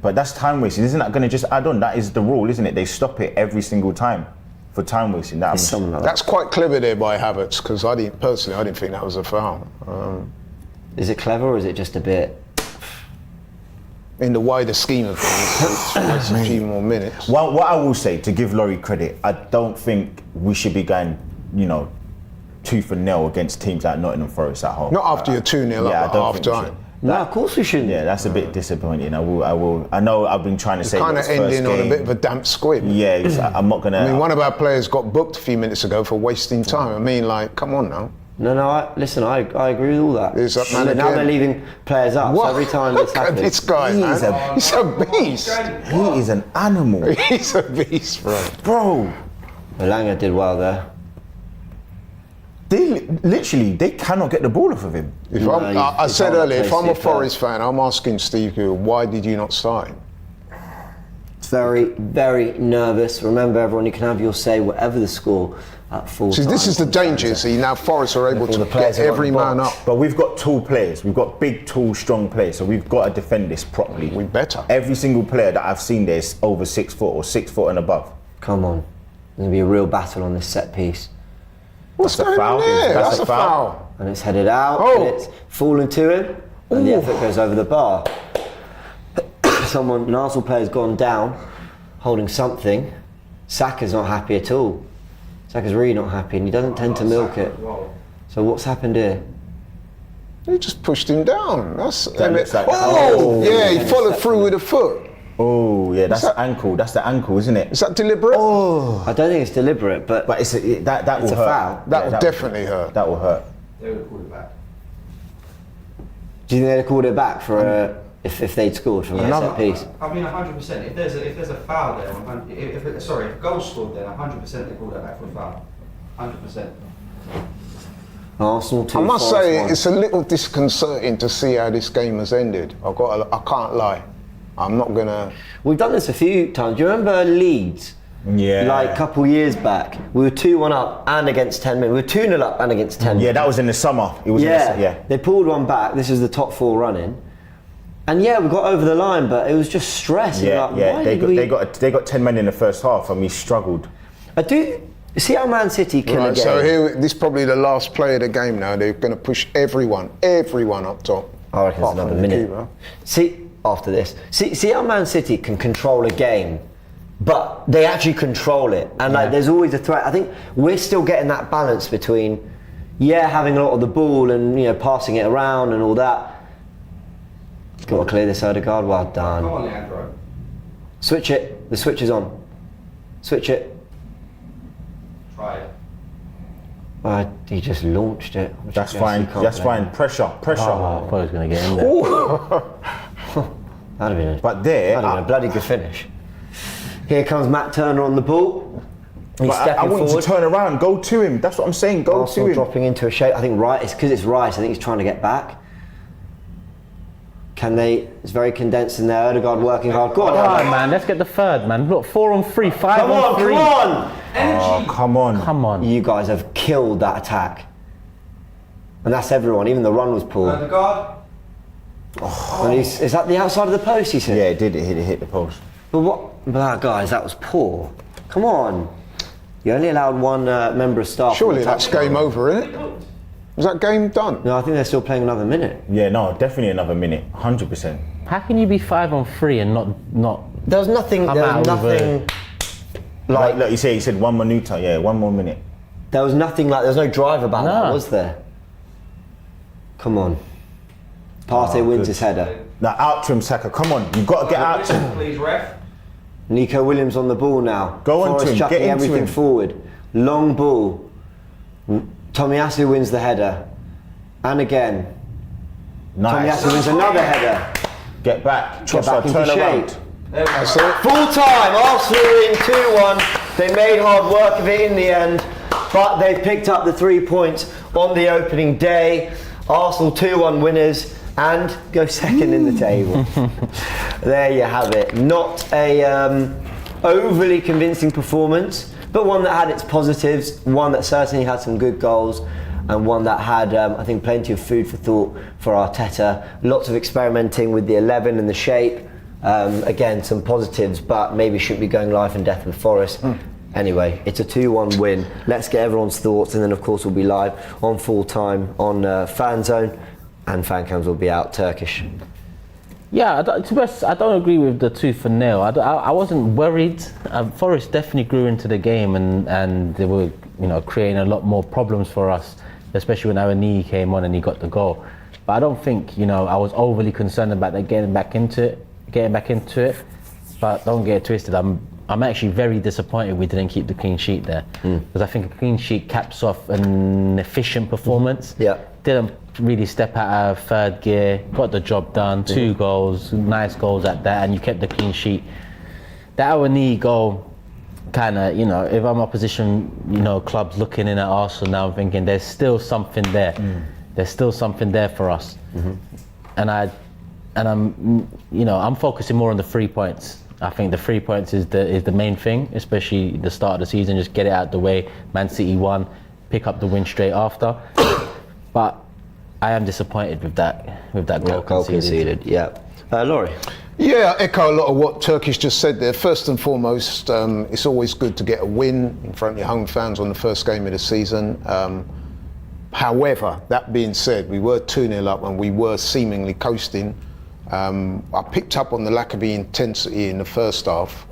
But that's time wasting. Isn't that going to just add on? That is the rule, isn't it? They stop it every single time for time wasting. That It's something like that. That's quite clever there by Havertz because I didn't think that was a foul. Is it clever or is it just a bit? In the wider scheme of things, it's a few more minutes. Well, what I will say, to give Laurie credit, I don't think we should be going, tooth and nail against teams like Nottingham Forest at home. Not after you're 2-0 Yeah, I up don't at think we half should. time. No, of course we shouldn't. Yeah, that's a bit disappointing. I will. I know I've been trying to say Kind of this first ending on a game. bit of a damp squib. Yeah, I'm not gonna. I mean, one of our players got booked a few minutes ago for wasting time. I mean, like, come on now. No, I agree with all that. There's that man Now again. they're leaving players up. So every time this Look at happens, this guy, He is man. He's a beast. He is an animal, He's a beast, bro. bro. Malanga did well there. They cannot get the ball off of him. If No, I he's said on the earlier, if place I'm a here, Forest fan, I'm asking Steve Gill, why did you not start him? It's very, very nervous. Remember, everyone, you can have your say, whatever the score at full See, time. this is the danger. See, now Forest are able All to the players get have got every the man box. up. But we've got tall players. We've got big, tall, strong players. So we've got to defend this properly. We better. Every single player that I've seen there is over 6 foot or 6 foot and above. Come on. There's going to be a real battle on this set piece. What's That's a going foul. on there? That's That's a a foul. And it's headed out, Oh. and it's fallen to him, and the effort goes over the bar. An Arsenal player's gone down, holding something. Saka's not happy at all. Saka's really not happy, and he doesn't tend to milk it. So what's happened here? He just pushed him down. That's looks like- oh, yeah, he Yeah, followed it's through with a foot. Oh, yeah, that's that- the ankle. That's the ankle, isn't it? Is that deliberate? I don't think it's deliberate, but But that will It's a hurt. foul. That Yeah, will definitely hurt. That will hurt. They would have pulled it back. Do you think they'd have called it back for if they'd scored from a set piece? I mean, 100%. If there's a foul there, if a goal scored there, 100% they called it back for a foul. 100%. Arsenal 2. I must Forest say, 1. it's a little disconcerting to see how this game has ended. I can't lie. I'm not gonna. We've done this a few times. Do you remember Leeds? Yeah. Like a couple years back, we were 2-1 up and against 10 men. We were 2-0 up and against 10 men. Yeah, that was in the summer. It was They pulled one back. This is the top 4 running. And yeah, we got over the line, but it was just stress. Yeah, like, yeah. why They got 10 men in the first half, and we struggled. I do see how Man City kill a Right, game. so here, this is probably the last play of the game now. They're going to push everyone up top. I reckon it's Apart another from the minute. keeper. See, after this, see how Man City can control a game, but they actually control it, and like there's always a threat. I think we're still getting that balance between, having a lot of the ball and passing it around and all that. Got to clear this Odegaard. Well done. Come on, Leandro. Switch it. The switch is on. Switch it. Try it. He just launched it. Which That's I guess fine. you can't That's blame. fine. Pressure. Oh, I thought he was going to get in there. That'd have been But there, a bloody good finish. Here comes Matt Turner on the ball. He's but I stepping want you forward. to turn around. Go to him. That's what I'm saying. Go Arsenal to him. dropping into a shape. I think it's because it's Rice. I think he's trying to get back. Can they? It's very condensed in there. Odegaard working hard. Go on, Come on, Odegaard. man. Let's get the third, man. Look, 4 on 3, 5 Come on on, 3. come on! Oh, come on. Come on. You guys have killed that attack. And that's everyone. Even the run was poor. The guard. And is that the outside of the post, he said? Yeah, it did. It hit the post. But guys, that was poor. Come on. You only allowed one member of staff. Surely on the that's touchline. game over, isn't it? Is that game done? No, I think they're still playing another minute. Yeah, no, definitely another minute. 100%. How can you be 5 on 3 and not? There was nothing. I'm There out was with nothing. Like, look, he said 1 minute. Yeah, 1 more minute. There was nothing like. There was no drive about No. that, was there? Come on. Partey wins good. his header. Now out to him, Saka. Come on, you've got to get out to him. Please, ref. Nico Williams on the ball now. Go on to Forrest him, chucking get into everything him. forward. Long ball. Tomiyasu wins the header. And again. Nice. Tomiyasu wins another header. Get back. Get back into turn shape. around. That's it. Full time, Arsenal in 2-1. They made hard work of it in the end, but they've picked up the 3 points on the opening day. Arsenal 2-1 winners and go second in the table. There you have it. Not a overly convincing performance, but one that had its positives, one that certainly had some good goals, and one that had, I think, plenty of food for thought for Arteta. Lots of experimenting with the 11 and the shape. Again, some positives, but maybe shouldn't be going life and death with Forest. Anyway, it's a 2-1 win. Let's get everyone's thoughts, and then of course we'll be live on full time on Fan Zone, and fan cams will be out Turkish. Yeah, to be honest, I don't agree with the 2-0. I wasn't worried. Forest definitely grew into the game, and they were, creating a lot more problems for us, especially when Awani came on and he got the goal. But I don't think, I was overly concerned about that getting back into it. But don't get it twisted. I'm actually very disappointed we didn't keep the clean sheet there, because I think a clean sheet caps off an efficient performance. Yeah. Didn't really step out of third gear, got the job done, 2 goals, nice goals at that, and you kept the clean sheet. That Awani goal, kind of, if I'm opposition, clubs looking in at Arsenal now, I'm thinking there's still something there. There's still something there for us, and I'm focusing more on the 3 points. I think the 3 points is the main thing, especially the start of the season. Just get it out of the way. Man City won, pick up the win straight after. But I am disappointed with that goal conceded. Yeah. Laurie. Yeah, I echo a lot of what Turkish just said there. First and foremost, it's always good to get a win in front of your home fans on the first game of the season. However, that being said, we were 2-0 up and we were seemingly coasting. I picked up on the lack of the intensity in the first half.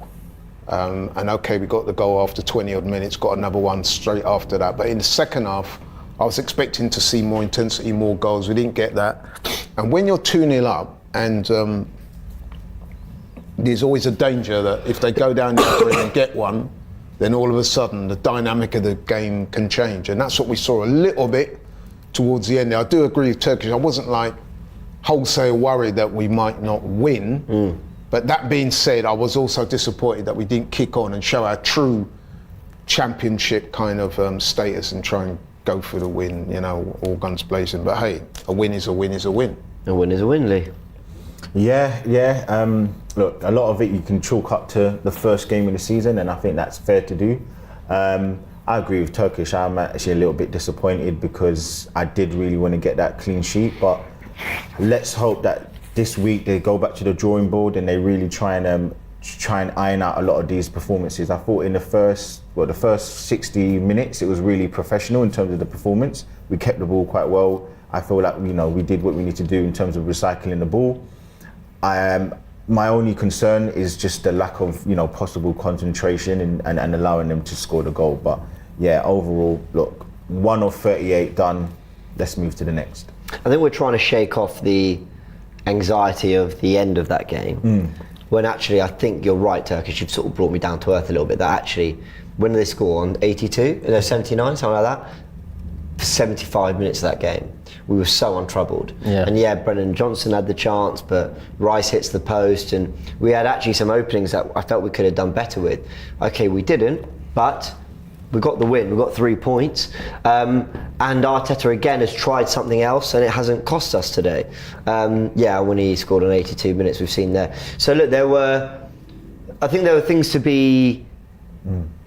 And okay, we got the goal after 20 odd minutes, got another one straight after that. But in the second half, I was expecting to see more intensity, more goals. We didn't get that. And when you're 2-0 up, and there's always a danger that if they go down there and get one, then all of a sudden the dynamic of the game can change. And that's what we saw a little bit towards the end. I do agree with Turkish. I wasn't like wholesale worried that we might not win. But that being said, I was also disappointed that we didn't kick on and show our true championship kind of status and try and go for the win, you know, all guns blazing. But hey, a win is a win is a win. A win is a win, Lee. Yeah. Look, a lot of it you can chalk up to the first game of the season, and I think that's fair to do. I agree with Turkish. I'm actually a little bit disappointed because I did really want to get that clean sheet, but let's hope that this week they go back to the drawing board and they really try and iron out a lot of these performances. I thought in the first 60 minutes it was really professional in terms of the performance. We kept the ball quite well. I feel like, you know, we did what we need to do in terms of recycling the ball. My only concern is just the lack of, you know, possible concentration and allowing them to score the goal. But yeah, overall, look, 1 of 38 done. Let's move to the next. I think we're trying to shake off the anxiety of the end of that game. When actually, I think you're right, Turkish. You've sort of brought me down to earth a little bit. That actually, when did they score on 82? 79, something like that. For 75 minutes of that game, we were so untroubled. Yeah. And yeah, Brennan Johnson had the chance, but Rice hits the post, and we had actually some openings that I felt we could have done better with. Okay, we didn't, but we got the win. We got 3 points, and Arteta again has tried something else, and it hasn't cost us today. When he scored on 82 minutes, we've seen there. So look, I think there were things to be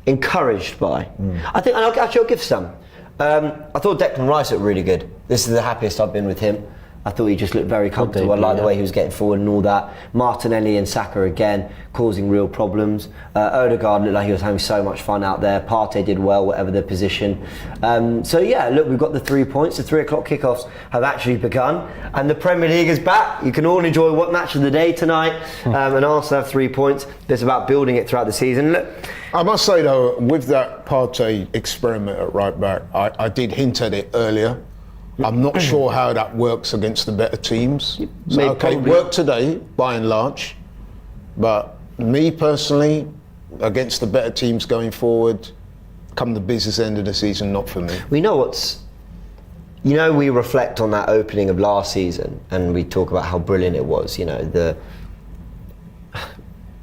encouraged by. I think, and I'll give some. I thought Declan Rice looked really good. This is the happiest I've been with him. I thought he just looked very comfortable. I like the way he was getting forward and all that. Martinelli and Saka again causing real problems. Odegaard looked like he was having so much fun out there. Partey did well, whatever the position. Look, we've got the 3 points. The 3 o'clock kickoffs have actually begun, and the Premier League is back. You can all enjoy what match of the day tonight. And Arsenal have 3 points. It's about building it throughout the season. Look, I must say though, with that Partey experiment at right back, I did hint at it earlier. I'm not sure how that works against the better teams. So, okay, it worked today, by and large. But me personally, against the better teams going forward, come the business end of the season, not for me. We reflect on that opening of last season and we talk about how brilliant it was. You know, the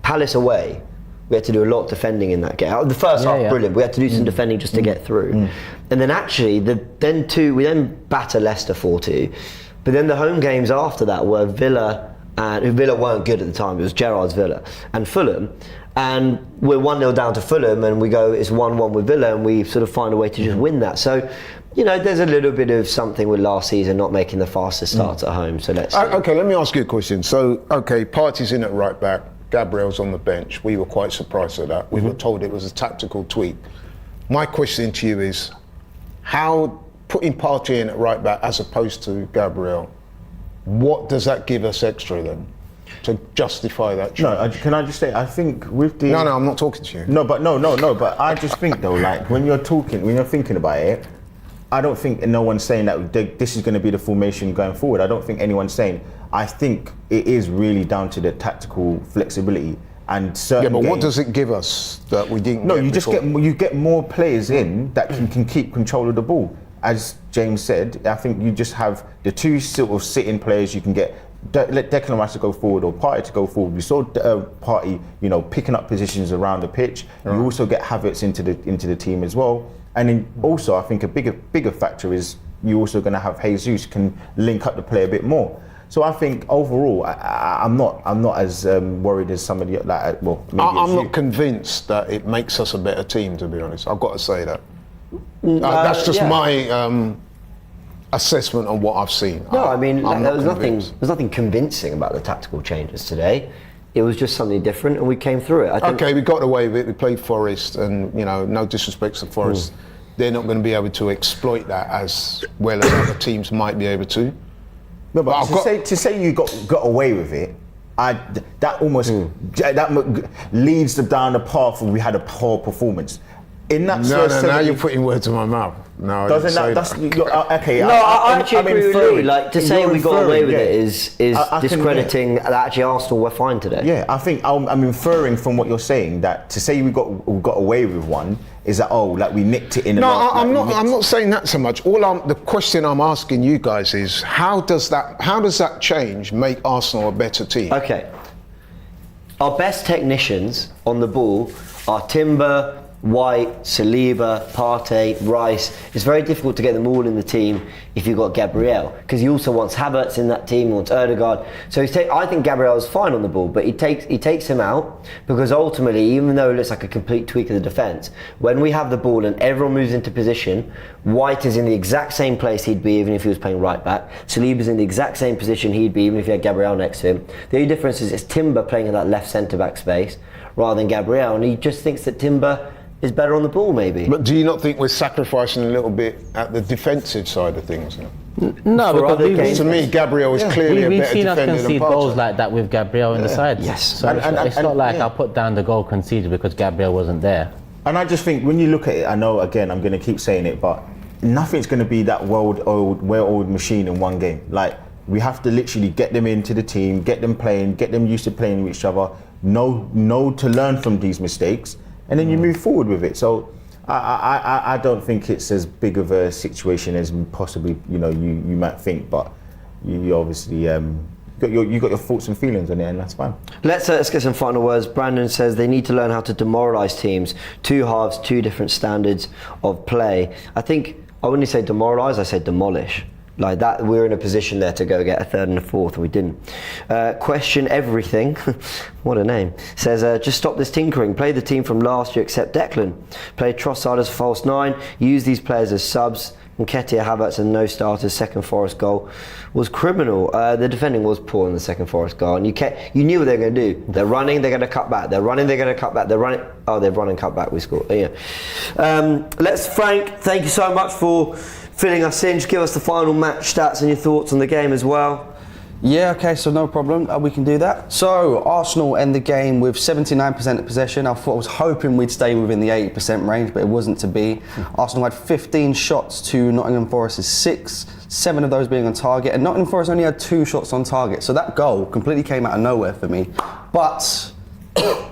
Palace away, we had to do a lot of defending in that game. The first half, brilliant. We had to do some defending just to get through. And then actually, we then batter Leicester 4-2. But then the home games after that were Villa, and Villa weren't good at the time. It was Gerrard's Villa and Fulham. And we're 1-0 down to Fulham, and we go, it's 1-1 with Villa, and we sort of find a way to just win that. So, you know, there's a little bit of something with last season not making the fastest starts at home. So let's see. Okay, let me ask you a question. So, okay, Partey's in at right back. Gabriel's on the bench. We were quite surprised at that. We were told it was a tactical tweak. My question to you is, how putting Partey in at right back as opposed to Gabriel, what does that give us extra then to justify that change? No, can I just say, I think with the... No, I'm not talking to you. No, but I just think though, like when you're thinking about it, I don't think no one's saying that this is going to be the formation going forward. I don't think anyone's saying. I think it is really down to the tactical flexibility and certain. Yeah, but what does it give us that we didn't? No, you just get more players in that can keep control of the ball. As James said, I think you just have the two sort of sitting players. You can let Declan Rice to go forward or Partey to go forward. We saw Partey, picking up positions around the pitch. Right. You also get Havertz into the team as well. And then also, I think a bigger factor is you're also going to have Jesus can link up the play a bit more. So I think overall, I'm not as worried as somebody like maybe I'm not convinced that it makes us a better team. To be honest, I've got to say that. That's just my assessment on what I've seen. No, there's nothing convincing about the tactical changes today. It was just something different, and we came through it. Okay, we got away with it. We played Forest, and no disrespect to Forest, they're not going to be able to exploit that as well as other teams might be able to. No, but to say you got away with it, that almost that leads them down the path where we had a poor performance. In that now you're putting words in my mouth. No, I Doesn't didn't say that's that. okay? No, I actually agree with Louis. Like to say You're we got away with inferring, it is I can- discrediting that actually Arsenal were fine today. Yeah, I think I'm inferring from what you're saying that to say we got away with one is that like we nicked it in. No, I'm not saying that so much. The question I'm asking you guys is how does that change make Arsenal a better team? Okay. Our best technicians on the ball are Timber, White, Saliba, Partey, Rice. It's very difficult to get them all in the team if you've got Gabriel, because he also wants Havertz in that team, he wants Ødegaard. So I think Gabriel is fine on the ball, but he takes him out because ultimately, even though it looks like a complete tweak of the defence, when we have the ball and everyone moves into position, White is in the exact same place he'd be even if he was playing right back. Saliba's in the exact same position he'd be even if he had Gabriel next to him. The only difference is it's Timber playing in that left centre back space rather than Gabriel, and he just thinks that Timber is better on the ball, maybe. But do you not think we're sacrificing a little bit at the defensive side of things? No, For other because games. To me, Gabriel is clearly a we've better seen us defender than concede Partey. goals like that with Gabriel in the side. Yes. So it's not like yeah. I'll put down the goal conceded because Gabriel wasn't there. And I just think when you look at it, I know again I'm going to keep saying it, but nothing's going to be that well-oiled machine in one game. Like we have to literally get them into the team, get them playing, get them used to playing with each other, know to learn from these mistakes, and then you move forward with it. So I don't think it's as big of a situation as possibly you might think, but you obviously you got your thoughts and feelings on it, and that's fine. Let's get some final words. Brandon says they need to learn how to demoralise teams. Two halves, two different standards of play. I think I wouldn't say demoralise, I say demolish. Like that, we're in a position there to go get a third and a fourth, and we didn't. Question everything. What a name. Says, just stop this tinkering. Play the team from last year, except Declan. Play Trossard as false nine. Use these players as subs. Nketiah, Havertz and no starters. Second Forest goal was criminal. The defending was poor in the second Forest goal, and you knew what they were going to do. They're running, they're going to cut back. They're running, they're going to cut back. They're running. Oh, they've run and cut back. We scored. Yeah. Frank. Thank you so much for filling us in. Just give us the final match stats and your thoughts on the game as well. Yeah, okay, so no problem. We can do that. So Arsenal end the game with 79% of possession. I was hoping we'd stay within the 80% range, but it wasn't to be. Arsenal had 15 shots to Nottingham Forest's 6, 7 of those being on target, and Nottingham Forest only had 2 shots on target. So that goal completely came out of nowhere for me. But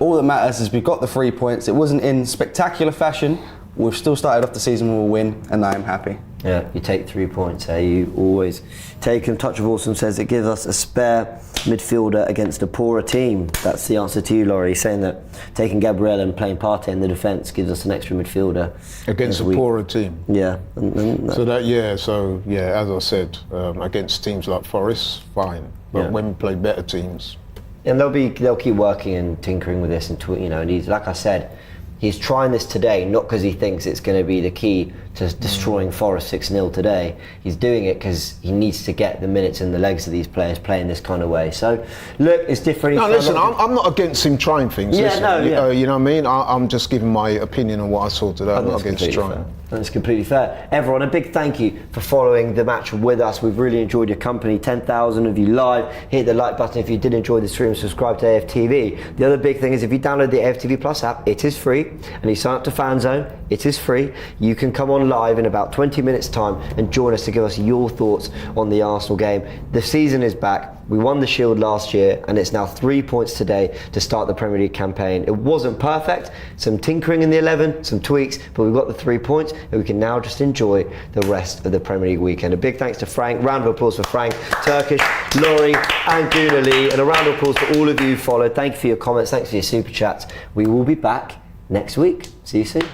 all that matters is we got the 3 points. It wasn't in spectacular fashion. We've still started off the season with a win, and I am happy. Yeah, you take 3 points, you always take them. Touch of Awesome says it gives us a spare midfielder against a poorer team. That's the answer to you, Laurie, saying that taking Gabriel and playing Partey in the defence gives us an extra midfielder. Against a poorer team. Yeah. So as I said, against teams like Forest, fine. But when we play better teams. And they'll keep working and tinkering with this, and he's, like I said, he's trying this today, not because he thinks it's going to be the key to destroying Forest 6-0 today. He's doing it because he needs to get the minutes in the legs of these players playing this kind of way. So, look, it's different. No, listen, I'm not against him trying things. Yeah, listen, no, yeah. You know what I mean? I'm just giving my opinion on what I saw today. I'm not against trying. Fair. That's completely fair. Everyone, a big thank you for following the match with us. We've really enjoyed your company. 10,000 of you live. Hit the like button if you did enjoy the stream. Subscribe to AFTV. The other big thing is if you download the AFTV Plus app, it is free. And you sign up to Fan Zone, it is free. You can come on live in about 20 minutes time and join us to give us your thoughts on the Arsenal game. The season is back. We won the Shield last year, and it's now 3 points today to start the Premier League campaign. It wasn't perfect, some tinkering in the 11, some tweaks, but we've got the 3 points, and we can now just enjoy the rest of the Premier League weekend. A big thanks to Frank, round of applause for Frank, Turkish, Laurie, and Lee, and a round of applause for all of you who followed. Thank you for your comments, thanks for your super chats. We will be back next week. See you soon.